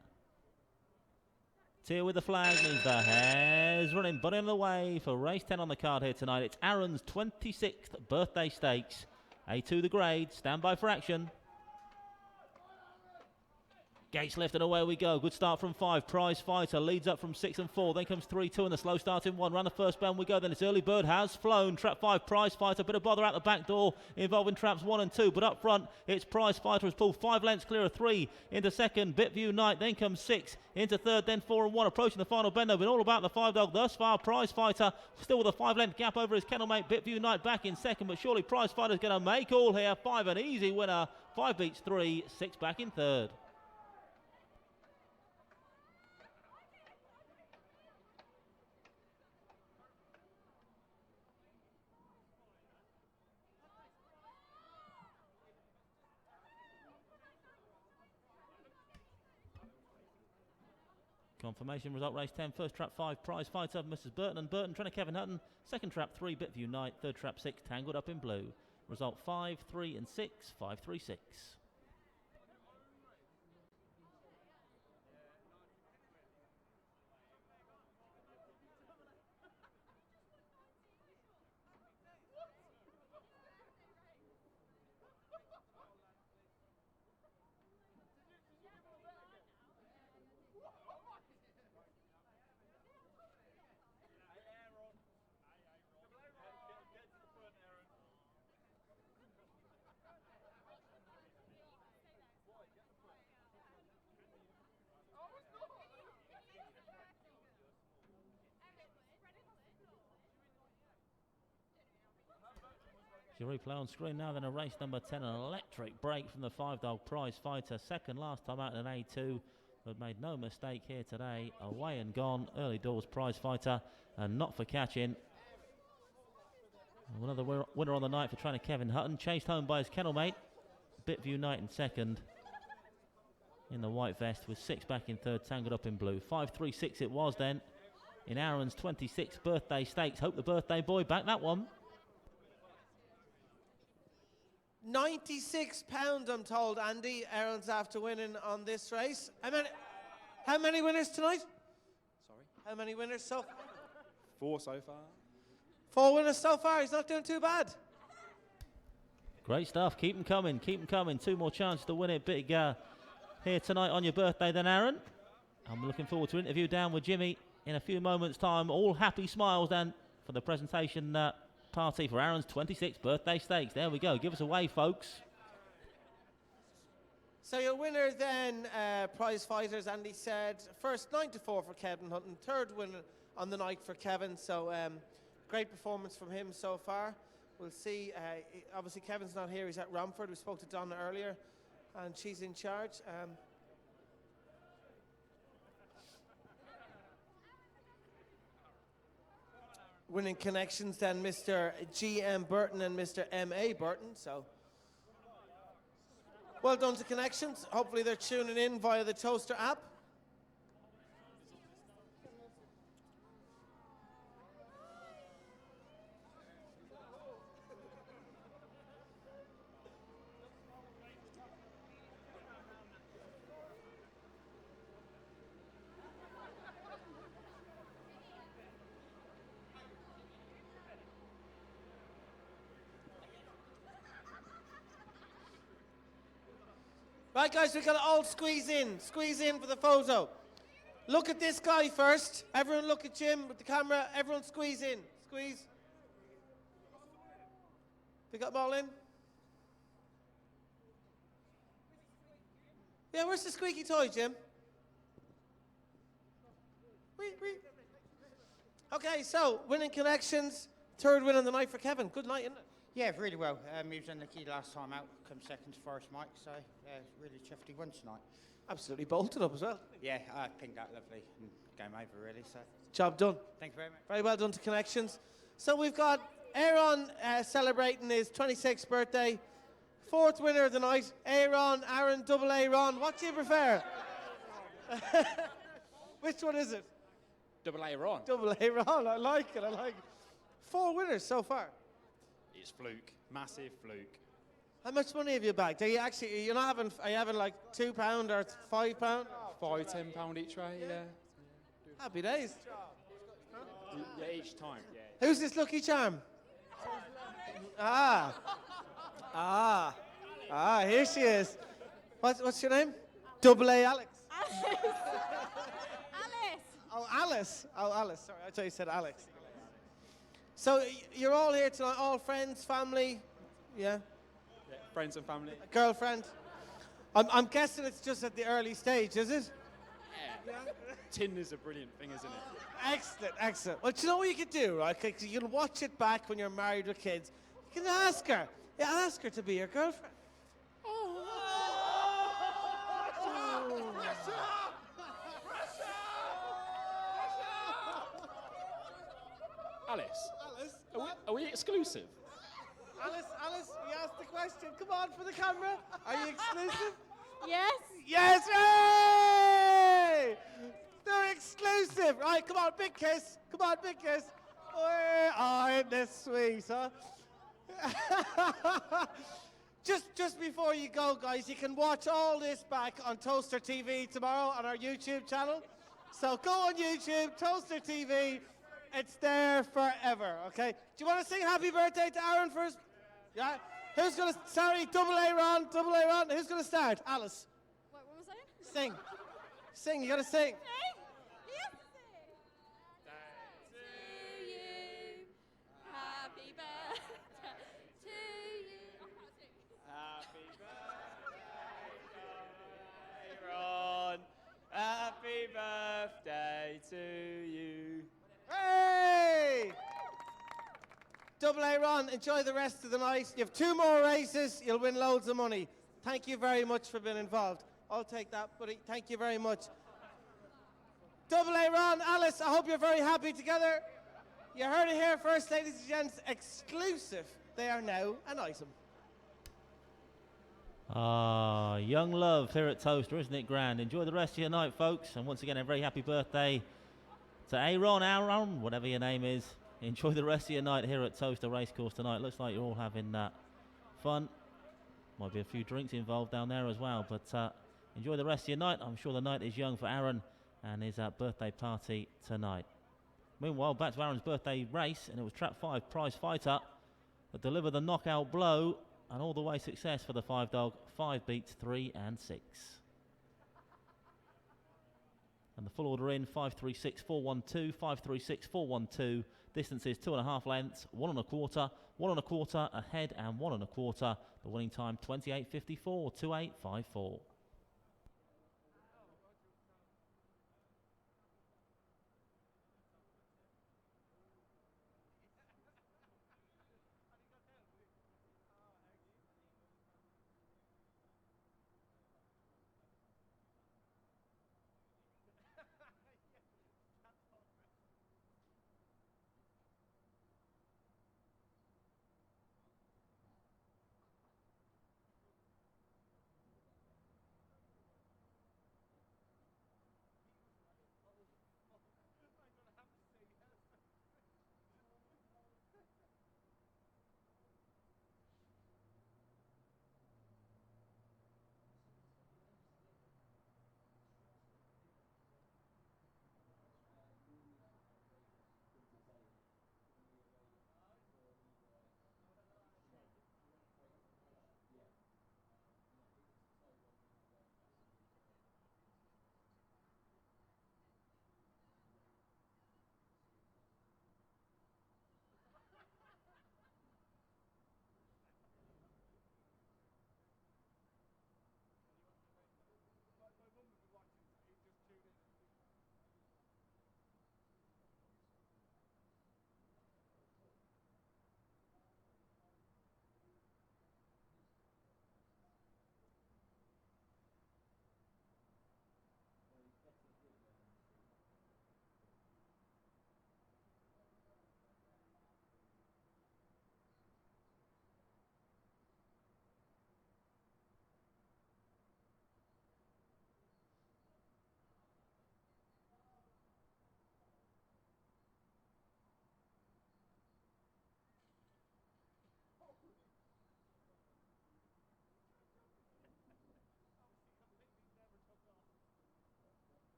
Tier with the flag means the hare's running, but in the way for race 10 on the card here tonight. It's Aaron's 26th birthday stakes. A2 the grade, stand by for action. Gates lift and away we go. Good start from 5. Prize Fighter leads up from 6 and 4. Then comes 3, 2 and the slow start in 1. Round the first bend we go. Then it's Early Bird has flown. Trap 5, Prize Fighter. Bit of bother out the back door involving traps 1 and 2. But up front, it's Prize Fighter has pulled 5 lengths clear of 3 into second. Bitview Knight. Then comes 6 into third. Then 4 and 1 approaching the final bend. They've been all about the 5-dog thus far. Prize Fighter still with a 5-length gap over his kennel mate. Bitview Knight back in second. But surely Prize Fighter's going to make all here. 5 an easy winner. 5 beats 3. 6 back in third. Confirmation result race 10. First trap 5, Prize Fighter, Mrs. Burton and Burton, trainer Kevin Hutton. Second trap 3, Bitview Knight. Third trap 6, Tangled Up in Blue. Result 5, 3 and 6, 5, 3, 6. your replay on screen now. Then a race number 10, an electric break from the 5-dog Prize Fighter. Second last time out in an A2, but made no mistake here today. Away and gone. Early doors Prize Fighter, and not for catching. Another winner on the night for trainer Kevin Hutton. Chased home by his kennel mate, Bitview Knight in second. In the white vest with 6 back in third, tangled up in blue. 5-3-6 it was then in Aaron's 26th birthday stakes. Hope the birthday boy back that one.
£96, I'm told, Andy. Aaron's after winning on this race. How many winners tonight?
Sorry?
How many winners so far?
4 so far.
4 winners so far. He's not doing too bad.
Great stuff. Keep them coming. Keep them coming. 2 more chances to win it big here tonight on your birthday then, Aaron. I'm looking forward to an interview down with Jimmy in a few moments' time. All happy smiles then for the presentation party for Aaron's 26th birthday stakes. There we go. Give us a wave, folks.
So your winner then, Prize Fighters, Andy said. First 9-4 for Kevin Hutton. Third winner on the night for Kevin. So great performance from him so far. We'll see. Obviously, Kevin's not here. He's at Romford. We spoke to Donna earlier, and she's in charge. Winning connections then, Mr. G.M. Burton and Mr. M.A. Burton. So well done to connections. Hopefully they're tuning in via the Towcester app. Right, guys, we've got to all squeeze in for the photo. Look at this guy first. Everyone look at Jim with the camera. Everyone squeeze in. Squeeze. We got them all in? Yeah, where's the squeaky toy, Jim? Okay, so winning connections. Third win on the night for Kevin. Good night, isn't it?
Yeah, really well. He was unlucky last time out, come second to Forest Mike, so yeah, really chuffed he won tonight.
Absolutely bolted up as well.
Yeah, I pinged out lovely and game over really, so.
Job done.
Thank you very much.
Very well done to connections. So we've got Aaron celebrating his 26th birthday. 4th winner of the night, Aaron, double Aaron. What do you prefer? Which one is it?
Double Aaron.
Double Aaron, I like it. 4 winners so far.
It's fluke, massive fluke.
How much money have you bagged? Are you having like £2 or £5?
£5, £10 each way, yeah.
Happy days.
Yeah, each time, yeah.
Who's this lucky charm? Here she is. What's your name? Double A Alex.
Alice.
Oh, Alice. Sorry, I thought you said Alex. So you're all here tonight, all friends, family, yeah?
Yeah, friends and family.
A girlfriend. I'm guessing it's just at the early stage, is it?
Yeah. Tinder's a brilliant thing, isn't it?
Excellent. Well, do you know what you could do, right? 'Cause you can watch it back when you're married with kids. You can ask her. Yeah, ask her to be your girlfriend.
Alice, are we exclusive?
Alice, you asked the question. Come on for the camera. Are you exclusive?
Yes.
Yes, hey! They're exclusive. Right, come on, big kiss. Oh, isn't this sweet, huh? Just before you go, guys, you can watch all this back on Towcester TV tomorrow on our YouTube channel. So go on YouTube, Towcester TV. It's there forever, okay? Do you want to sing happy birthday to Aaron first? Yeah? Who's going to, double A Ron. Who's going to start? Alice.
What was I?
Sing, you got to sing.
Happy birthday to you.
Happy birthday, Ron. Happy birthday to you.
Hey! Double A Ron, enjoy the rest of the night. You have 2 more races, you'll win loads of money. Thank you very much for being involved. I'll take that, buddy. Thank you very much. Double A Ron, Alice, I hope you're very happy together. You heard it here first, ladies and gents. Exclusive. They are now an item.
Ah, young love here at Towcester, isn't it grand? Enjoy the rest of your night, folks. And once again, a very happy birthday to Aaron, whatever your name is. Enjoy the rest of your night here at Towcester Racecourse tonight. Looks like you're all having fun. Might be a few drinks involved down there as well, but enjoy the rest of your night. I'm sure the night is young for Aaron and his birthday party tonight. Meanwhile, back to Aaron's birthday race, and it was Trap 5 Prize Fighter that delivered the knockout blow, and all the way success for the 5 dog. 5 beats 3 and 6. And the full order in 536-412, 536-412. Distance is 2.5 lengths, 1 1/4, 1 1/4 ahead, and 1 1/4. The winning time 28.54, 28.54.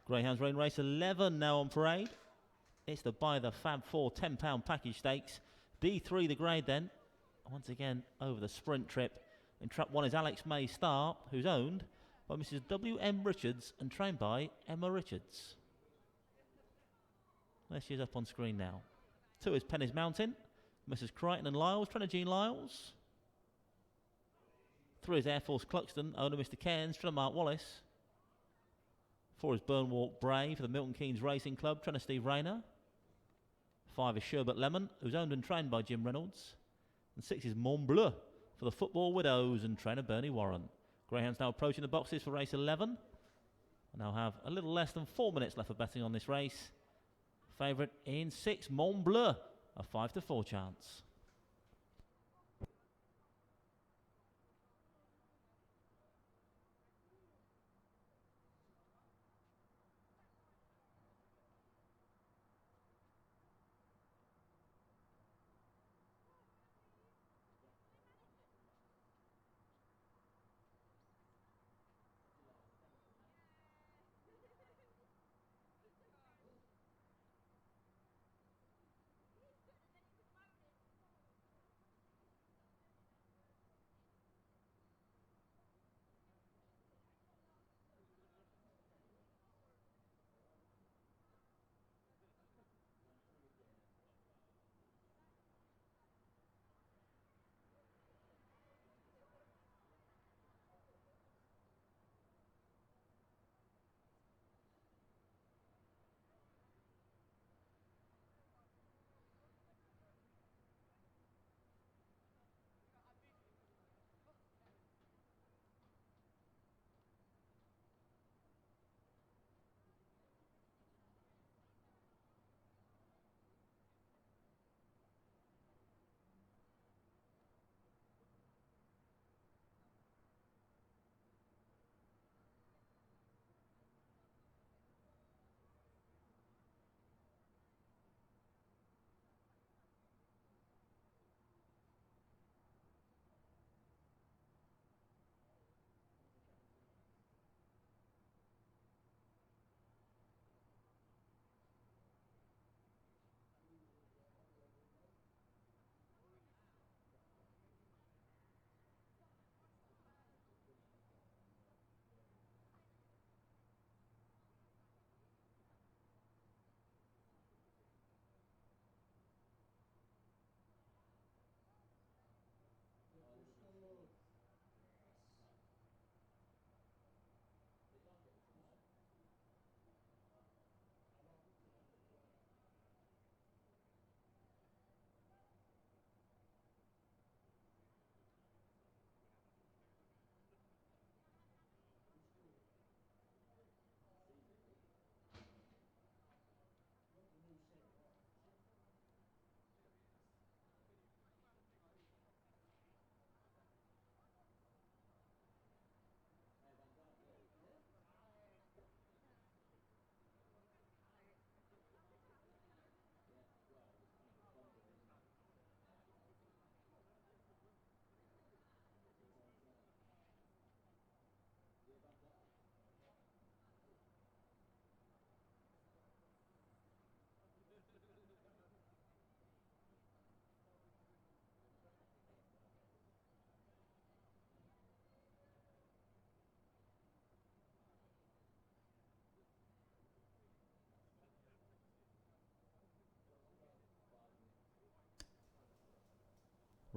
Greyhounds Rain Race 11 now on parade. It's the Buy the Fab 4 £10 package stakes. D3 the grade then. Once again over the sprint trip. In trap 1 is Alex May Star, who's owned by Mrs. W.M. Richards and trained by Emma Richards. There she is up on screen now. 2 is Penny's Mountain, Mrs. Crichton and Lyles, trainer Jean Lyles. 3 is Air Force Cluxton, owner Mr. Cairns, trainer Mark Wallace. 4 is Burnwalk Brave for the Milton Keynes Racing Club, trainer Steve Rayner. 5 is Sherbet Lemon, who's owned and trained by Jim Reynolds. And 6 is Mont Bleu for the Football Widows and trainer Bernie Warren. Greyhounds now approaching the boxes for race 11. I now have a little less than 4 minutes left of betting on this race. Favourite in 6, Mont Bleu, a 5 to 4 chance.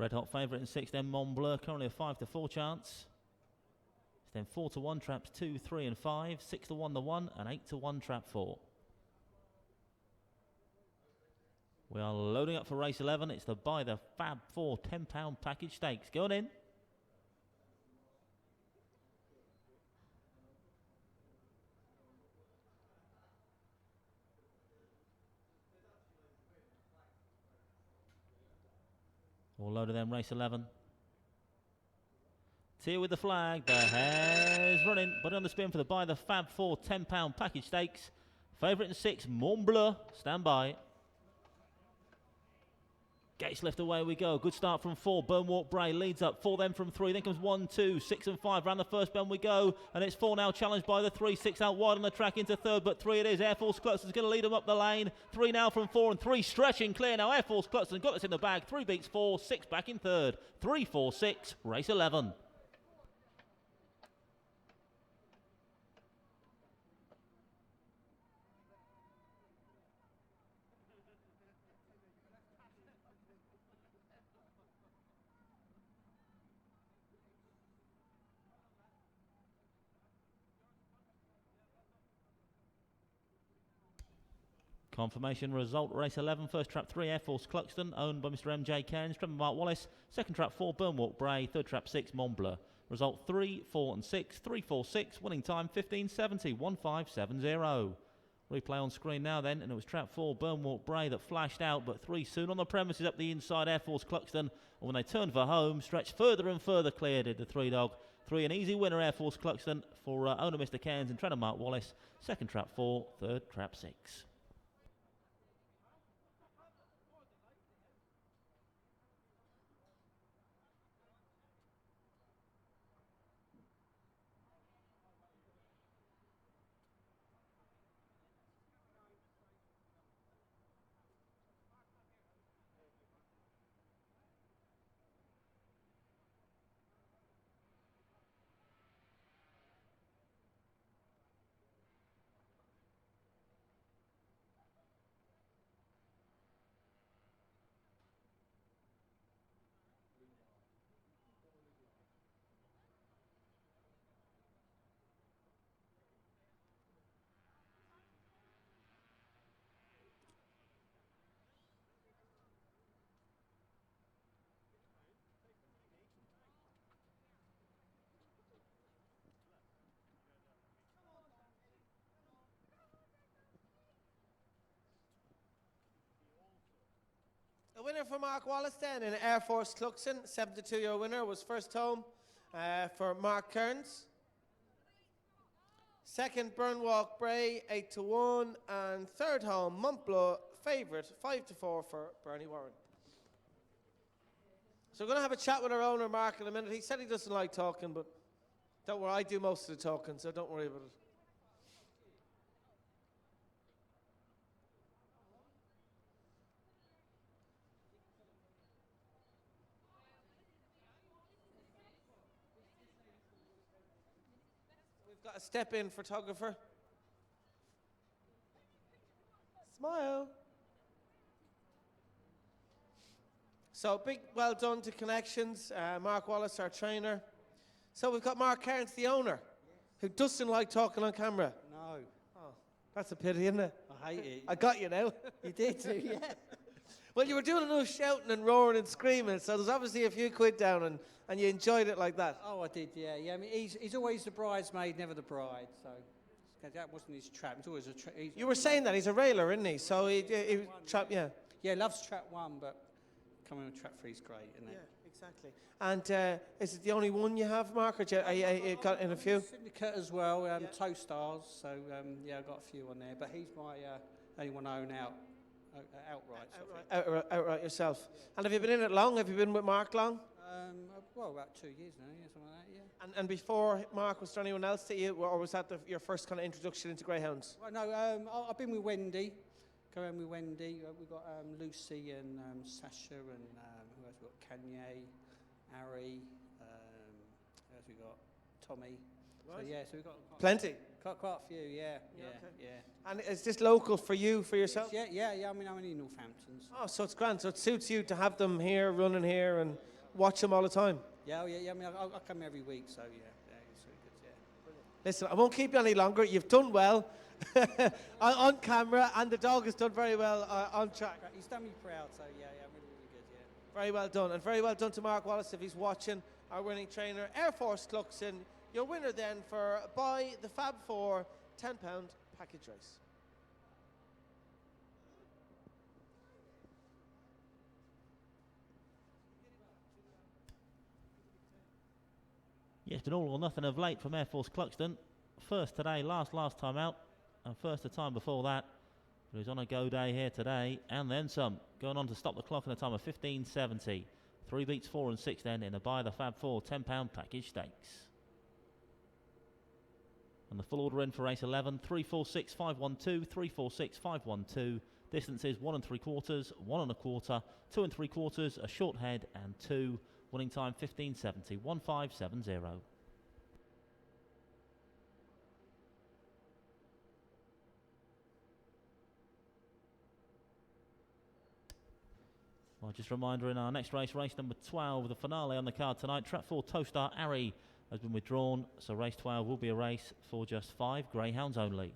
Red hot favourite in 6, then Mont Bleu, currently a 5 to 4 chance. It's then 4 to 1 traps 2, 3 and 5, 6 to 1 the 1 and 8 to 1 trap 4. We are loading up for race 11. It's the Buy the Fab 4 £10 package stakes. Going in. All loaded then, race 11. Tier with the flag, the hare's running, but on the spin for the Buy the Fab 4 £10 package stakes. Favourite in 6, Mont Bleu, stand by. Gates left, away we go. Good start from 4. Burnwalk Bray leads up. 4 then from 3. Then comes 1, 2, 6 and 5. Round the first bend we go. And it's 4 now challenged by the 3. 6 out wide on the track into 3rd. But 3 it is. Air Force Cluxton's going to lead them up the lane. 3 now from 4 and 3 stretching clear. Now Air Force Cluxton got this in the bag. 3 beats 4. 6 back in 3rd. 3, 4, 6. Race 11. Confirmation result, race 11, first trap 3, Air Force Cluxton, owned by Mr. MJ Cairns, trap Mark Wallace, second trap 4, Burnwalk Bray, third trap 6, Mont Bleu. Result 3, 4 and 6, 3, 4, 6, winning time 15.70, 1570. Replay on screen now then, and it was trap 4, Burnwalk Bray, that flashed out, but 3 soon on the premises up the inside, Air Force Cluxton. And when they turned for home, stretched further and further clear, did the 3-dog. 3 an easy winner, Air Force Cluxton, for owner Mr. Cairns and trainer Mark Wallace. Second trap 4, third trap 6.
A winner for Mark Wallace then in Air Force Cluxton, 72-year winner, was first home for Mark Kearns. Second, Burnwalk Bray, 8-1, and third home, Montblow, favourite, 5-4 for Bernie Warren. So we're going to have a chat with our owner, Mark, in a minute. He said he doesn't like talking, but don't worry, I do most of the talking, so don't worry about it. We've got a step-in photographer. Smile. So big well done to Connections, Mark Wallace, our trainer. So we've got Mark Kearns, the owner, who doesn't like talking on camera.
No.
Oh, that's a pity, isn't it?
I hate it.
I got you now.
You did too, yeah.
Well, you were doing enough shouting and roaring and screaming, so there's obviously a few quid down, and you enjoyed it like that.
Oh, I did, yeah. I mean, he's always the bridesmaid, never the bride, so that wasn't his trap. It's always a trap.
You were saying that he's a railer, isn't he? So he trap, yeah.
Yeah, loves trap 1, but coming with trap 3 is great, isn't it?
Yeah, exactly. And is it the only one you have, Mark, or you got in a few?
Syndicate as well, Toe Stars, so yeah, I've got a few on there, but he's my only one I own outright.
Outright yourself. And have you been in it long? Have you been with Mark long?
Well, about 2 years now, yeah, something like that, yeah.
And before Mark, was there anyone else that you, or was that your first kind of introduction into greyhounds?
Well, no, I've been with Wendy. Go around with Wendy. We've got Lucy and Sasha and who else? We've got Kanye, Ari. Who else we got? Tommy.
Right.
So yeah, so we've got
plenty.
Quite a few, yeah.
And is this local for you, for yourself?
Yeah. I mean, I'm in Northampton.
Oh, so it's grand. So it suits you to have them here, running here, and watch them all the time.
Yeah. I mean, I come every week, so yeah, it's really good. Yeah.
Listen, I won't keep you any longer. You've done well on camera, and the dog has done very well on track.
He's done me proud, so yeah, really good, yeah.
Very well done, and very well done to Mark Wallace if he's watching, our winning trainer, Air Force Cluxton. Your winner then for Buy the Fab 4 £10 package race.
Yeah, it's been all or nothing of late from Air Force Cluxton. First today, last time out, and first the time before that. But he's on a go day here today, and then some. Going on to stop the clock in a time of 15.70. 3 beats 4 and 6 then in a Buy the Fab 4 £10 package stakes. And the full order in for race 11, 346 512, 346 512. Distances 1 3/4, 1 1/4, 2 3/4, a short head, and 2. Winning time 15.70, 1570. Well, just a reminder in our next race, race number 12, the finale on the card tonight, Trap 4 Towstar Ari has been withdrawn, so race 12 will be a race for just 5 greyhounds only.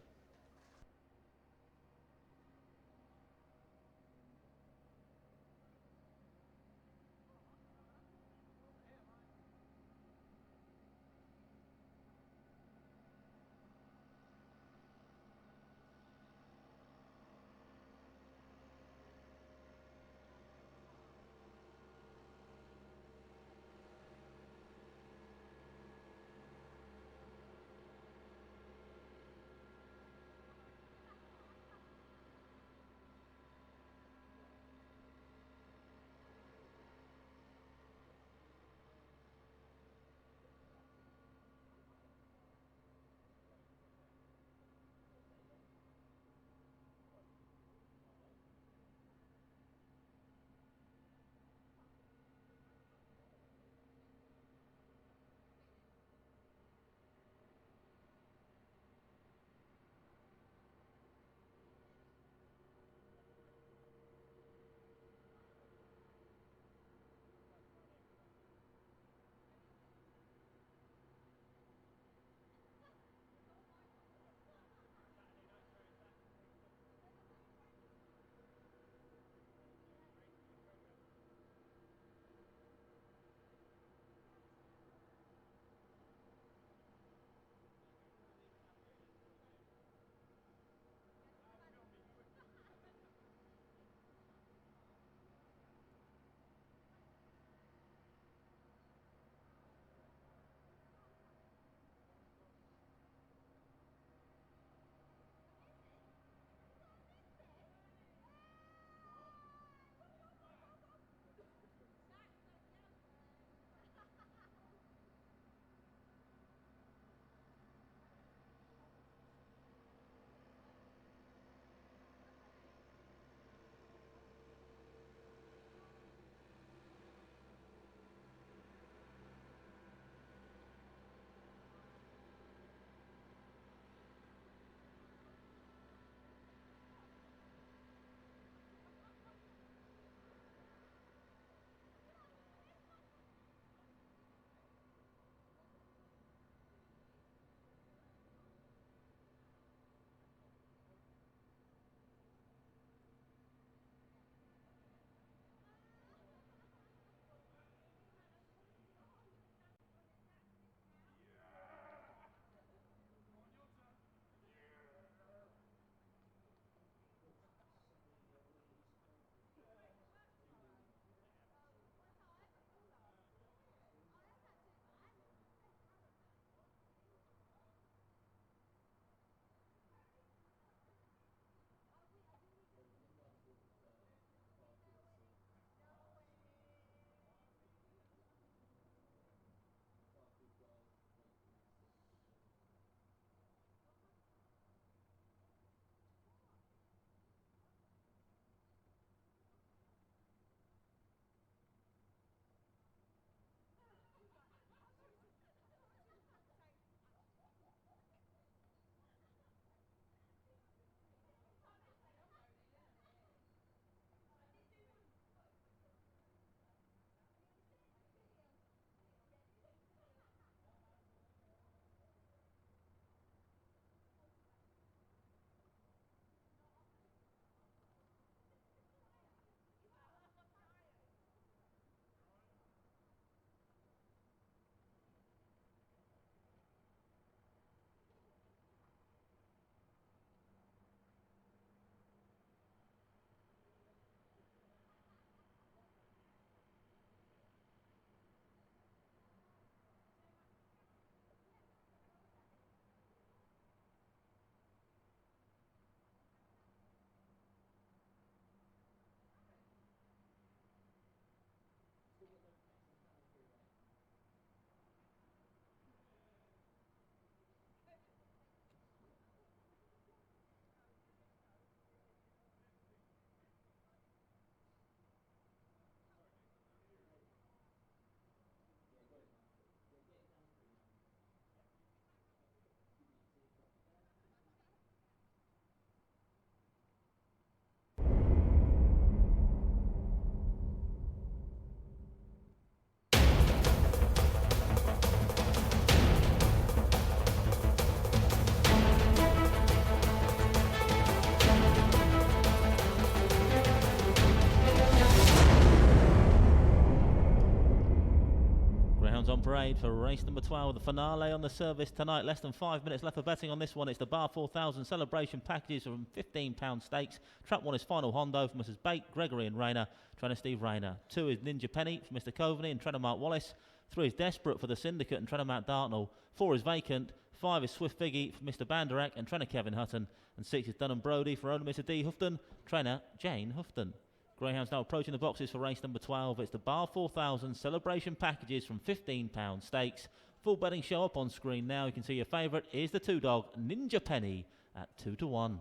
Greyhounds on parade for race number 12, the finale on the service tonight. Less than 5 minutes left for betting on this one. It's the Bar 4000 celebration packages from £15 stakes. Trap 1 is Final Hondo for Mrs. Bate, Gregory and Rayner. Trainer Steve Rayner. 2 is Ninja Penny for Mr. Coveney and trainer Mark Wallace. 3 is Desperate for the Syndicate and trainer Matt Dartnell. 4 is Vacant. 5 is Swift Figgy for Mr. Banderack and trainer Kevin Hutton. And 6 is Dunham Brody for owner Mr. D. Houghton, trainer Jane Houghton. Greyhounds now approaching the boxes for race number 12. It's the Bar 4000 celebration packages from £15 stakes. Full betting show up on screen now. You can see your favourite is the 2-dog Ninja Penny at 2 to 1.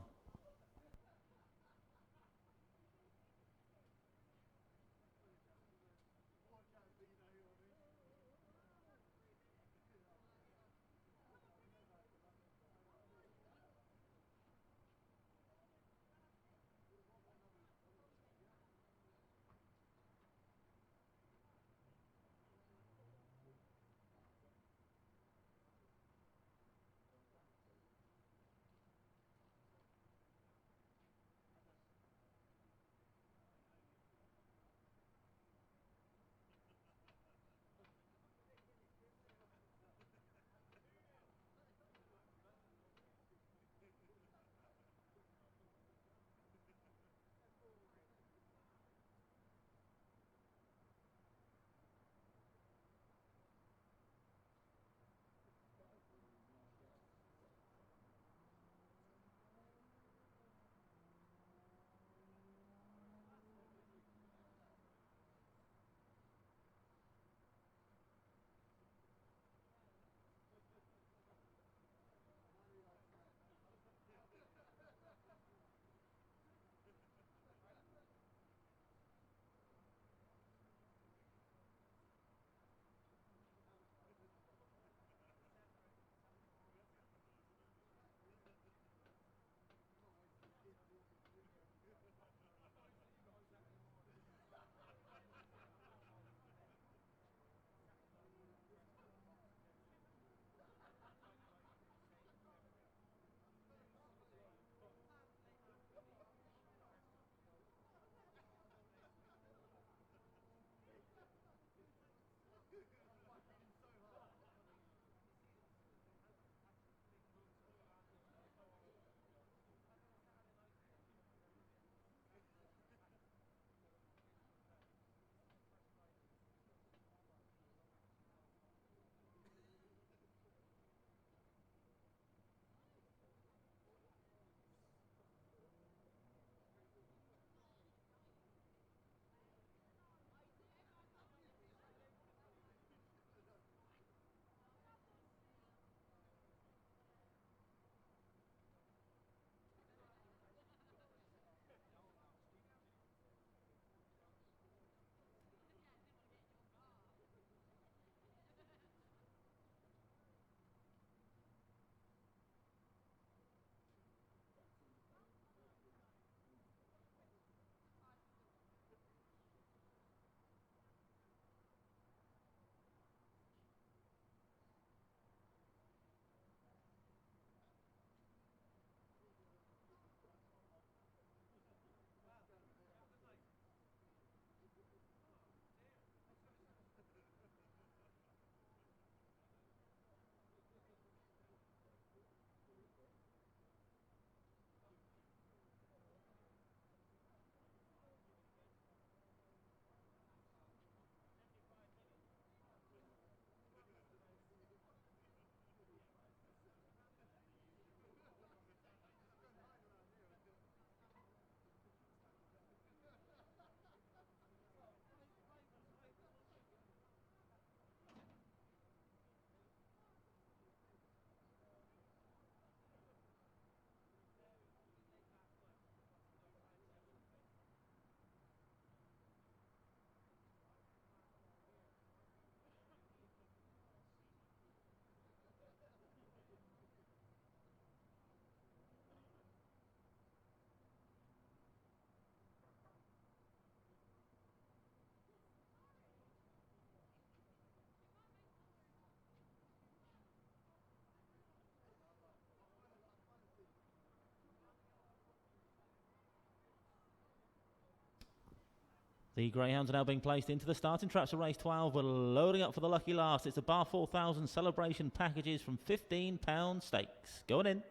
The Greyhounds are now being placed into the starting traps of race 12. We're loading up for the lucky last. It's the Bar 4000 celebration packages from £15 stakes. Going in.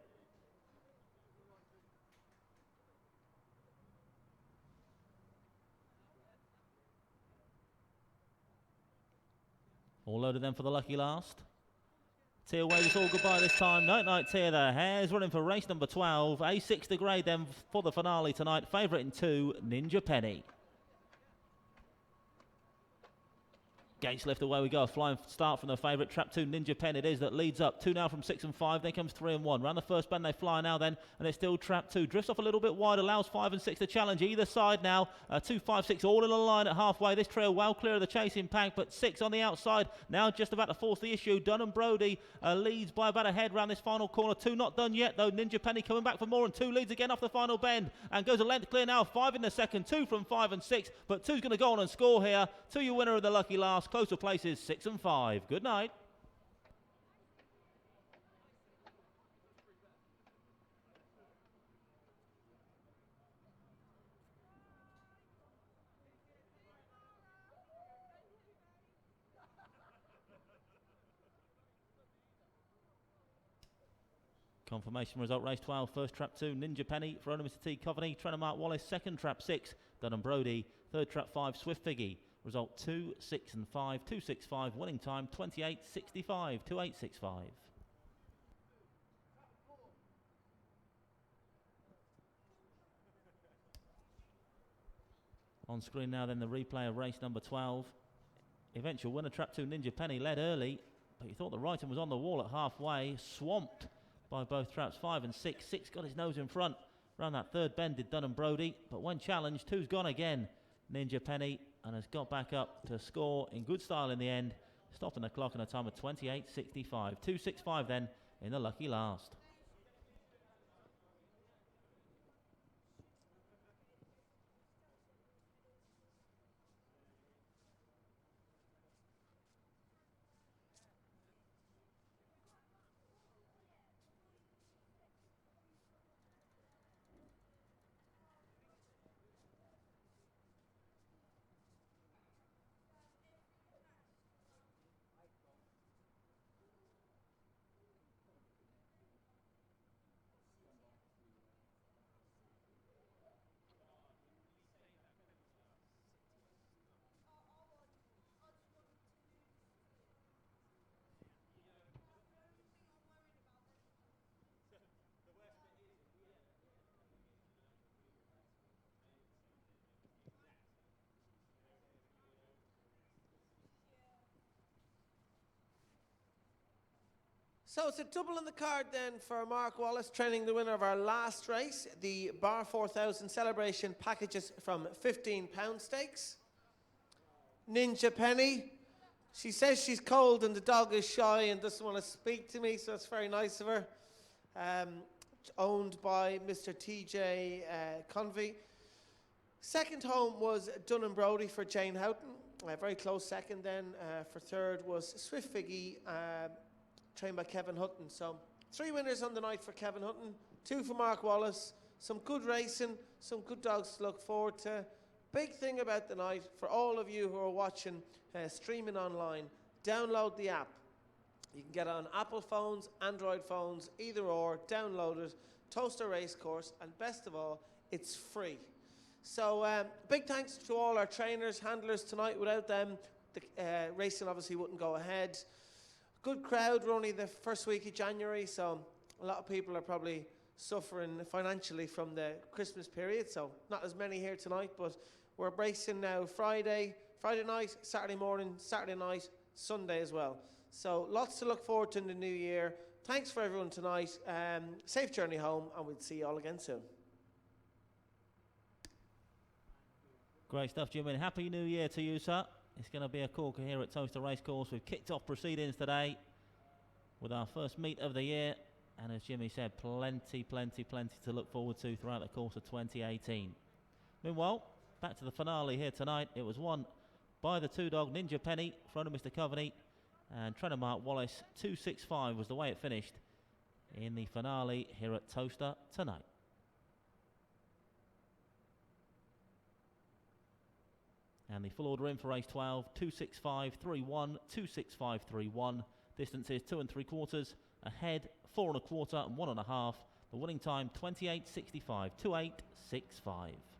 All loaded then for the lucky last. Tier waves us all goodbye this time. Night Tier there. Hares running for race number 12. A6 to grade then for the finale tonight. Favourite in 2, Ninja Penny. Gates lift away we go. Flying start from the favourite. Trap 2, Ninja Pen it is that leads up. 2 now from 6 and 5. Then comes 3 and 1. Round the first bend they fly now then. And it's still Trap 2. Drifts off a little bit wide. Allows 5 and 6 to challenge either side now. 2, 5, 6 all in a line at halfway. This trio well clear of the chasing pack. But 6 on the outside. Now just about to force the issue. Dunn and Brody leads by about a head round this final corner. 2 not done yet though. Ninja Penny coming back for more. And 2 leads again off the final bend. And goes a length clear now. 5 in the second. 2 from 5 and 6. But 2's going to go on and score here. 2 your winner of the lucky last. Closer places 6 and 5. Good night. Confirmation result race 12. First trap 2 Ninja Penny for owner Mr T Coveney. Trainer Mark Wallace. Second trap 6 Dunham Brody. Third trap 5 Swift Figgy. Result 2, 6 and 5, 265. Winning time 28.65, 28.65. On screen now then the replay of race number 12. Eventual winner trap 2 Ninja Penny led early, but you thought the writing was on the wall at halfway. Swamped by both traps 5 and 6. 6 got his nose in front. Round that third bend did Dunham Brody, but when challenged, 2's gone again. Ninja Penny and has got back up to score in good style in the end, stopping the clock in a time of 28.65. 2.65 then in the lucky last.
So it's a double on the card then for Mark Wallace, training the winner of our last race, the Bar 4000 celebration packages from £15 stakes. Ninja Penny, she says she's cold and the dog is shy and doesn't want to speak to me, so it's very nice of her. Owned by Mr. TJ Convey. Second home was Dunham Brody for Jane Houghton. A very close second then. For third was Swift Figgy, trained by Kevin Hutton. So 3 winners on the night for Kevin Hutton, 2 for Mark Wallace. Some good racing, some good dogs to look forward to. Big thing about the night for all of you who are watching, streaming online, download the app. You can get it on Apple phones, Android phones, either or, download it, Towcester Racecourse, and best of all, it's free. So big thanks to all our trainers, handlers tonight. Without them, the racing obviously wouldn't go ahead. Good crowd. We're only the first week of January, so a lot of people are probably suffering financially from the Christmas period, so not as many here tonight, but we're racing now Friday night, Saturday morning, Saturday night, Sunday as well. So lots to look forward to in the new year. Thanks for everyone tonight. Safe journey home, and we'll see you all again soon.
Great stuff, Jimmy. Happy New Year to you, sir. It's going to be a corker here at Towcester Racecourse. We've kicked off proceedings today with our first meet of the year. And as Jimmy said, plenty to look forward to throughout the course of 2018. Meanwhile, back to the finale here tonight. It was won by the 2-dog Ninja Penny, front of Mr. Coveney, and trainer Mark Wallace. 2.65 was the way it finished in the finale here at Towcester tonight. And the full order in for race 12, 265.31, 265.31. Distance is 2 3/4. Ahead, 4 1/4 and 1 1/2. The winning time 28.65, 28.65.